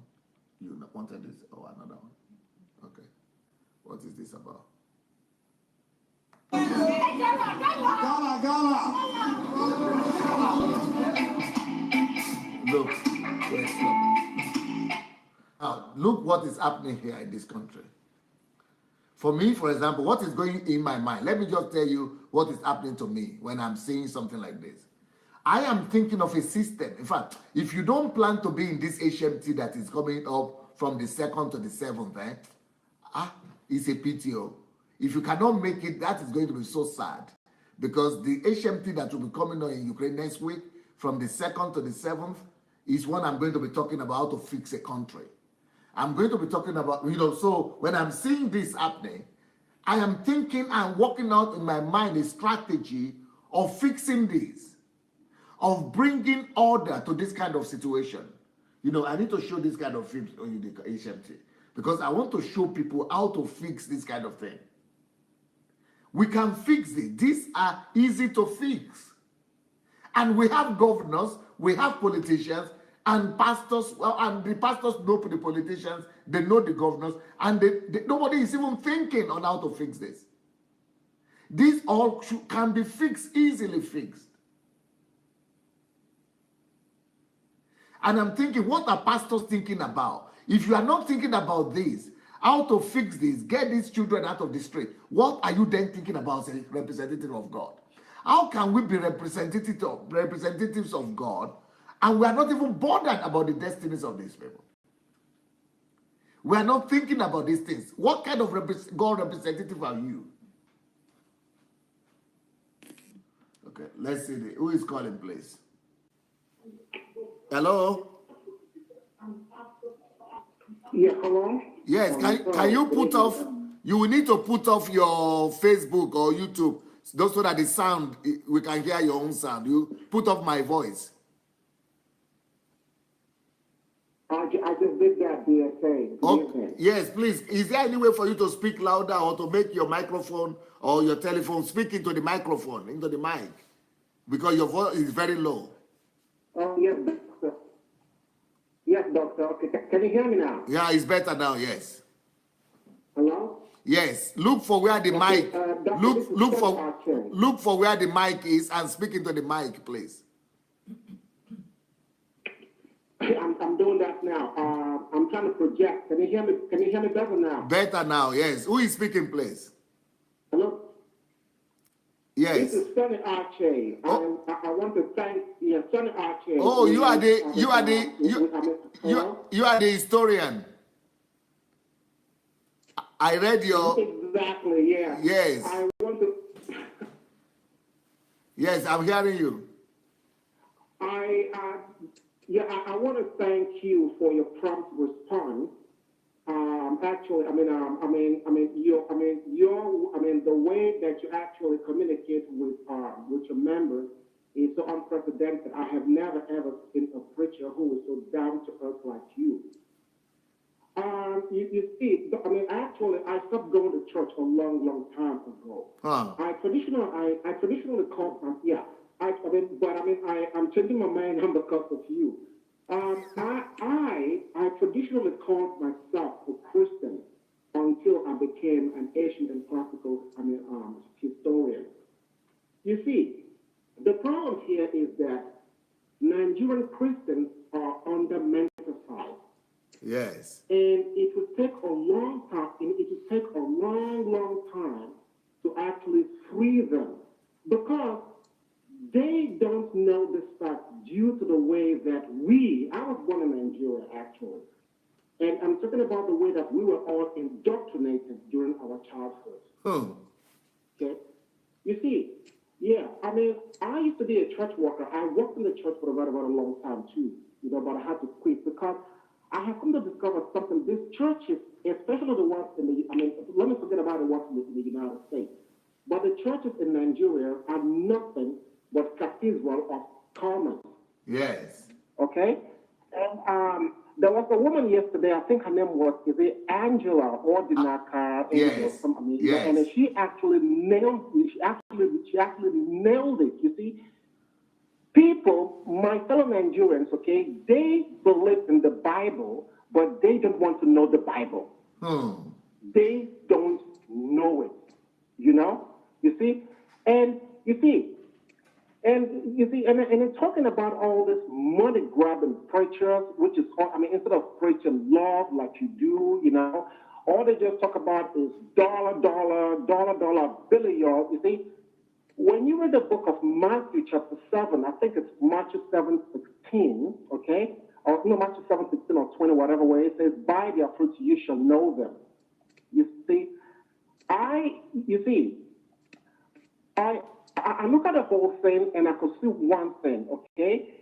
You wanted this or another one? Okay. What is this about? Look. Now, look what is happening here in this country. For me, for example, what is going in my mind? Let me just tell you what is happening to me when I'm seeing something like this. I am thinking of a system. In fact, if you don't plan to be in this HMT that is coming up from the 2nd to the 7th, it's a PTO. If you cannot make it, that is going to be so sad. Because the HMT that will be coming on in Ukraine next week, from the 2nd to the 7th, is one I'm going to be talking about how to fix a country. I'm going to be talking about, so when I'm seeing this happening, I am thinking and working out in my mind a strategy of fixing this, of bringing order to this kind of situation. I need to show this kind of films on the HMT because I want to show people how to fix this kind of thing. We can fix it. These are easy to fix. And we have governors, we have politicians, and pastors, and the pastors know the politicians, they know the governors, and nobody is even thinking on how to fix this. This all can be fixed, easily fixed. And I'm thinking, what are pastors thinking about? If you are not thinking about this, how to fix this, get these children out of the street, what are you then thinking about as a representative of God? How can we be representatives of God, and we are not even bothered about the destinies of these people? We are not thinking about these things. What kind of God representative are you? Okay, let's see. Who is calling, please? Hello? Yeah, hello? Yes, can you put off, you will need to put off your Facebook or YouTube, so that the sound, we can hear your own sound. You put off my voice. I just did that, DSA. Okay. Yes, please. Is there any way for you to speak louder or to make your microphone or your telephone speak into the microphone, into the mic? Because your voice is very low. Oh, yes, doctor. Yes, doctor. Okay, can you hear me now? Yeah, it's better now, yes. Hello? Yes. Look for where the mic, look for where the mic is and speak into the mic, please. I'm doing that now. I'm trying to project. Can you hear me? Can you hear me better now? Better now, yes. Who is speaking, please? Hello? Yes. This is Sonny Arche. Oh. I want to thank Sonny Arche. Oh, you are the historian. I read your. Exactly. Yeah. Yes. I want to. Yes, I'm hearing you. I want to thank you for your prompt response. Actually, the way that you actually communicate with your members is so unprecedented. I have never ever seen a preacher who is so down to earth like you. You see, I mean, actually, I stopped going to church a long, long time ago. Huh. I traditionally call I'm changing my mind now because of you. I traditionally called myself a Christian until I became an ancient and classical, historian. You see, the problem here is that Nigerian Christians are under-menticized. Yes. And it will take a long time, long time to actually free them because they don't know this fact due to the way that I was born in Nigeria actually, and I'm talking about the way that we were all indoctrinated during our childhood. Okay? You see, yeah, I mean, I used to be a church worker. I worked in the church for a very, very long time too, but I had to quit because I have come to discover something. These churches, especially the ones let me forget about the ones in the United States, but the churches in Nigeria are nothing but cathedral of comments. Yes. Okay? And there was a woman yesterday, I think her name was, Angela Ordinaka? Yes. Yes. And she actually nailed it. She actually nailed it, you see? People, my fellow Nigerians, okay, they believe in the Bible, but they don't want to know the Bible. They don't know it, you see? And it's talking about all this money-grabbing preachers, which is, instead of preaching love like you do, all they just talk about is dollar, billion, you see? When you read the book of Matthew chapter 7, I think it's Matthew 7:16, okay? Or no, Matthew 7:16 or 20, whatever way, it says, by their fruits you shall know them. You see, I look at the whole thing and I could see one thing, okay?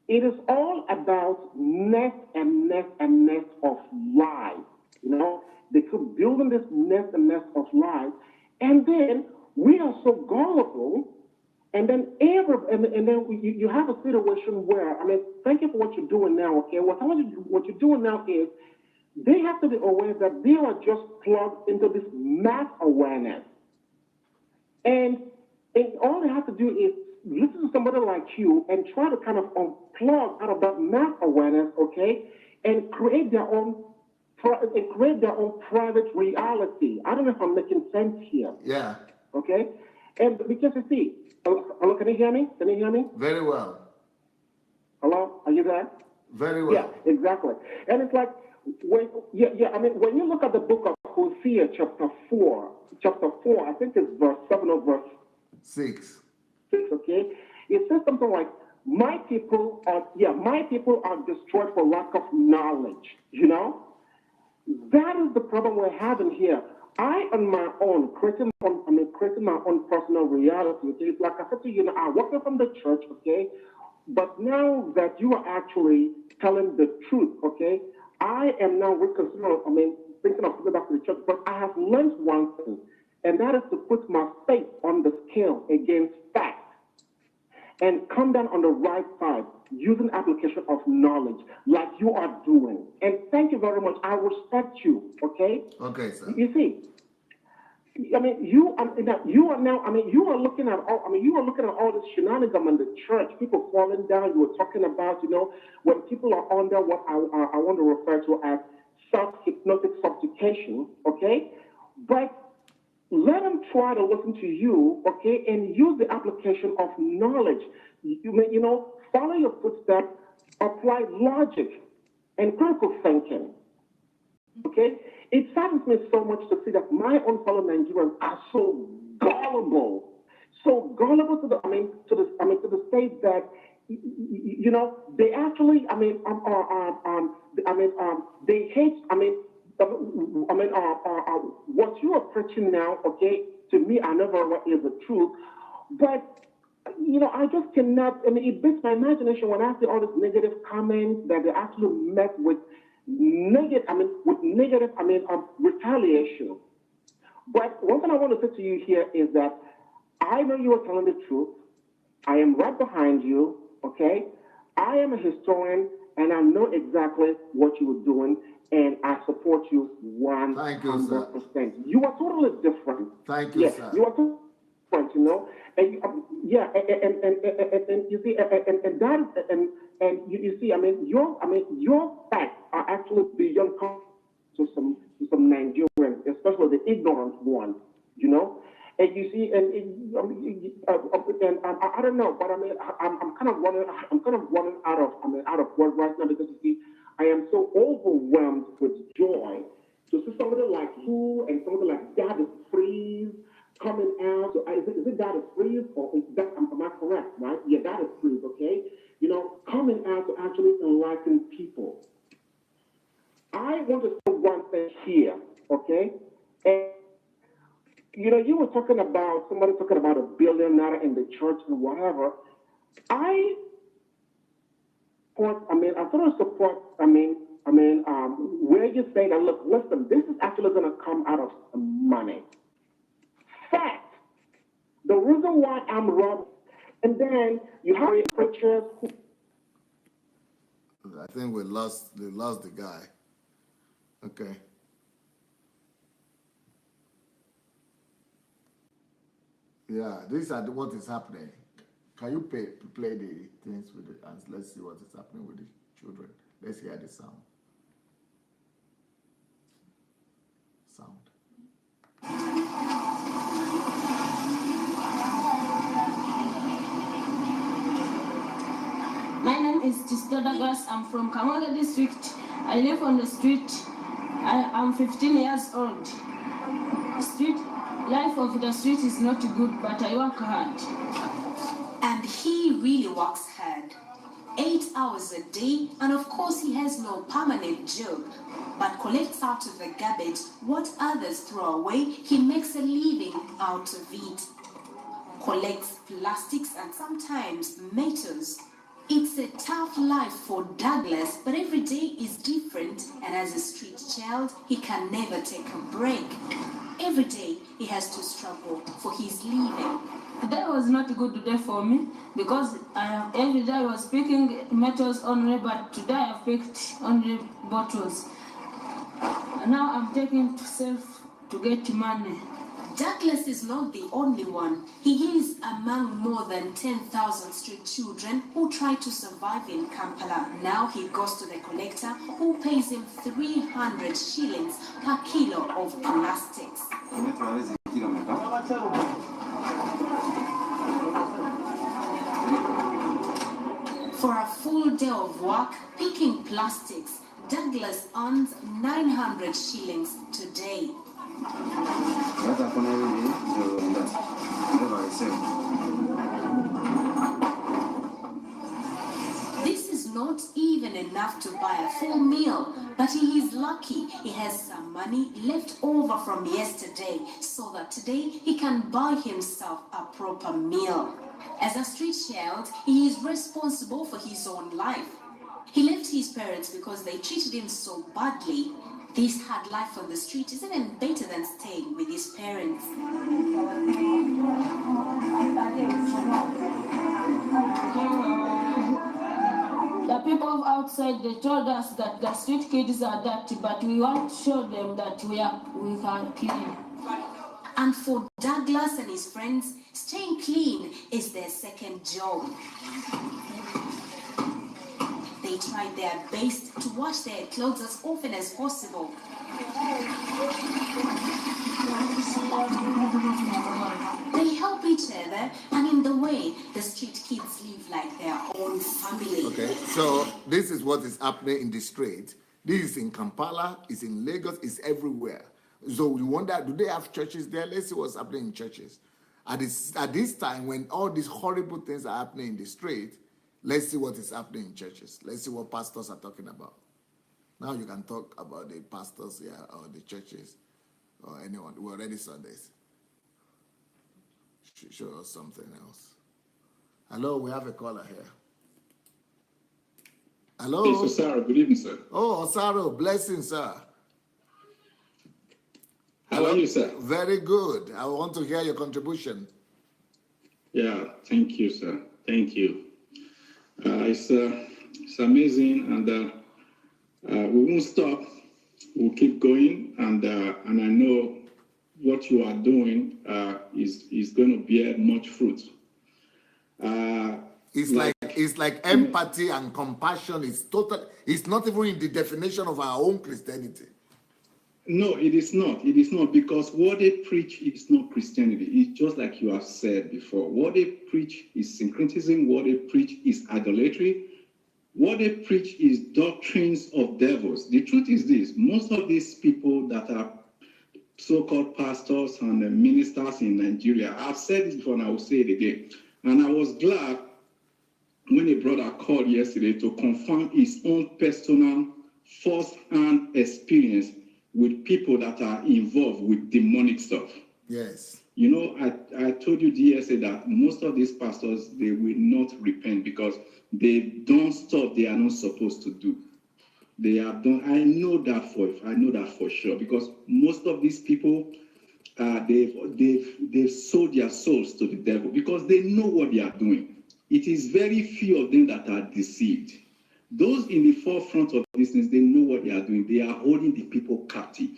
It is all about nest and nest and nest of lies. They keep building this nest and nest of lies, and then we are so gullible, and then you have a situation where, thank you for what you're doing now, okay? What you're doing now is they have to be aware that they are just plugged into this mass awareness. And all they have to do is listen to somebody like you and try to kind of unplug out of that mass awareness, okay, and create their own private reality. I don't know if I'm making sense here. Yeah. Okay? And because you see, hello, can you hear me? Can you hear me? Very well. Hello? Are you there? Very well. Yeah, exactly. And it's like, when you look at the book of Hosea, chapter 4, I think it's verse 7 or verse 6, okay? It says something like, my people are destroyed for lack of knowledge, That is the problem we're having here. I, on my own, creating my own personal reality. Okay? It's like I said to you, I work from the church, okay? But now that you are actually telling the truth, okay, I am now reconsidering, thinking of going back to the church, but I have learned one thing, and that is to put my faith on the scale against fact and come down on the right side using application of knowledge like you are doing. And thank you very much. I respect you, okay? Okay, sir. You see, you are looking at all this shenanigans in the church, people falling down. You were talking about, when people are under what I want to refer to as self-hypnotic subjugation, okay? But let them try to listen to you, okay, and use the application of knowledge. Follow your footsteps, apply logic and critical thinking, okay? It saddens me so much to see that my own fellow Nigerians are so gullible to the state that they actually they hate what you are preaching now, okay, to me I never is the truth, but I just cannot, it beats my imagination when I see all these negative comments that they actually met with negative retaliation. But one thing I want to say to you here is that I know you are telling the truth. I am right behind you, okay? I am a historian, and I know exactly what you were doing, and I support you 100%. You are totally different. Thank you, sir. You are totally different, you know? And and you see, and that, and you see, your facts are actually beyond to some Nigerians, especially the ignorant ones, you know? And you see, and I don't know, but I'm kind of running out of words right now, because you see, I am so overwhelmed with joy to see somebody like you and somebody like Dad is Freeze coming out. So is it Dad is Freeze, or is that, am I correct, right? Yeah, Dad is Freeze, okay? You know, coming out to actually enlighten people. I want to say one thing here, okay? And you know, you were talking about somebody talking about a billionaire in the church and whatever. I sort of support. Where you say that, look, listen, this is actually going to come out of some money. Fact. The reason why I'm wrong, and then you have preachers. I think we lost the guy. Okay. Yeah, these are what is happening. Can you play the things with it, and let's see what is happening with the children. Let's hear the sound. My name is Adelaja. I'm from Kamoga district. I live on the street. I'm 15 years old. Life of the street is not good, but I work hard. And he really works hard. 8 hours a day, and of course he has no permanent job, but collects out of the garbage what others throw away. He makes a living out of it. Collects plastics and sometimes metals. It's a tough life for Douglas, but every day is different, and as a street child, he can never take a break. Every day he has to struggle for his living. Today was not a good day for me, because every day I was picking metals only, but today I picked only bottles. And now I'm taking to sell to get money. Douglas is not the only one. He is among more than 10,000 street children who try to survive in Kampala. Now he goes to the collector who pays him 300 shillings per kilo of plastics. For a full day of work picking plastics, Douglas earns 900 shillings today. This is not even enough to buy a full meal, but he is lucky he has some money left over from yesterday, so that today he can buy himself a proper meal. As a street child, he is responsible for his own life. He left his parents because they treated him so badly. This hard life on the street is even better than staying with his parents. The people outside, they told us that the street kids are dirty, but we want to show them that we are clean. And for Douglas and his friends, staying clean is their second job. They try their best to wash their clothes as often as possible. They help each other, and in the way, the street kids live like their own family. Okay, so this is what is happening in the street. This is in Kampala, it's in Lagos, it's everywhere. So we wonder, do they have churches there? Let's see what's happening in churches. At this time, when all these horrible things are happening in the street, let's see what is happening in churches. Let's see what pastors are talking about. Now you can talk about the pastors here or the churches or anyone. We already saw this. Show us something else. Hello, we have a caller here. Hello. It's Osaro. Good evening, sir. Oh, Osaro. Blessings, sir. How are you, sir? Very good. I want to hear your contribution. Yeah, thank you, sir. Thank you. It's amazing, and we won't stop. We'll keep going, and I know what you are doing is going to bear much fruit. It's like empathy and compassion is total. It's not even in the definition of our own Christianity. No, it is not. It is not, because what they preach is not Christianity. It's just like you have said before. What they preach is syncretism. What they preach is idolatry. What they preach is doctrines of devils. The truth is this: most of these people that are so-called pastors and ministers in Nigeria, I've said this before and I will say it again. And I was glad when a brother called yesterday to confirm his own personal first-hand experience with people that are involved with demonic stuff. Yes. You know, I told you yesterday that most of these pastors, they will not repent because they don't stuff they are not supposed to do. They have done. I know that for sure, because most of these people, they've sold their souls to the devil because they know what they are doing. It is very few of them that are deceived. Those in the forefront of these things, they know what they are doing. They are holding the people captive,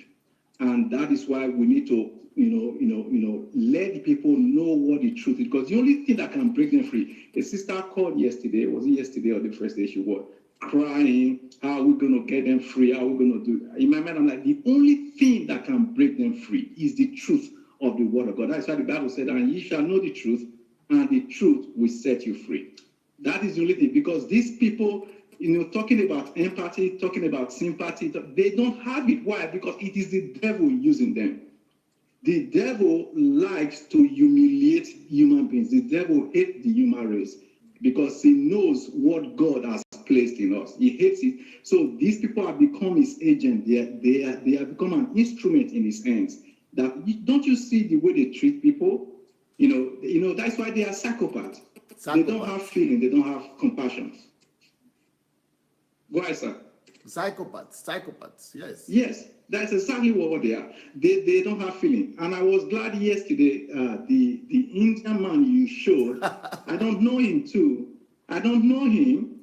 and that is why we need to, let the people know what the truth is. Because the only thing that can break them free. A sister called yesterday. Was it yesterday or the first day she was crying? How are we going to get them free? How are we going to do? In my mind, I'm like, the only thing that can break them free is the truth of the word of God. That's why the Bible said, "And ye shall know the truth, and the truth will set you free." That is the only thing, because these people, talking about empathy, talking about sympathy, they don't have it. Why? Because it is the devil using them. The devil likes to humiliate human beings. The devil hates the human race because he knows what God has placed in us. He hates it. So these people have become his agent. They have become an instrument in his hands. Don't you see the way they treat people? That's why they are psychopaths. They don't have feeling. They don't have compassion. Go ahead, sir. Psychopaths, yes. Yes, that's exactly what they are. They don't have feeling. And I was glad yesterday, the Indian man you showed, I don't know him too. I don't know him,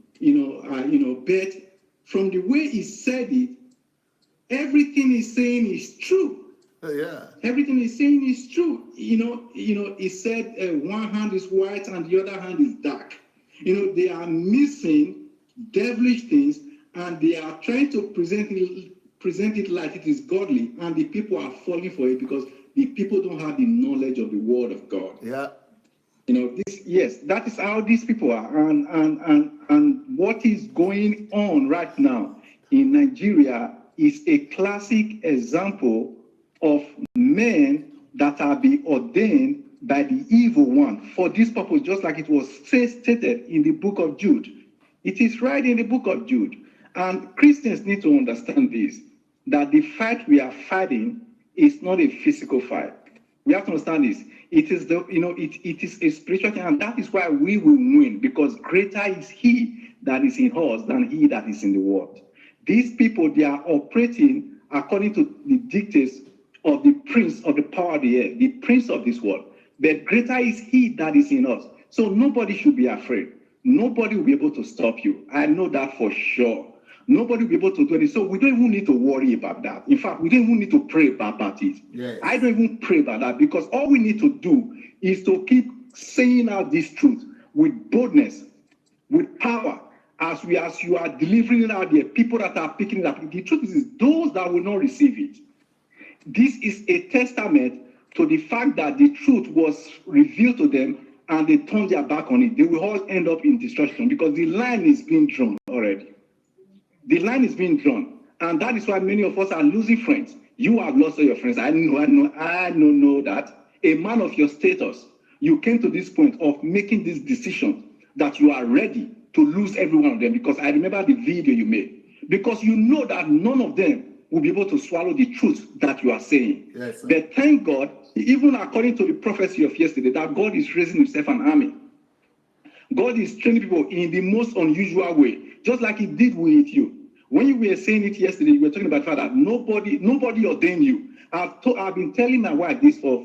but from the way he said it, everything he's saying is true. Yeah. Everything he's saying is true. He said one hand is white and the other hand is dark. They are missing devilish things, and they are trying to present it like it is godly, and the people are falling for it because the people don't have the knowledge of the word of God. Yeah. That is how these people are, and what is going on right now in Nigeria is a classic example of men that are being ordained by the evil one for this purpose, just like it was stated in the book of Jude. It is right in the book of Jude. And Christians need to understand this, that the fight we are fighting is not a physical fight. We have to understand this. It is it is a spiritual thing, and that is why we will win, because greater is he that is in us than he that is in the world. These people, they are operating according to the dictates of the prince of the power of the air, the prince of this world. But greater is he that is in us. So nobody should be afraid. Nobody will be able to stop you. I know that for sure. Nobody will be able to do it. So we don't even need to worry about that. In fact, we don't even need to pray about it. Yes. I don't even pray about that, because all we need to do is to keep saying out this truth with boldness, with power, as you are delivering it out there. People that are picking it up. The truth is those that will not receive it. This is a testament to the fact that the truth was revealed to them and they turned their back on it. They will all end up in destruction because the line is being drawn already. The line is being drawn, and that is why many of us are losing friends. You have lost all your friends. I know that. A man of your status, you came to this point of making this decision that you are ready to lose every one of them, because I remember the video you made, because you know that none of them will be able to swallow the truth that you are saying. Yes, sir. But thank God, even according to the prophecy of yesterday, that God is raising himself an army. God is training people in the most unusual way, just like he did with you. When you were saying it yesterday, you were talking about the fact that nobody ordained you. I've been telling my wife this for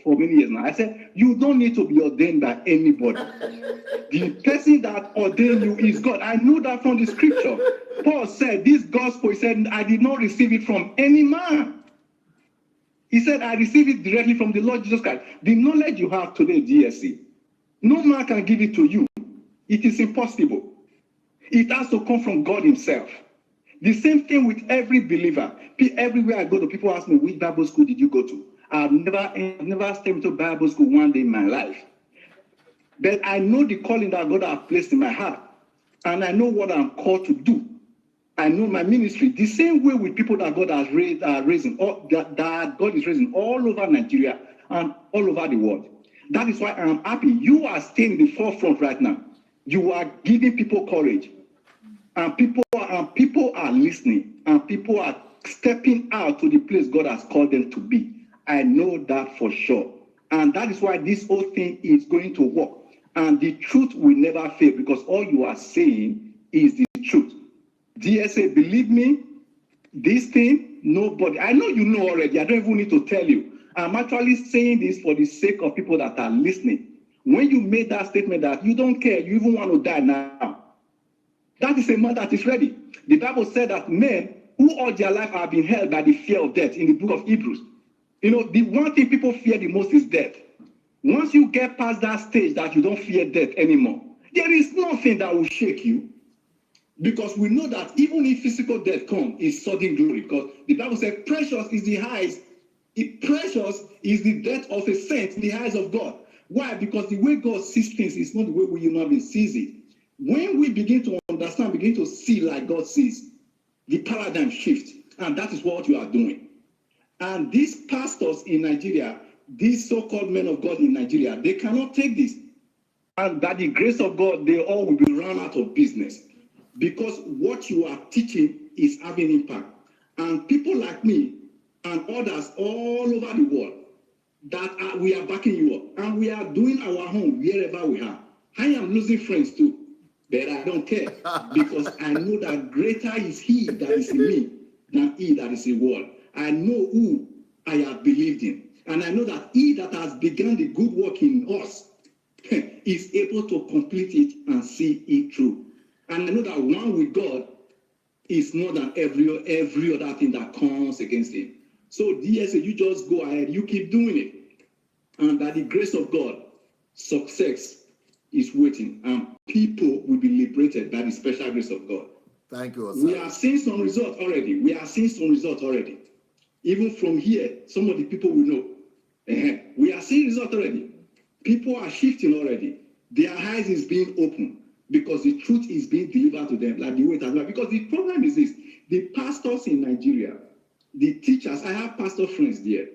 many years now. I said, you don't need to be ordained by anybody. The person that ordained you is God. I know that from the scripture. Paul said, this gospel, he said, I did not receive it from any man. He said, I received it directly from the Lord Jesus Christ. The knowledge you have today, DSC, no man can give it to you. It is impossible. It has to come from God himself. The same thing with every believer. Everywhere I go to, people ask me, which Bible school did you go to? I've never stepped into Bible school one day in my life. But I know the calling that God has placed in my heart. And I know what I'm called to do. I know my ministry. The same way with people that God has raising, that God is raising all over Nigeria and all over the world. That is why I'm happy. You are staying in the forefront right now. You are giving people courage. And people are listening. And people are stepping out to the place God has called them to be. I know that for sure. And that is why this whole thing is going to work. And the truth will never fail, because all you are saying is the truth. DSA, believe me, this thing, nobody, I know you know already, I don't even need to tell you. I'm actually saying this for the sake of people that are listening. When you made that statement that you don't care, you even want to die now, that is a man that is ready. The Bible said that men who all their life have been held by the fear of death in the book of Hebrews. You know, the one thing people fear the most is death. Once you get past that stage that you don't fear death anymore, there is nothing that will shake you. Because we know that even if physical death comes, it's sudden glory. Because the Bible says precious is the highest. Precious is the death of a saint in the eyes of God. Why? Because the way God sees things is not the way we human beings sees it. When we begin to understand, begin to see like God sees, the paradigm shifts. And that is what you are doing. And these pastors in Nigeria, these so-called men of God in Nigeria, they cannot take this. And by the grace of God, they all will be run out of business. Because what you are teaching is having impact. And people like me and others all over the world, we are backing you up. And we are doing our home wherever we are. I am losing friends too. But I don't care. Because I know that greater is he that is in me than he that is in the world. I know who I have believed in. And I know that he that has begun the good work in us is able to complete it and see it through. And I know that one with God is more than every other thing that comes against him. So DSA, you just go ahead, you keep doing it. And by the grace of God, success is waiting. And people will be liberated by the special grace of God. Thank you. We are seeing some results already. Even from here, some of the people will know. We are seeing results already. People are shifting already. Their eyes is being opened because the truth is being delivered to them like the way it has been. Because the problem is this: the pastors in Nigeria, the teachers, I have pastor friends there.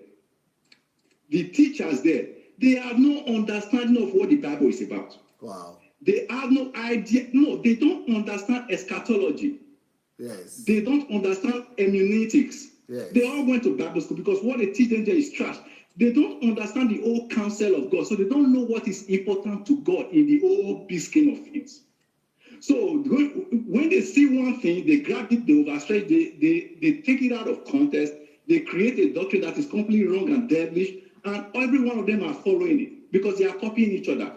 The teachers there, they have no understanding of what the Bible is about. Wow. They have no idea. No, they don't understand eschatology. Yes. They don't understand hermeneutics. Yes. They all went to Bible school because what they teach them there is trash. They don't understand the whole counsel of God, so they don't know what is important to God in the whole big scheme of things. So when they see one thing, they grab it, they overstretch, they take it out of context, they create a doctrine that is completely wrong and devilish, and every one of them are following it because they are copying each other.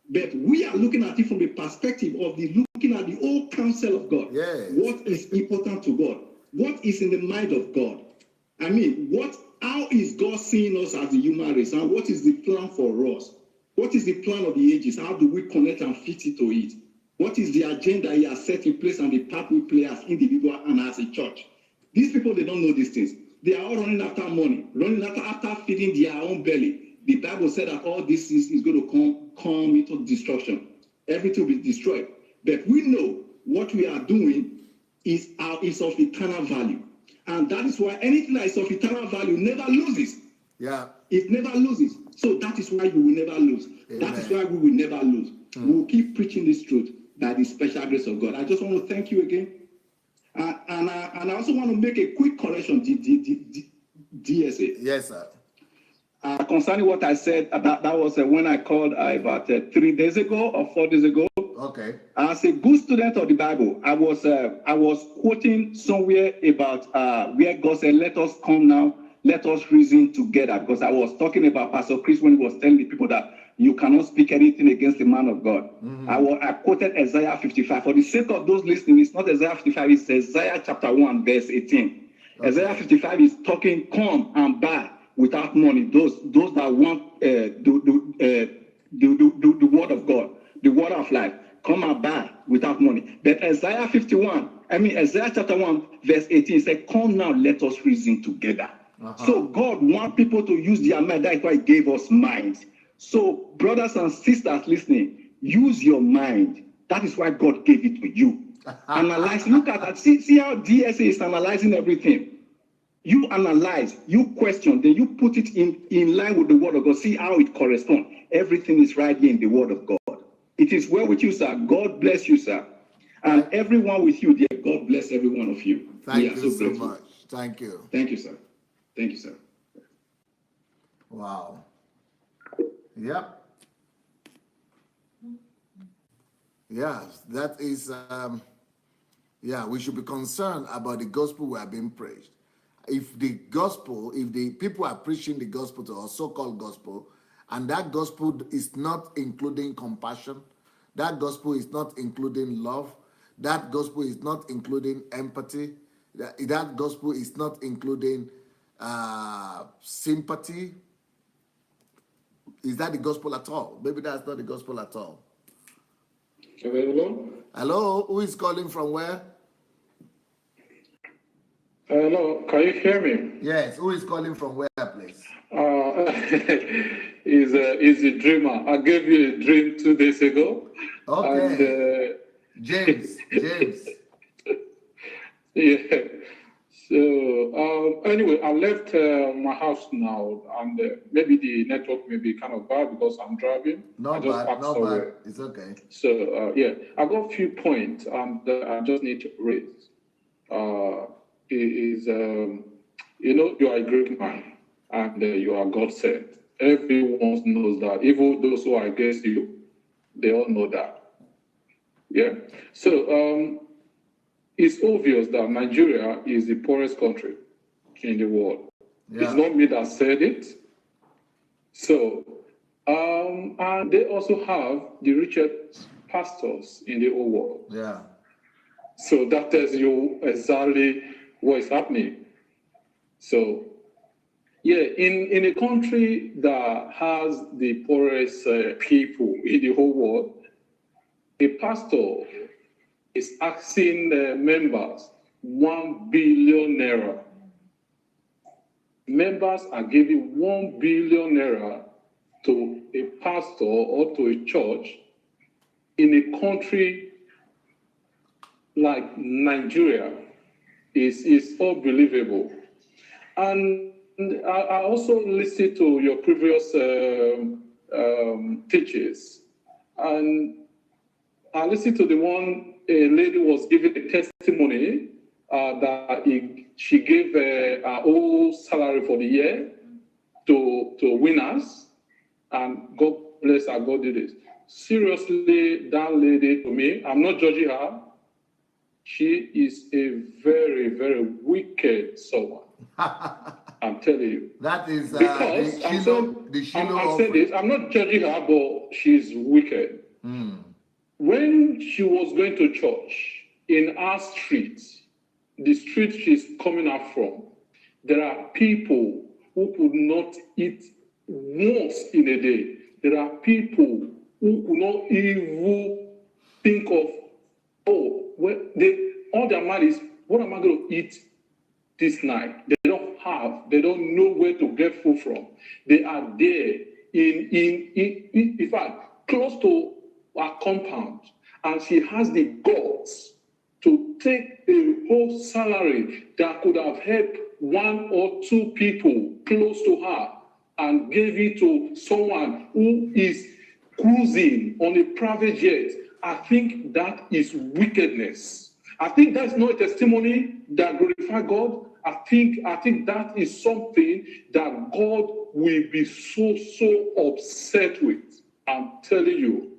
But we are looking at it from the perspective of looking at the whole counsel of God. Yes. What is important to God? What is in the mind of God? I mean, how is God seeing us as the human race? And what is the plan for us? What is the plan of the ages? How do we connect and fit it to it? What is the agenda he has set in place and the part we play as individual and as a church? These people, they don't know these things. They are all running after money, running after feeding their own belly. The Bible said that all this is going to come into destruction. Everything will be destroyed. But we know what we are doing is of eternal value. And that is why anything that is of eternal value never loses. Yeah. It never loses. So that is why you will never lose. Amen. That is why we will never lose. We will keep preaching this truth by the special grace of God. I just want to thank you again. And I also want to make a quick correction, DSA. Yes, sir. Concerning what I said, that was when I called about 3 days ago or 4 days ago. Okay. As a good student of the Bible, I was quoting somewhere about where God said, "Let us come now, let us reason together." Because I was talking about Pastor Chris when he was telling the people that you cannot speak anything against the man of God. I quoted Isaiah 55. For the sake of those listening, it's not Isaiah 55, it's Isaiah chapter 1, verse 18. Okay. Isaiah 55 is talking, come and buy without money. Those that want the word of God, the word of life, come and buy without money. But Isaiah chapter 1, verse 18 said, come now, let us reason together. So God wants people to use their mind. That's why he gave us minds. So brothers and sisters listening, use your mind. That is why God gave it to you. Analyze, look at that. See how DSA is analyzing everything. You analyze, you question, then you put it in line with the word of God. See how it corresponds. Everything is right here in the word of God. It is well with you, sir. God bless you, sir. And everyone with you, dear, God bless every one of you. Thank you so much. Thank you. Thank you, sir. Thank you, sir. Wow. Yep. Yeah, that is, we should be concerned about the gospel we are being preached. If the people are preaching the gospel to us, so-called gospel, and that gospel is not including compassion, that gospel is not including love, that gospel is not including empathy, that gospel is not including sympathy, is that the gospel at all? Maybe that's not the gospel at all. Hello? Hello, who is calling from where? Hello, can you hear me? Yes, who is calling from where, please? Is a dreamer. I gave you a dream 2 days ago. Okay. And, James. Yeah. So anyway, I left my house now, and maybe the network may be kind of bad because I'm driving. Not bad. It's okay. So I got a few points, and I just need to raise. You are a great man, and you are God sent. Everyone knows that. Even those who are against you, they all know that. Yeah. So it's obvious that Nigeria is the poorest country in the world. Yeah. It's not me that said it. So, and they also have the richest pastors in the whole world. Yeah. So that tells you exactly what is happening. So, in a country that has the poorest people in the whole world, a pastor is asking members 1 billion naira. Members are giving 1 billion naira to a pastor or to a church in a country like Nigeria. Is unbelievable. And I also listened to your previous teachings, and I listened to the one a lady was giving a testimony that she gave her whole salary for the year to winners, and God bless her, God did it. Seriously, that lady, to me, I'm not judging her. She is a very, very wicked someone. I'm telling you. That is because I'm saying this. I'm not judging her, but she's wicked. When she was going to church in our street, the street she's coming out from, there are people who could not eat once in a day. There are people who could not even think of, all their mind is, what am I going to eat this night? They don't know where to get food from. They are there in fact, close to our compound, and she has the guts to take a whole salary that could have helped 1 or 2 people close to her and gave it to someone who is cruising on a private jet. I think that is wickedness. I think that's not a testimony that glorifies God. I think that is something that God will be so upset with. I'm telling you,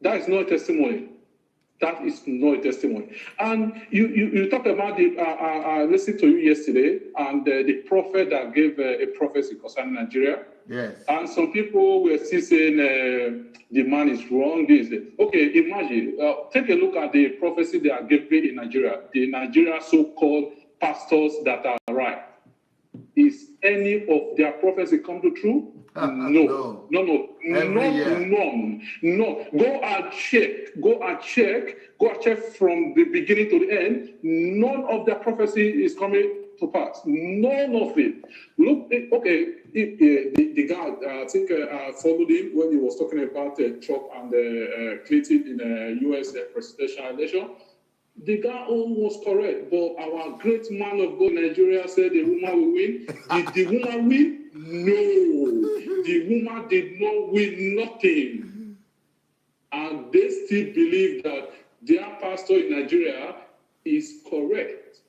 that is not a testimony. That is not a testimony. And you talk about I listened to you yesterday, and the prophet that gave a prophecy concerning Nigeria. Yes. And some people were still saying the man is wrong. Okay, imagine, take a look at the prophecy they are giving in Nigeria. The Nigeria so-called pastors that are right. Is any of their prophecy come to true? No. None. Go and check from the beginning to the end. None of their prophecy is coming to pass. None of it. Look, okay, the guy, I think I followed him when he was talking about Trump and Clinton in the U.S. presidential election. The guy was correct, but our great man of God, Nigeria, said the woman will win. Did the woman win? No. The woman did not win nothing. And they still believe that their pastor in Nigeria is correct.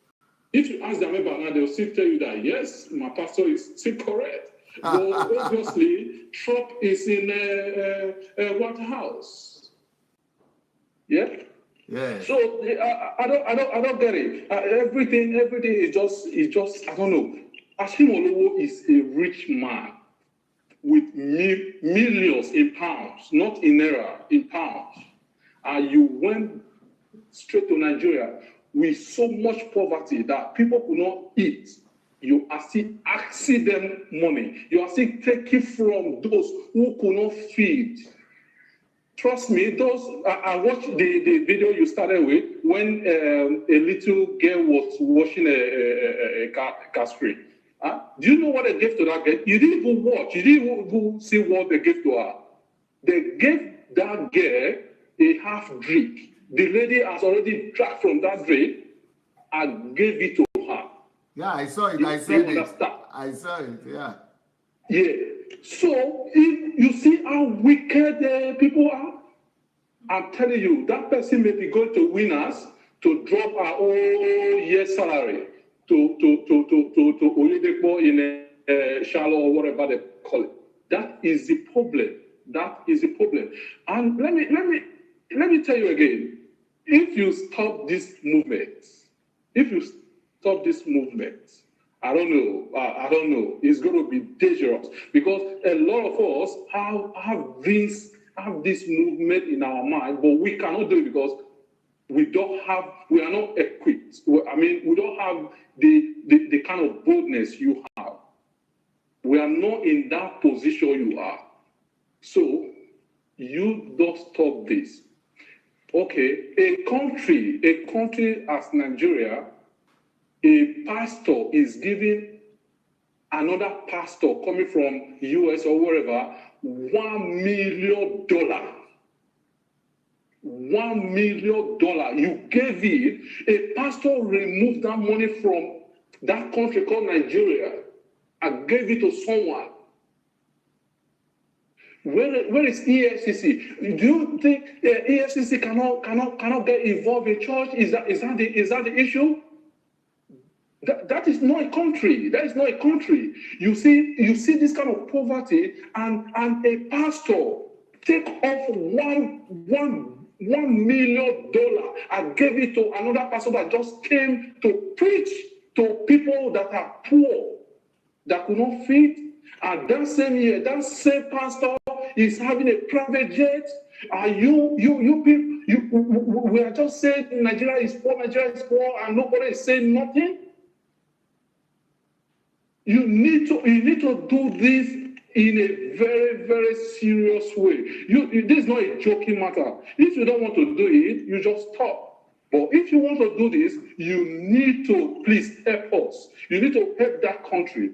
If you ask them about that, they'll still tell you that, yes, my pastor is still correct. But obviously, Trump is in White House. Yeah? Yeah. So I don't get it. Everything is just I don't know. Ashim Olowo is a rich man with millions in pounds, not in naira, in pounds. And you went straight to Nigeria with so much poverty that people could not eat. You are still asking them money. You are still taking from those who could not feed. Trust me, I watched the video you started with when a little girl was washing a car screen. Do you know what they gave to that girl? You didn't even watch. You didn't even see what they gave to her. They gave that girl a half drink. The lady has already drank from that drink and gave it to her. Yeah, I saw it. I saw it. Yeah. Yeah. So if you see how wicked people are, I'm telling you, that person may be going to win us to drop our whole year's salary to Oyedepo in Shallow or whatever they call it. That is the problem. That is the problem. And let me tell you again, if you stop this movement, I don't know. It's going to be dangerous because a lot of us have this movement in our mind, but we cannot do it because we are not equipped. We don't have the kind of boldness you have. We are not in that position you are. So you don't stop this. Okay, a country as Nigeria, a pastor is giving another pastor coming from US or wherever $1 million. $1 million. You gave it. A pastor removed that money from that country called Nigeria and gave it to someone. Where is EFCC? Do you think EFCC cannot get involved in church? Is that the issue? That is not a country. That is not a country. You see this kind of poverty, and a pastor take off $1 million and gave it to another pastor that just came to preach to people that are poor, that could not feed. And that same year, that same pastor is having a private jet. You people, we are just saying Nigeria is poor, and nobody is saying nothing. You need to do this in a very, very serious way. This is not a joking matter. If you don't want to do it, you just stop. But if you want to do this, you need to please help us. You need to help that country.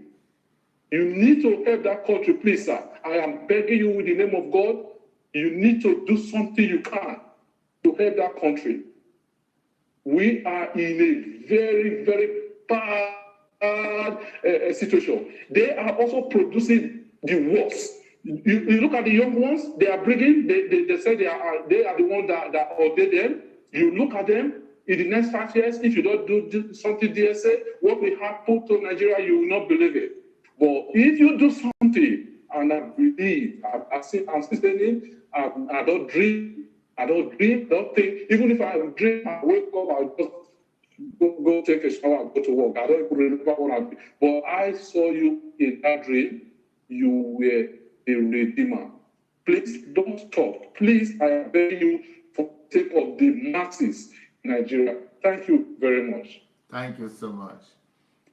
You need to help that country, please, sir. I am begging you with the name of God. You need to do something you can to help that country. We are in a very, very bad situation. They are also producing the worst. You look at the young ones, they are bringing, they say they are the ones that ordain them. You look at them, in the next 5 years, if you don't do something DSA, what will happen to Nigeria, you will not believe it. But if you do something, and I believe, I'm still saying, I don't dream, don't think, even if I dream, I wake up, I'll just go take a shower and go to work. I don't even remember what I did. But I saw you in that dream, you were a redeemer. Please don't stop. Please, I am begging you for the sake of the masses in Nigeria. Thank you very much. Thank you so much.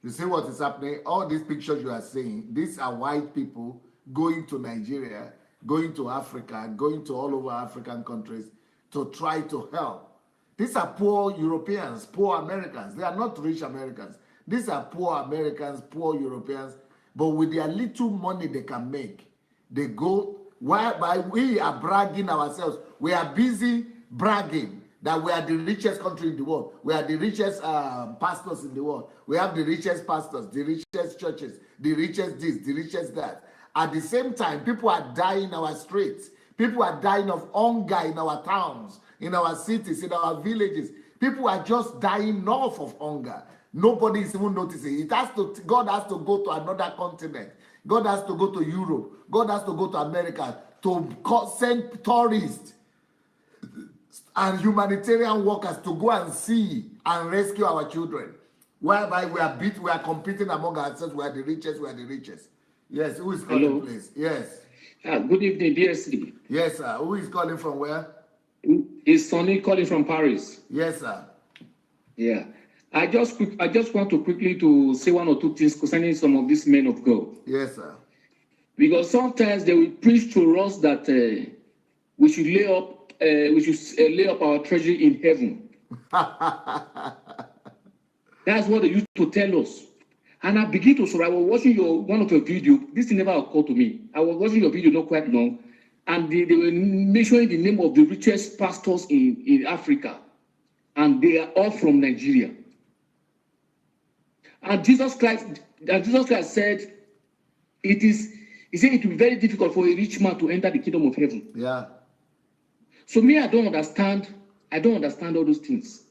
You see what is happening? All these pictures you are seeing, these are white people going to Nigeria, going to Africa, going to all over African countries to try to help. These are poor Europeans, poor Americans. They are not rich Americans. These are poor Americans, poor Europeans, but with their little money they can make, they go, whereby we are bragging ourselves. We are busy bragging that we are the richest country in the world. We are the richest pastors in the world. We have the richest pastors, the richest churches, the richest this, the richest that. At the same time, people are dying in our streets. People are dying of hunger in our towns, in our cities, in our villages. People are just dying off of hunger. Nobody is even noticing. It has to. God has to go to another continent. God has to go to Europe. God has to go to America to send tourists and humanitarian workers to go and see and rescue our children. Whereby we are competing among ourselves. We are the richest. We are the richest. Yes, who is calling, please? Yes. Good evening, DSD. Yes, sir. Who is calling from where? It's Sonny calling from Paris. Yes, sir. Yeah. I just want to quickly to say one or two things concerning some of these men of God. Yes, sir. Because sometimes they will preach to us that we should lay up our treasury in heaven. That's what they used to tell us. And I begin to sorrow. I was watching one of your videos. This thing never occurred to me. I was watching your video not quite long, and they were mentioning the name of the richest pastors in Africa, and they are all from Nigeria. And Jesus Christ said, he said it will be very difficult for a rich man to enter the kingdom of heaven. Yeah. So me, I don't understand all those things.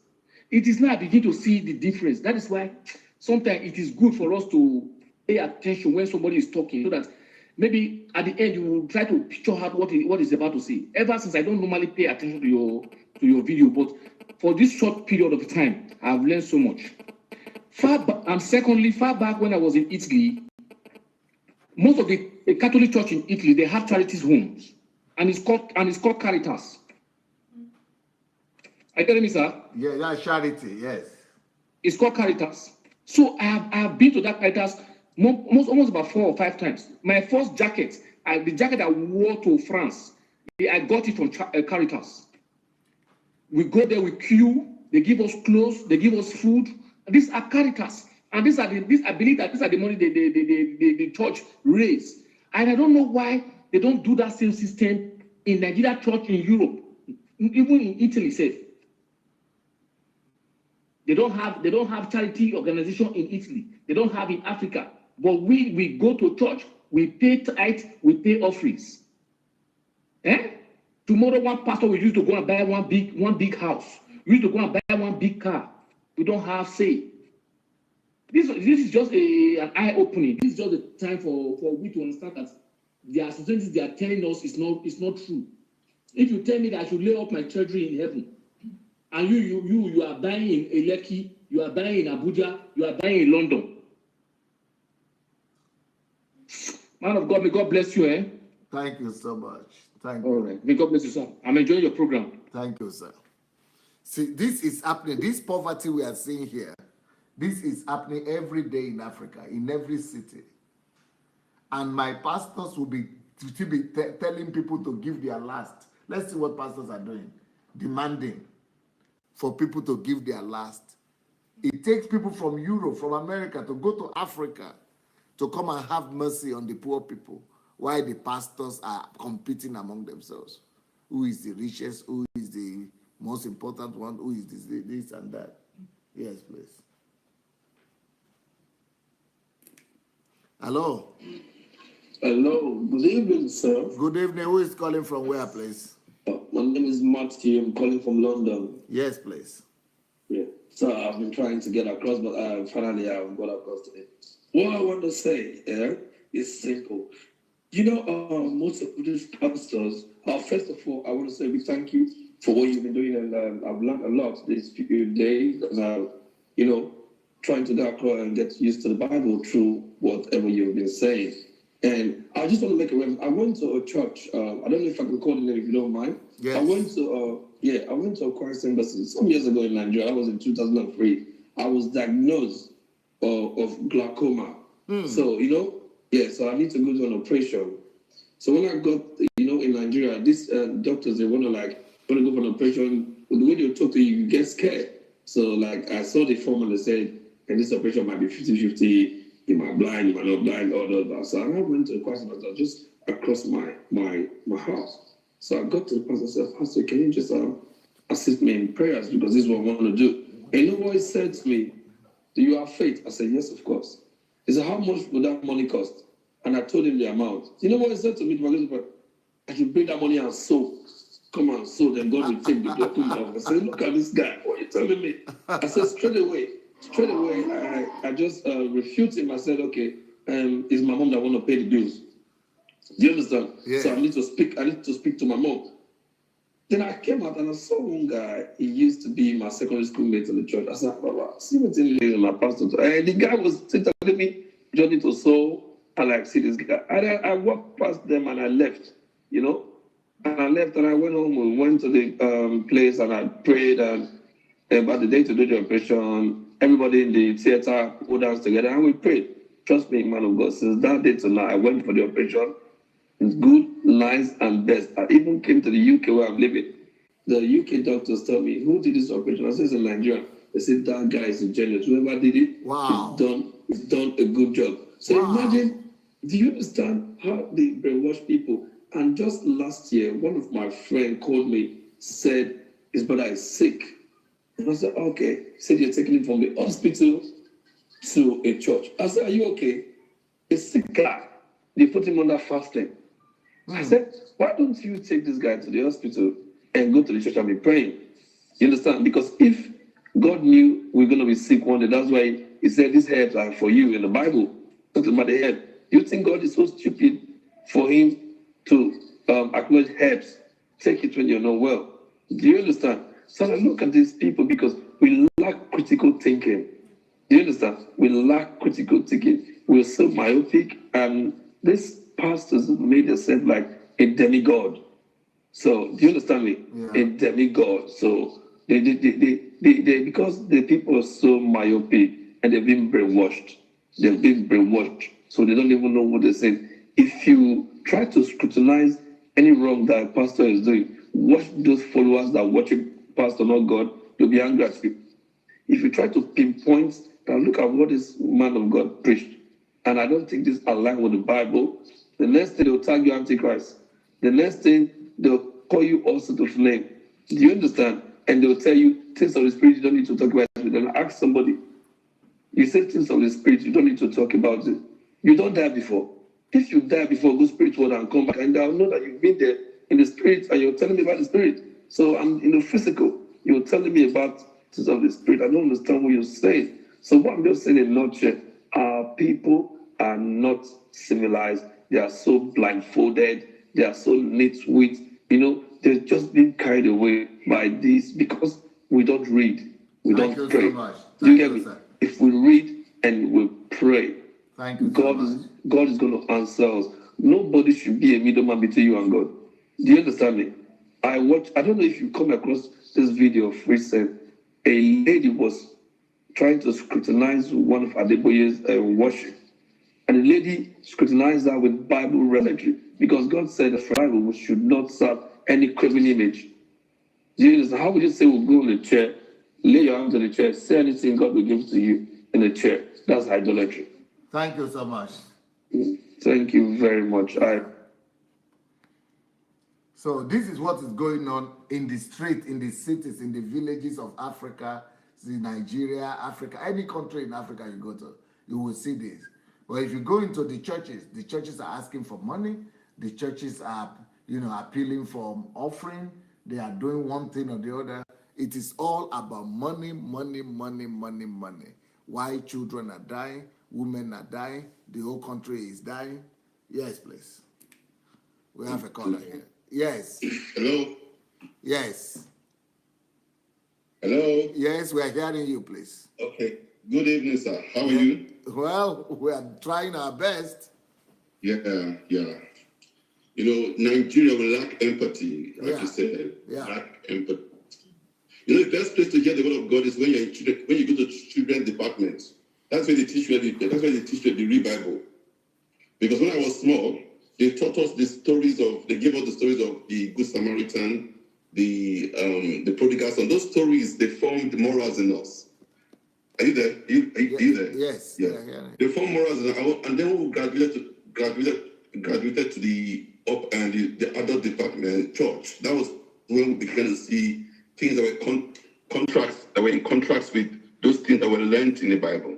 It is now I begin to see the difference. That is why sometimes it is good for us to pay attention when somebody is talking, so that maybe at the end you will try to picture out what is about to say. Ever since I don't normally pay attention to your video, but for this short period of time, I've learned so much. And secondly, far back when I was in Italy, most of the Catholic Church in Italy, they have charities homes, and it's called Caritas. Are you telling me, sir? Yeah, that's charity. Yes. It's called Caritas. So I have been to that Caritas almost about 4 or 5 times. My first jacket, the jacket I wore to France, I got it from Caritas. We go there, we queue, they give us clothes, they give us food. These are Caritas. And I believe that these are the money the church raise. And I don't know why they don't do that same system in Nigeria church in Europe, even in Italy itself. They don't have charity organization in Italy. They don't have in Africa. But we go to church, we pay tithe, we pay offerings. Tomorrow one pastor will used to go and buy one big house. We used to go and buy one big car. We don't have say. This is just an eye-opening. This is just a time for we to understand that the associations they are telling us is not true. If you tell me that I should lay up my treasury in heaven, and you are buying in Lekki, you are buying in Abuja, you are buying in London. Man of God, may God bless you, eh? Thank you so much. Thank you. All right. May God bless you, sir. I'm enjoying your program. Thank you, sir. See, this is happening. This poverty we are seeing here, this is happening every day in Africa, in every city. And my pastors will be telling people to give their last. Let's see what pastors are doing. Demanding for people to give their last. It takes people from Europe, from America, to go to Africa to come and have mercy on the poor people, while the pastors are competing among themselves. Who is the richest? Who is the most important one? Who is this and that? Yes, please. Hello. Hello. Good evening, sir. Good evening. Who is calling from where, please? My name is Matthew. I'm calling from London. Yes, please. Yeah. So I've been trying to get across, but finally I've got across today. What I want to say is simple. You know, most of these pastors, first of all, I want to say we thank you for what you've been doing, and I've learned a lot these few days, and trying to get across and get used to the Bible through whatever you've been saying. And I just want to make a reference. I went to a church. I don't know if I can call the name if you don't mind. Yes. I went to a Christ embassy some years ago in Nigeria. That was in 2003. I was diagnosed of glaucoma. So, so I need to go to an operation. So when I got, in Nigeria, these doctors, they want to go for an operation. The way they talk to you, you get scared. So I saw the form and they said, and this operation might be 50-50. You might blind, you might not blind, all those. So I went to the Christ embassy just across my house. So I got to the pastor and said, Pastor, can you just assist me in prayers because this is what I want to do. And you know what he said to me? Do you have faith? I said, yes, of course. He said, how much would that money cost? And I told him the amount. You know what he said to me? I should bring that money and sow. Come and sow, then God will take the glaucoma off. I said, look at this guy. What are you telling me? I said, straight away, I just refute him. I said, okay, it's my mom that want to pay the bills. Do you understand? Yeah. So I need to speak to my mom. Then I came out and I saw one guy. He used to be my secondary school mate in the church. I said, Baba, see what's in my pastor. And the guy was telling me, Johnny to sow. I see this guy. I walked past them and I left, And I left and I went home. We went to the place and I prayed and about the day to do the operation. Everybody in the theater put us together and we prayed. Trust me, man of God, since that day to now, I went for the operation. It's good, nice, and best. I even came to the UK where I'm living. The UK doctors tell me, who did this operation? I said, it's in Nigeria. They said, that guy is a genius. Whoever did it, he's done a good job. So imagine, do you understand how they brainwash people? And just last year, one of my friends called me, said his brother is sick. And I said, okay. He said, you're taking him from the hospital to a church. I said, are you okay? A sick guy. They put him under fasting. I said, why don't you take this guy to the hospital and go to the church and be praying? You understand? Because if God knew we're going to be sick one day, that's why he said these herbs are for you in the Bible. Talking about the herb. You think God is so stupid for him to acknowledge herbs? Take it when you're not well. Do you understand? So I look at these people because we lack critical thinking. Do you understand? We lack critical thinking. We're so myopic, and these pastors made themselves like a demigod. So do you understand me? Yeah. A demigod. So they because the people are so myopic and they've been brainwashed. So they don't even know what they're saying. If you try to scrutinize any wrong that a pastor is doing, watch those followers that watch a pastor, not God, they'll be angry at you. If you try to pinpoint and look at what this man of God preached, and I don't think this aligns with the Bible, the next thing they'll tag you Antichrist. The next thing they'll call you all sorts of name. Do you understand? And they'll tell you things of the Spirit, you don't need to talk about it. Then ask somebody. You say things of the Spirit, you don't need to talk about it. You don't die before. If you die before, go spirit world and come back, and I'll know that you've been there in the Spirit, and you're telling me about the Spirit. So I'm in the physical. You're telling me about things of the Spirit. I don't understand what you're saying. So what I'm just saying in a nutshell, our people are not civilized. They are so blindfolded. They are so nitwit. They're just being carried away by this because we don't read. We don't pray. So Do you get me? Sir. If we read and we pray, thank you God is going to answer us. Nobody should be a middleman between you and God. Do you understand me? I don't know if you come across this video of recent. A lady was trying to scrutinize one of Adeboye's worship. And the lady scrutinized her with Bible revelatory because God said that for Bible we should not serve any craven image. Jesus, how would you say we'll go in the chair, lay your hands on the chair, say anything God will give to you in the chair? That's idolatry. Thank you so much. Thank you very much. So this is what is going on in the street, in the cities, in the villages of Africa, Nigeria, Africa, any country in Africa you go to, you will see this. But if you go into the churches are asking for money. The churches are, appealing for offering. They are doing one thing or the other. It is all about money, money, money, money, money. Why children are dying, women are dying, the whole country is dying. Yes, please. We have a caller here. Yes. Hello? Yes. Hello? Yes, we are hearing you, please. Okay. Good evening, sir. How are you? Well, we are trying our best. Yeah. You know, Nigeria will lack empathy, like you said. Lack empathy. You know, the best place to hear the word of God is when you go to children's department. That's where they teach you the read Bible. Because when I was small, they taught us they gave us the stories of the Good Samaritan, the prodigal son. Those stories, they formed morals in us. Are you there? Are you there? Yes. Yeah. They formed morals in us. And then we graduated to the adult department church. That was when we began to see things that were in contrast with those things that were learned in the Bible.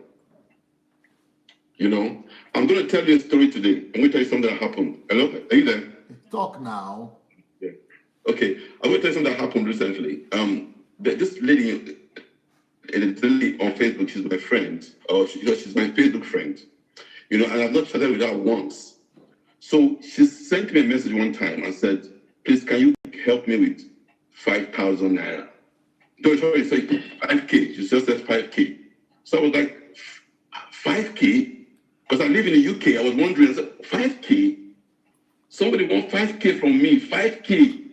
You know, I'm going to tell you a story today. I'm going to tell you something that happened. Hello? Are you there? Talk now. Yeah. Okay. I'm going to tell you something that happened recently. This lady on Facebook, she's my friend. She's my Facebook friend. You know, and I've not chatted with her once. So she sent me a message one time and said, please, can you help me with 5,000 naira? No, sorry, 5K. She just said 5K. So I was like, 5K? Because I live in the UK. I was wondering, I said, 5K? Somebody wants 5K from me, 5K.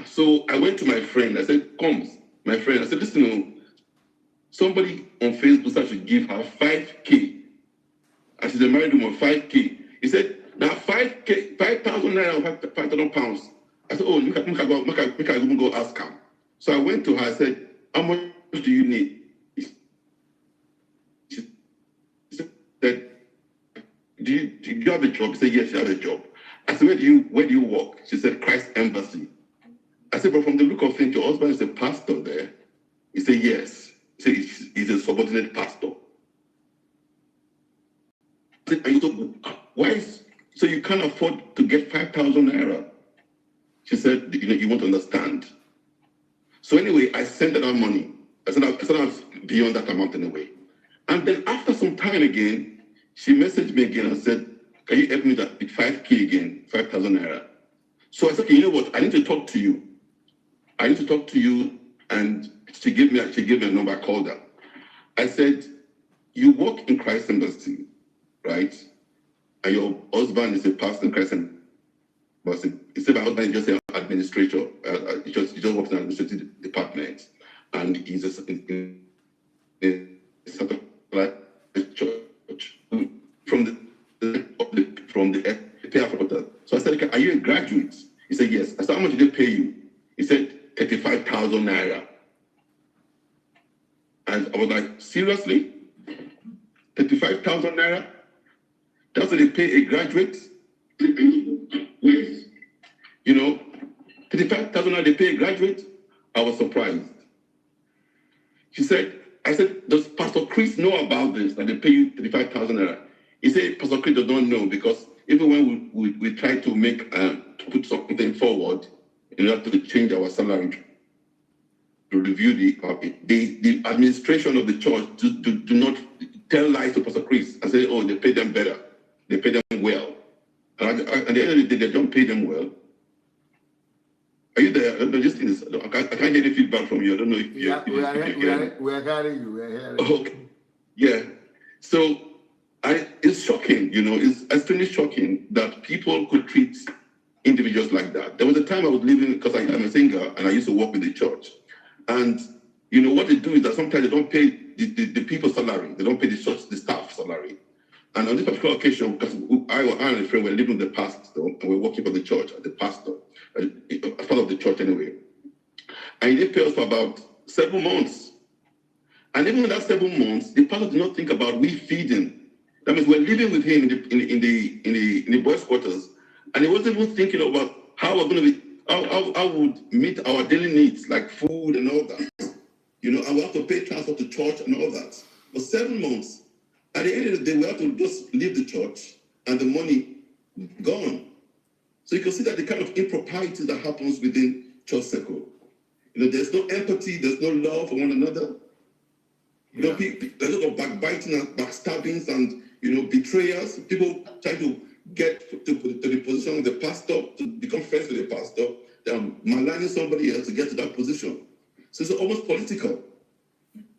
So I went to my friend. I said, my friend. I said, listen, somebody on Facebook said I should give her 5K. And she's a married woman, 5K. He said, now 5K, 5,000 naira, 5,000 pounds. I said, oh, we can go ask her. So I went to her, I said, how much do you need? She said, do you have a job? He said, yes, you have a job. I said, where do you work? She said, Christ Embassy. I said, but from the look of things, your husband is a pastor there. He said, yes. He said, he's a subordinate pastor. I said, are you so, so you can't afford to get 5,000 naira? She said, you won't understand. So anyway, I sent her that money. I sent her beyond that amount anyway. And then after some time again, she messaged me again and said, can you help me with 5K again, 5,000 naira? So I said, okay, you know what? I need to talk to you. And she gave me a number. I called her. I said, you work in Christ Embassy, right? And your husband is a pastor in Christ Embassy. He said my husband is just an administrator. He just works in an administrative department. And he's a church from the payer. So I said, okay, are you a graduate? He said, yes. I said, how much did they pay you? He said, 35,000 naira. And I was like, seriously? 35,000 naira? That's what they pay a graduate? Yes. You know, 35,000 naira they pay a graduate? I was surprised. I said, does Pastor Chris know about this, that they pay you 35,000 naira? He said, Pastor Chris does not know, because even when we try to put something forward in order to change our salary, to review the administration of the church, do not tell lies to Pastor Chris and say, oh, they pay them better, they pay them well. And at the end of the day, they don't pay them well. Are you there? I can't get any feedback from you. I don't know if you. We are hearing you. We are hearing you. Okay. Yeah. So it's shocking, you know, it's extremely shocking that people could treat individuals like that. There was a time I was living, because I'm a singer and I used to work with the church. And, you know, what they do is that sometimes they don't pay the people's salary. They don't pay the staff salary. And on this particular occasion, because I and a friend were living with the pastor, and we're working for the church, the pastor, as part of the church anyway. And he didn't pay us for about 7 months. And even in that 7 months, the pastor did not think about we feeding. That means we're living with him in the boys' quarters, and he wasn't even thinking about how we're going to be, how would meet our daily needs like food and all that. You know, and we have to pay transport to church and all that. For 7 months, at the end of the day, we have to just leave the church and the money gone. So you can see that the kind of impropriety that happens within church circle. You know, there's no empathy, there's no love for one another. You know, there's a lot of backbiting and backstabbings and, you know, betrayers. People try to get to the position of the pastor, to become friends with the pastor. They're maligning somebody else to get to that position. So it's almost political.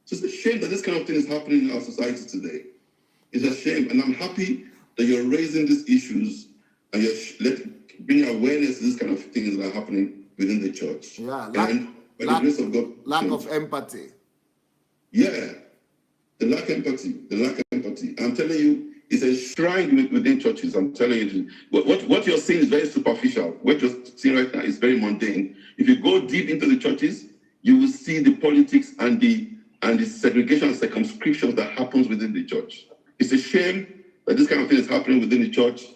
So it's a shame that this kind of thing is happening in our society today. It's a shame. And I'm happy that you're raising these issues and you're bringing awareness to these kind of things that are happening within the church. Yeah, and by the grace of God, lack of empathy. Yeah, the lack of empathy. I'm telling you, it's enshrined within churches. I'm telling you, what you're seeing is very superficial. What you're seeing right now is very mundane. If you go deep into the churches, you will see the politics and the segregation and circumscriptions that happens within the church. It's a shame that this kind of thing is happening within the church,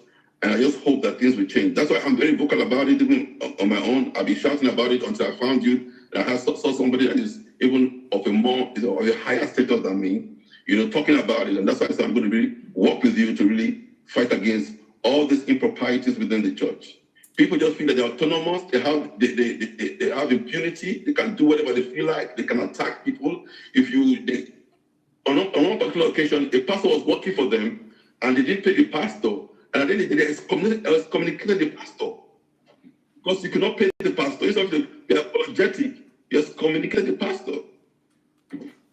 and I just hope that things will change. That's why I'm very vocal about it, even on my own. I've been shouting about it until I found you, and I saw somebody that is even of a higher status than me, talking about it. And that's why I said I'm going to really work with you to really fight against all these improprieties within the church. People just feel that they're autonomous, they have impunity, they can do whatever they feel like, they can attack people. On one particular occasion, a pastor was working for them and they didn't pay the pastor, and at the end of the day, they excommunicated the pastor. Because you cannot pay the pastor, instead of be apologetic, you excommunicated the pastor.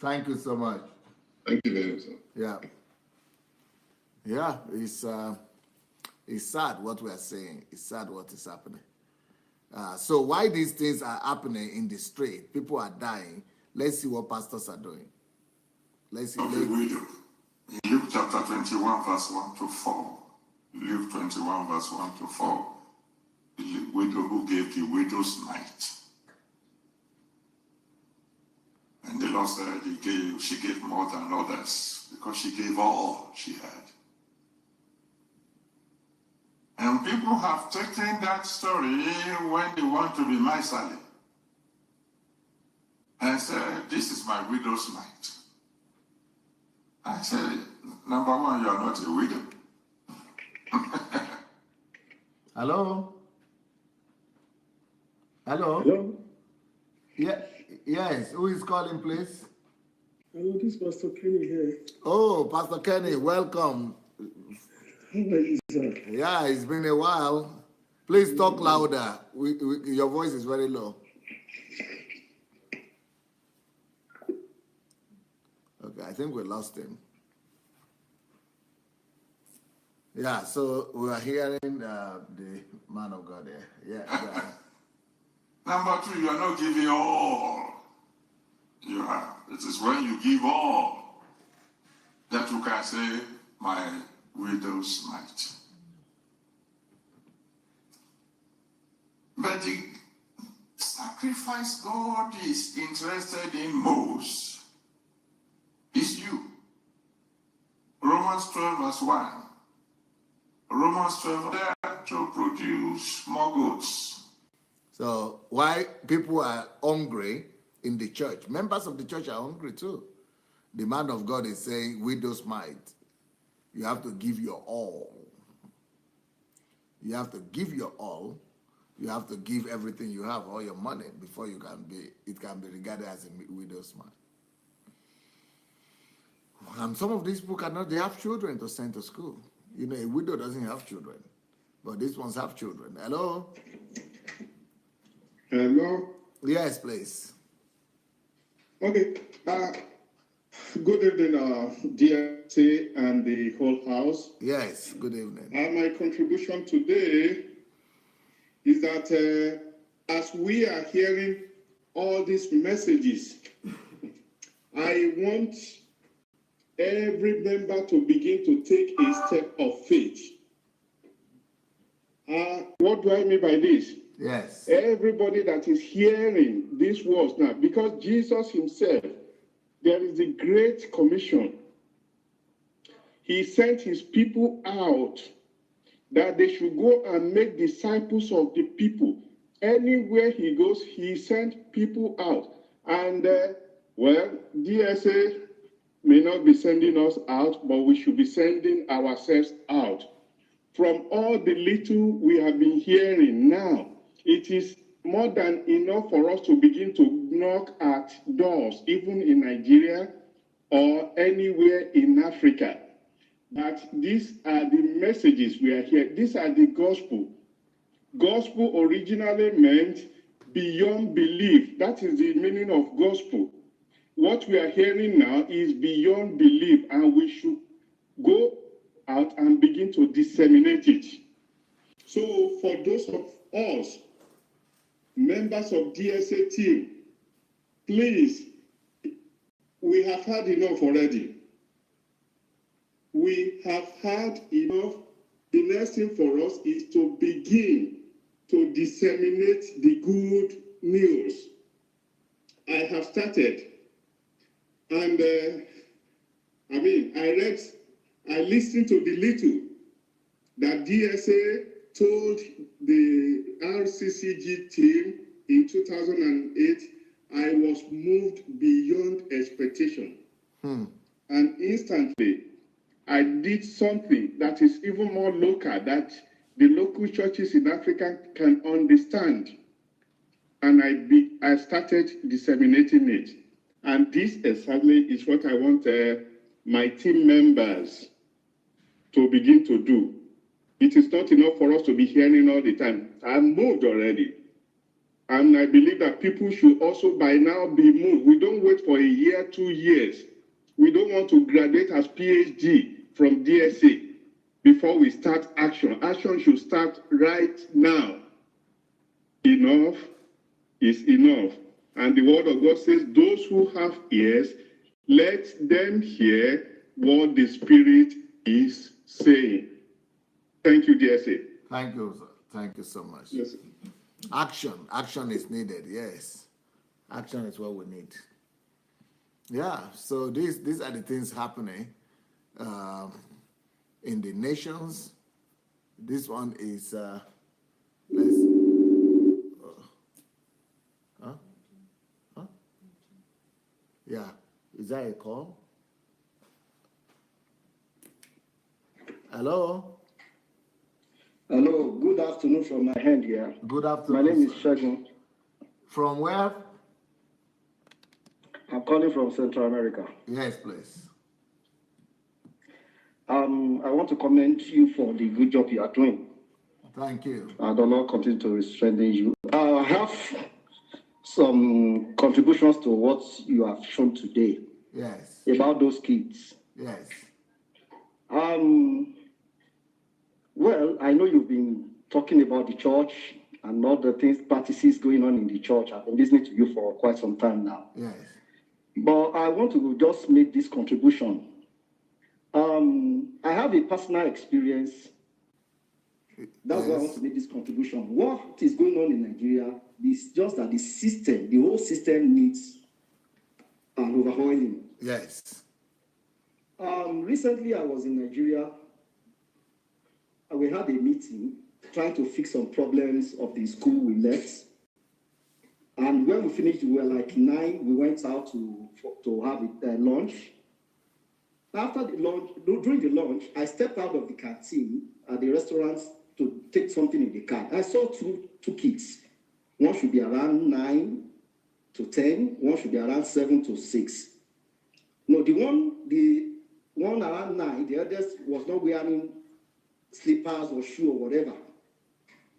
Thank you so much. Thank you very much, sir. Yeah. Yeah, it's sad what we are saying. It's sad what is happening. So why these things are happening in the street, people are dying. Let's see what pastors are doing. Let's see. In Luke chapter 21, verse 1 to 4. Luke 21, verse 1 to 4. The widow who gave the widow's mite. And the Lord said she gave more than others because she gave all she had. And people have taken that story when they want to be miserly and said, this is my widow's mite. I said, number one, you are not a widow. Hello? Hello? Hello? Yeah, yes. Who is calling, please? Hello, this is Pastor Kenny here. Oh, Pastor Kenny, welcome. How are you, sir? Yeah, it's been a while. Please talk louder. Your voice is very low. Okay, I think we lost him. Yeah, so we are hearing the man of God there. Yeah. Number two, you are not giving all you have. It is when you give all that you can say, my widow's mite. But the sacrifice God is interested in most is you. Romans 12 verse 1. Romans 12 there to produce more goods. So why people are hungry in the church? Members of the church are hungry too. The man of God is saying, widow's mite. You have to give your all. You have to give your all. You have to give everything you have, all your money, before it can be regarded as a widow's mite. And some of these people they have children to send to school. A widow doesn't have children, but these ones have children. Hello? Hello? Yes, please. Okay. Good evening, DSA and the whole house. Yes, good evening. My contribution today is that as we are hearing all these messages, I want every member to begin to take a step of faith. What do I mean by this? Yes. Everybody that is hearing these words now, because Jesus himself, there is a great commission. He sent his people out that they should go and make disciples of the people. Anywhere he goes, he sent people out. And, DSA may not be sending us out, but we should be sending ourselves out. From all the little we have been hearing now, it is more than enough for us to begin to knock at doors, even in Nigeria or anywhere in Africa. That these are the messages we are hearing. These are the gospel. Gospel originally meant beyond belief. That is the meaning of gospel. What we are hearing now is beyond belief, and we should go out and begin to disseminate it. So for those of us, members of DSA team, please, we have had enough already. We have had enough. The next thing for us is to begin to disseminate the good news. I have started, and I listened to the little that DSA told the RCCG team in 2008. I was moved beyond expectation. And instantly, I did something that is even more local, that the local churches in Africa can understand. And I started disseminating it. And this exactly is what I want my team members to begin to do. It is not enough for us to be hearing all the time. I'm moved already. And I believe that people should also by now be moved. We don't wait for a year, 2 years. We don't want to graduate as PhD from DSA before we start action. Action should start right now. Enough is enough. And the word of God says, those who have ears, let them hear what the Spirit is saying. Thank you, DSA. Thank you, sir. Thank you so much. Yes, sir. Action is needed, yes. Action is what we need. Yeah, so these are the things happening in the nations. This one is, yeah, is that a call? Hello? Hello, good afternoon from my hand here. Good afternoon. My name is Shagun. From where? I'm calling from Central America. Yes, please. I want to commend you for the good job you are doing. Thank you. The Lord continue to strengthen you. I have some contributions to what you have shown today. Yes. About those kids. Yes. Well, I know you've been talking about the church and all the things, practices going on in the church. I've been listening to you for quite some time now. Yes. But I want to just make this contribution. I have a personal experience. That's why I want to make this contribution. What is going on in Nigeria is just that the whole system needs an overhauling. Yes. Recently, I was in Nigeria. We had a meeting trying to fix some problems of the school we left. And when we finished, we were like 9. We went out to have lunch. After the lunch, during the lunch, I stepped out of the canteen at the restaurant to take something in the car. I saw two kids. One should be around 9 to 10. One should be around 7 to 6. No, the one around 9, the others was not wearing slippers or shoe or whatever.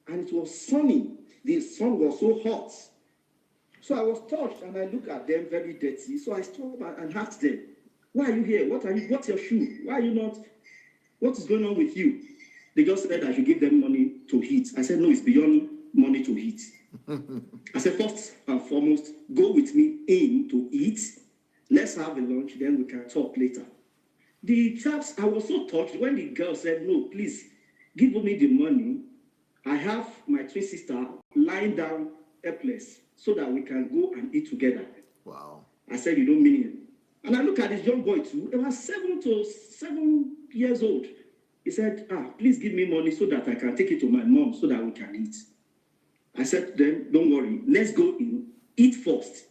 And it was sunny. The sun was so hot. So I was touched and I looked at them very dirty. So I stopped and asked them, why are you here? What's your shoe? Why are you not? What is going on with you? They just said I should give them money to eat. I said, no, it's beyond money to eat. I said, first and foremost, go with me in to eat. Let's have a lunch, then we can talk later. The chaps, I was so touched when the girl said, no, please, give me the money. I have my 3 sisters lying down helpless so that we can go and eat together. Wow. I said, you don't mean it. And I look at this young boy too. He was 7 years old. He said, please give me money so that I can take it to my mom so that we can eat. I said to them, don't worry, let's go in, eat first.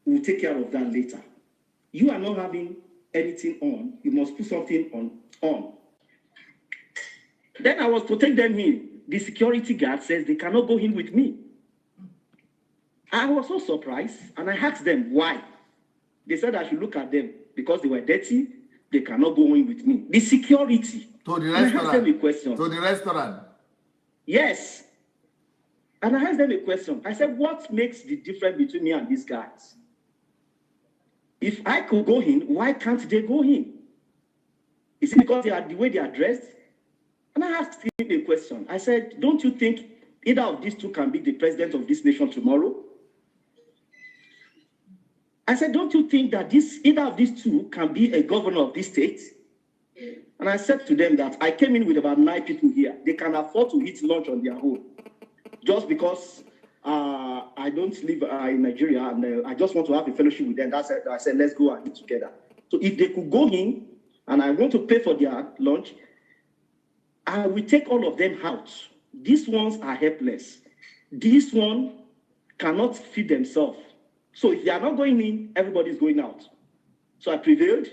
We'll take care of that later. You are not having anything on. You must put something on. Then I was to take them in. The security guard says they cannot go in with me. I was so surprised, and I asked them why. They said I should look at them because they were dirty. They cannot go in with me. The security. To the restaurant. And I asked them a question. To the restaurant. Yes. And I asked them a question. I said, what makes the difference between me and these guys? If I could go in, why can't they go in? Is it because they are the way they are dressed? And I asked him a question. I said, don't you think either of these two can be the president of this nation tomorrow? I said, don't you think that either of these two can be a governor of this state? And I said to them that I came in with about 9 people here. They can afford to eat lunch on their own. Just because I don't live in Nigeria and I just want to have a fellowship with them. I said, let's go and eat together. So if they could go in and I want to pay for their lunch, I will take all of them out. These ones are helpless. This one cannot feed themselves. So if they are not going in, everybody's going out. So I prevailed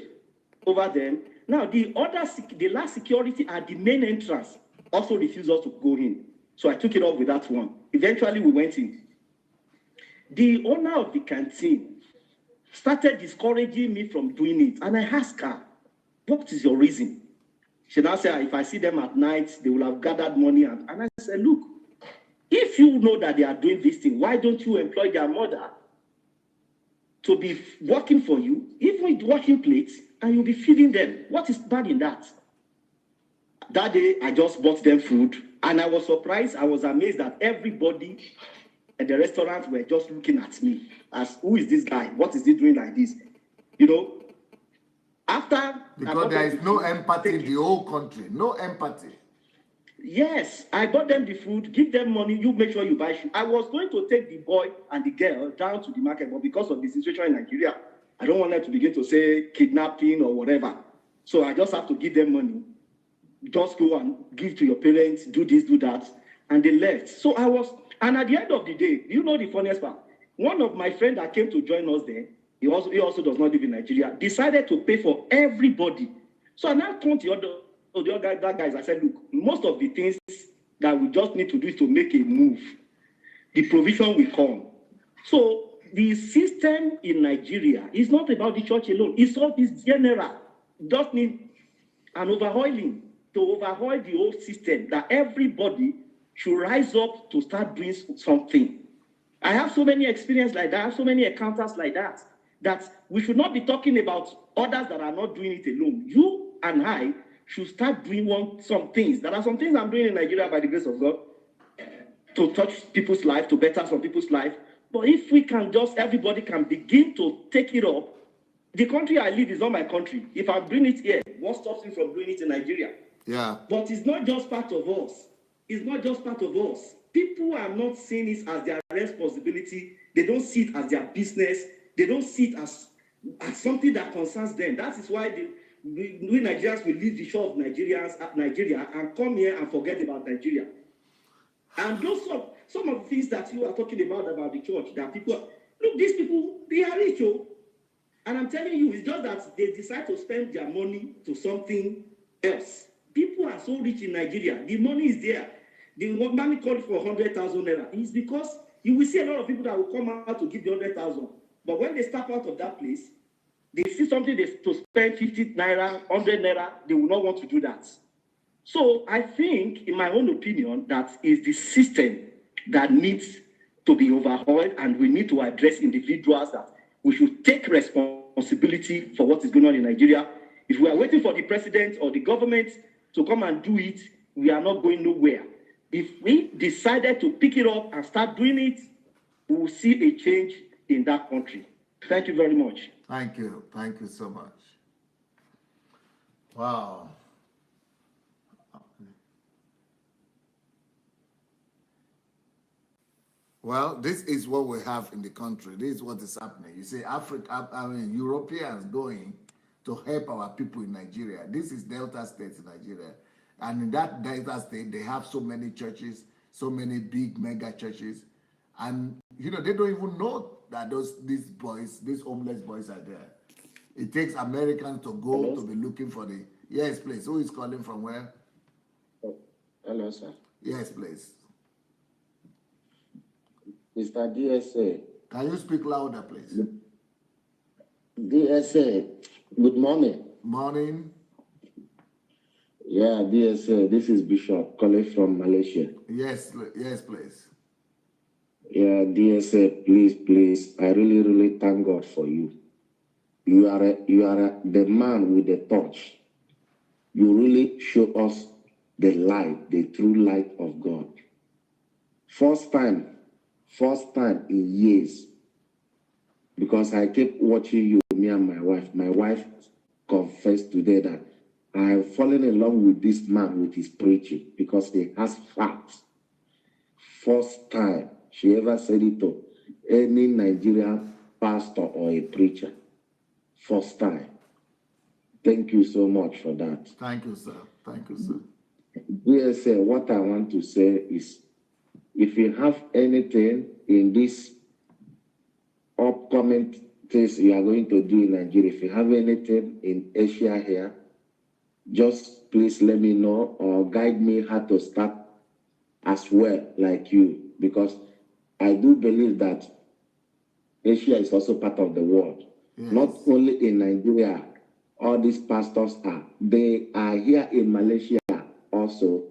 over them. Now, the last security at the main entrance also refused us to go in. So I took it off with that one. Eventually, we went in. The owner of the canteen started discouraging me from doing it. And I asked her, what is your reason? She now said, if I see them at night, they will have gathered money. And I said, look, if you know that they are doing this thing, why don't you employ their mother to be working for you, even with washing plates, and you'll be feeding them? What is bad in that? That day, I just bought them food, and I was surprised. I was amazed that everybody at the restaurant were just looking at me as, who is this guy? What is he doing like this? You know, because there is no empathy in the whole country. No empathy. Yes, I bought them the food, give them money, you make sure you buy shoes. I was going to take the boy and the girl down to the market, but because of the situation in Nigeria, I don't want them to begin to say kidnapping or whatever. So I just have to give them money. Just go and give to your parents, do this, do that. And they left. So and at the end of the day, you know the funniest part? One of my friends that came to join us there, he also does not live in Nigeria, decided to pay for everybody. So I now turned to the other guys, I said, look, most of the things that we just need to do is to make a move. The provision will come. So the system in Nigeria is not about the church alone. It's general. Just need an overhauling to overhaul the whole system, that everybody should rise up to start doing something. I have so many experiences like that. I have so many encounters like that, that we should not be talking about others that are not doing it alone. You and I should start doing some things. There are some things I'm doing in Nigeria by the grace of God to touch people's life, to better some people's life. But if we can everybody can begin to take it up. The country I live is not my country. If I'm doing it here, what stops me from doing it in Nigeria? Yeah. But it's not just part of us. It's not just part of us. People are not seeing it as their responsibility. They don't see it as their business. They don't see it as something that concerns them. That is why we Nigerians will leave the shore of Nigeria and come here and forget about Nigeria. And those some of the things that you are talking about the church, that people, look, these people, they are rich, and I'm telling you, it's just that they decide to spend their money to something else. People are so rich in Nigeria. The money is there. The money called for 100,000 naira. It's because you will see a lot of people that will come out to give the 100,000. But when they step out of that place, they see something to spend 50 naira, 100 naira, they will not want to do that. So I think, in my own opinion, that is the system that needs to be overhauled, and we need to address individuals that we should take responsibility for what is going on in Nigeria. If we are waiting for the president or the government to come and do it, we are not going nowhere. If we decided to pick it up and start doing it, we will see a change in that country. Thank you very much. Thank you. Thank you so much. Wow. Well, this is what we have in the country. This is what is happening. You see, Europeans going to help our people in Nigeria. This is Delta State in Nigeria. And in that Delta State, they have so many churches, so many big mega churches. And, they don't even know that these homeless boys are there. It takes Americans to go to be looking for the... Yes, please. Who is calling from where? Hello, sir. Yes, please. Mr. DSA. Can you speak louder, please? DSA, good morning. Morning. Yeah, DSA, this is Bishop calling from Malaysia. Yes, please. Yeah, DSA, please. I really thank God for you. You are the man with the torch. You really show us the light, the true light of God. First time in years, because I kept watching you, me and my wife. My wife confessed today that I have fallen in love with this man with his preaching because he has facts. First time she ever said it to any Nigerian pastor or a preacher. First time. Thank you so much for that. Thank you, sir. Thank you, sir. Yes, sir. What I want to say is, if you have anything in this upcoming things you are going to do in Nigeria, if you have anything in Asia here, just please let me know or guide me how to start as well, like you, because I do believe that Asia is also part of the world. Yes. Not only in Nigeria, all these pastors they are here in Malaysia also.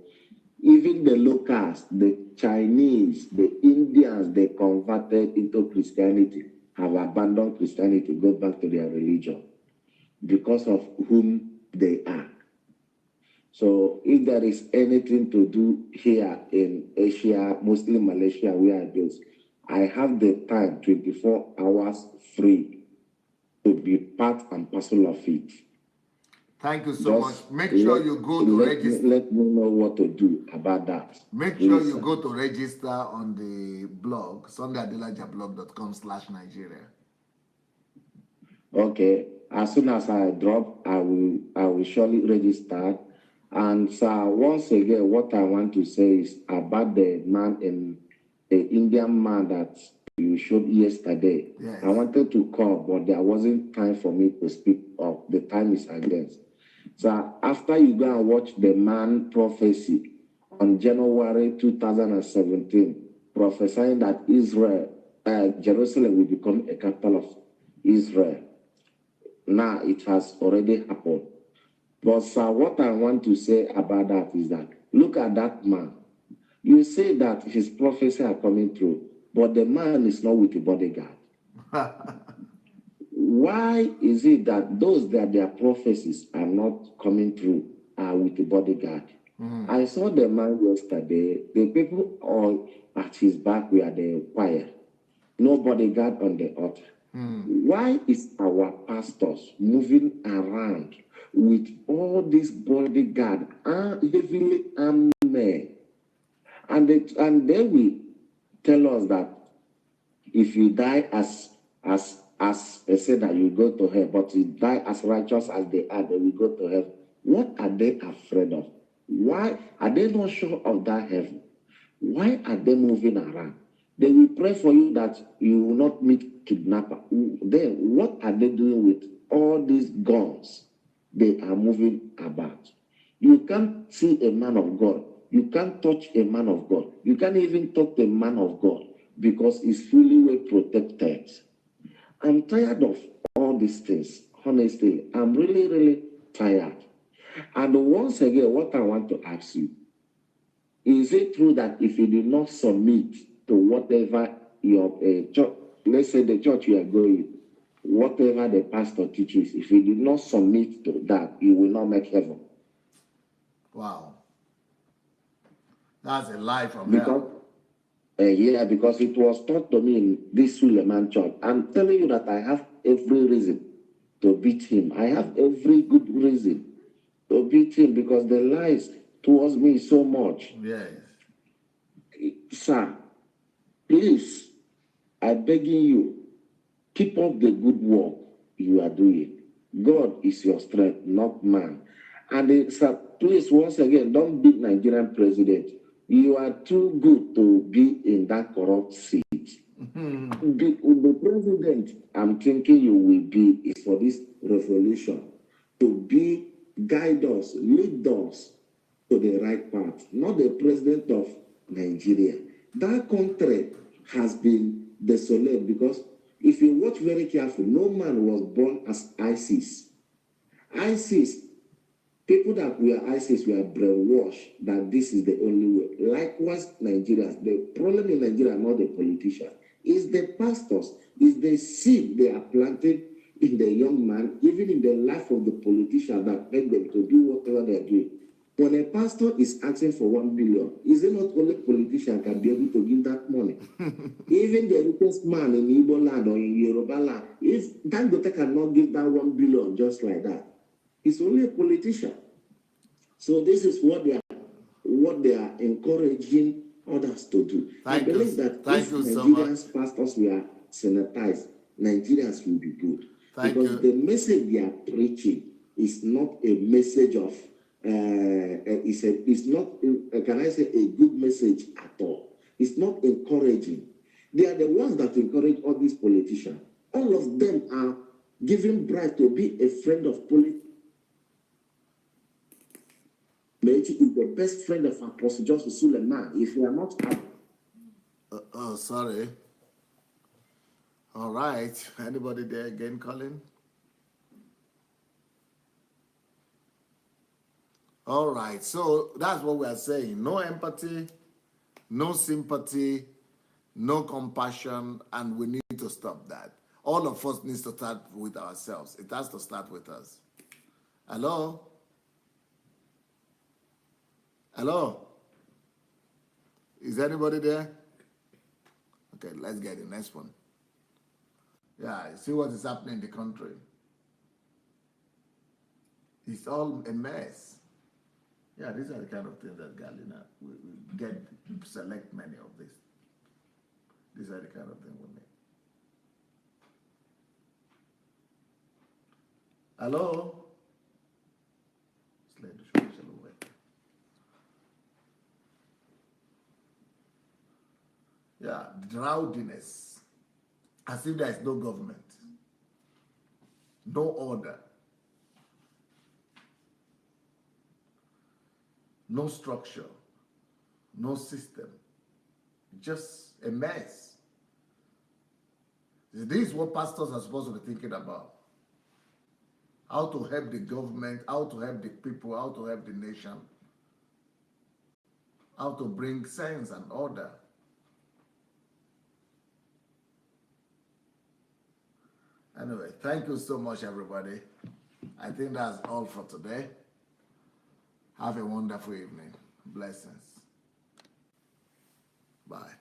Even the locals, the Chinese, the Indians, they converted into Christianity, have abandoned Christianity, go back to their religion because of whom they are. So if there is anything to do here in Asia, mostly Malaysia, where I based, I have the time, 24 hours free, to be part and parcel of it. Thank you so much. Make sure you go to register. Let me know what to do about that. Make sure you go to register on the blog, sundayadelajablog.com/Nigeria. Okay. As soon as I drop, I will surely register. And so once again, what I want to say is about the man in the Indian man that you showed yesterday. Yes. I wanted to call, but there wasn't time for me to speak of. The time is against. So after you go and watch the man prophecy on January 2017, prophesying that Jerusalem will become a capital of Israel. Now it has already happened. But sir, what I want to say about that is that, look at that man. You say that his prophecy are coming true, but the man is not with the bodyguard. Why is it that those that their prophecies are not coming true are with the bodyguard? I saw the man yesterday. The people all at his back were the choir. No bodyguard on the altar. Why is our pastors moving around with all this bodyguard heavily armed men? And they will tell us that if you die as they say that you go to hell, but you die as righteous as they are, they will go to heaven. What are they afraid of? Why are they not sure of that heaven? Why are they moving around? They will pray for you that you will not meet kidnapper. Then what are they doing with all these guns they are moving about? You can't see a man of God. You can't touch a man of God. You can't even talk to a man of God because he's fully well protected. I'm tired of all these things. Honestly, I'm really, really tired. And once again, what I want to ask you, is it true that if you do not submit to whatever your church, let's say the church you are going, whatever the pastor teaches, if you do not submit to that, you will not make heaven? Wow. That's a lie from hell. Yeah, because it was taught to me in this Suleiman church. I'm telling you that I have every reason to beat him. I have every good reason to beat him because the lies towards me so much. Yes. Sir, please, I'm begging you, keep up the good work you are doing. God is your strength, not man. And sir, please, once again, don't beat Nigerian president. You are too good to be in that corrupt seat. The president, I'm thinking you will be, is for this revolution to be, guide us, lead us to the right path, not the president of Nigeria. That country has been desolate because if you watch very carefully, no man was born as ISIS. ISIS, people that were ISIS were brainwashed that this is the only way. Likewise, Nigerians, the problem in Nigeria, not the politicians, is the pastors, is the seed they are planting in the young man, even in the life of the politician that make them to do whatever they're doing. When a pastor is asking for 1 billion, is it not only politician can be able to give that money? Even the richest man in Igbo land or in Yoruba land, if Dangote cannot give that 1 billion just like that, it's only a politician. So this is what they are encouraging others to do. I believe that if Nigerians pastors were sanitized, Nigerians will be good. Because the message they are preaching is not a message of it's not can I say a good message at all. It's not encouraging. They are the ones that encourage all these politicians. All of them are giving bribe to be a friend of politics. Meiji is the best friend of Apostle Joseph Suleiman. If you are not sorry. All right. Anybody there again, Colin? All right. So that's what we are saying. No empathy, no sympathy, no compassion, and we need to stop that. All of us need to start with ourselves. It has to start with us. Hello? Hello? Is anybody there? Okay, let's get the next one. Yeah, see what is happening in the country. It's all a mess. Yeah, these are the kind of things that Galina we select many of these. These are the kind of things we make. Hello? Yeah, drowsiness, as if there is no government, no order, no structure, no system, just a mess. This is what pastors are supposed to be thinking about. How to help the government, how to help the people, how to help the nation, how to bring sense and order. Anyway, thank you so much, everybody. I think that's all for today. Have a wonderful evening. Blessings. Bye.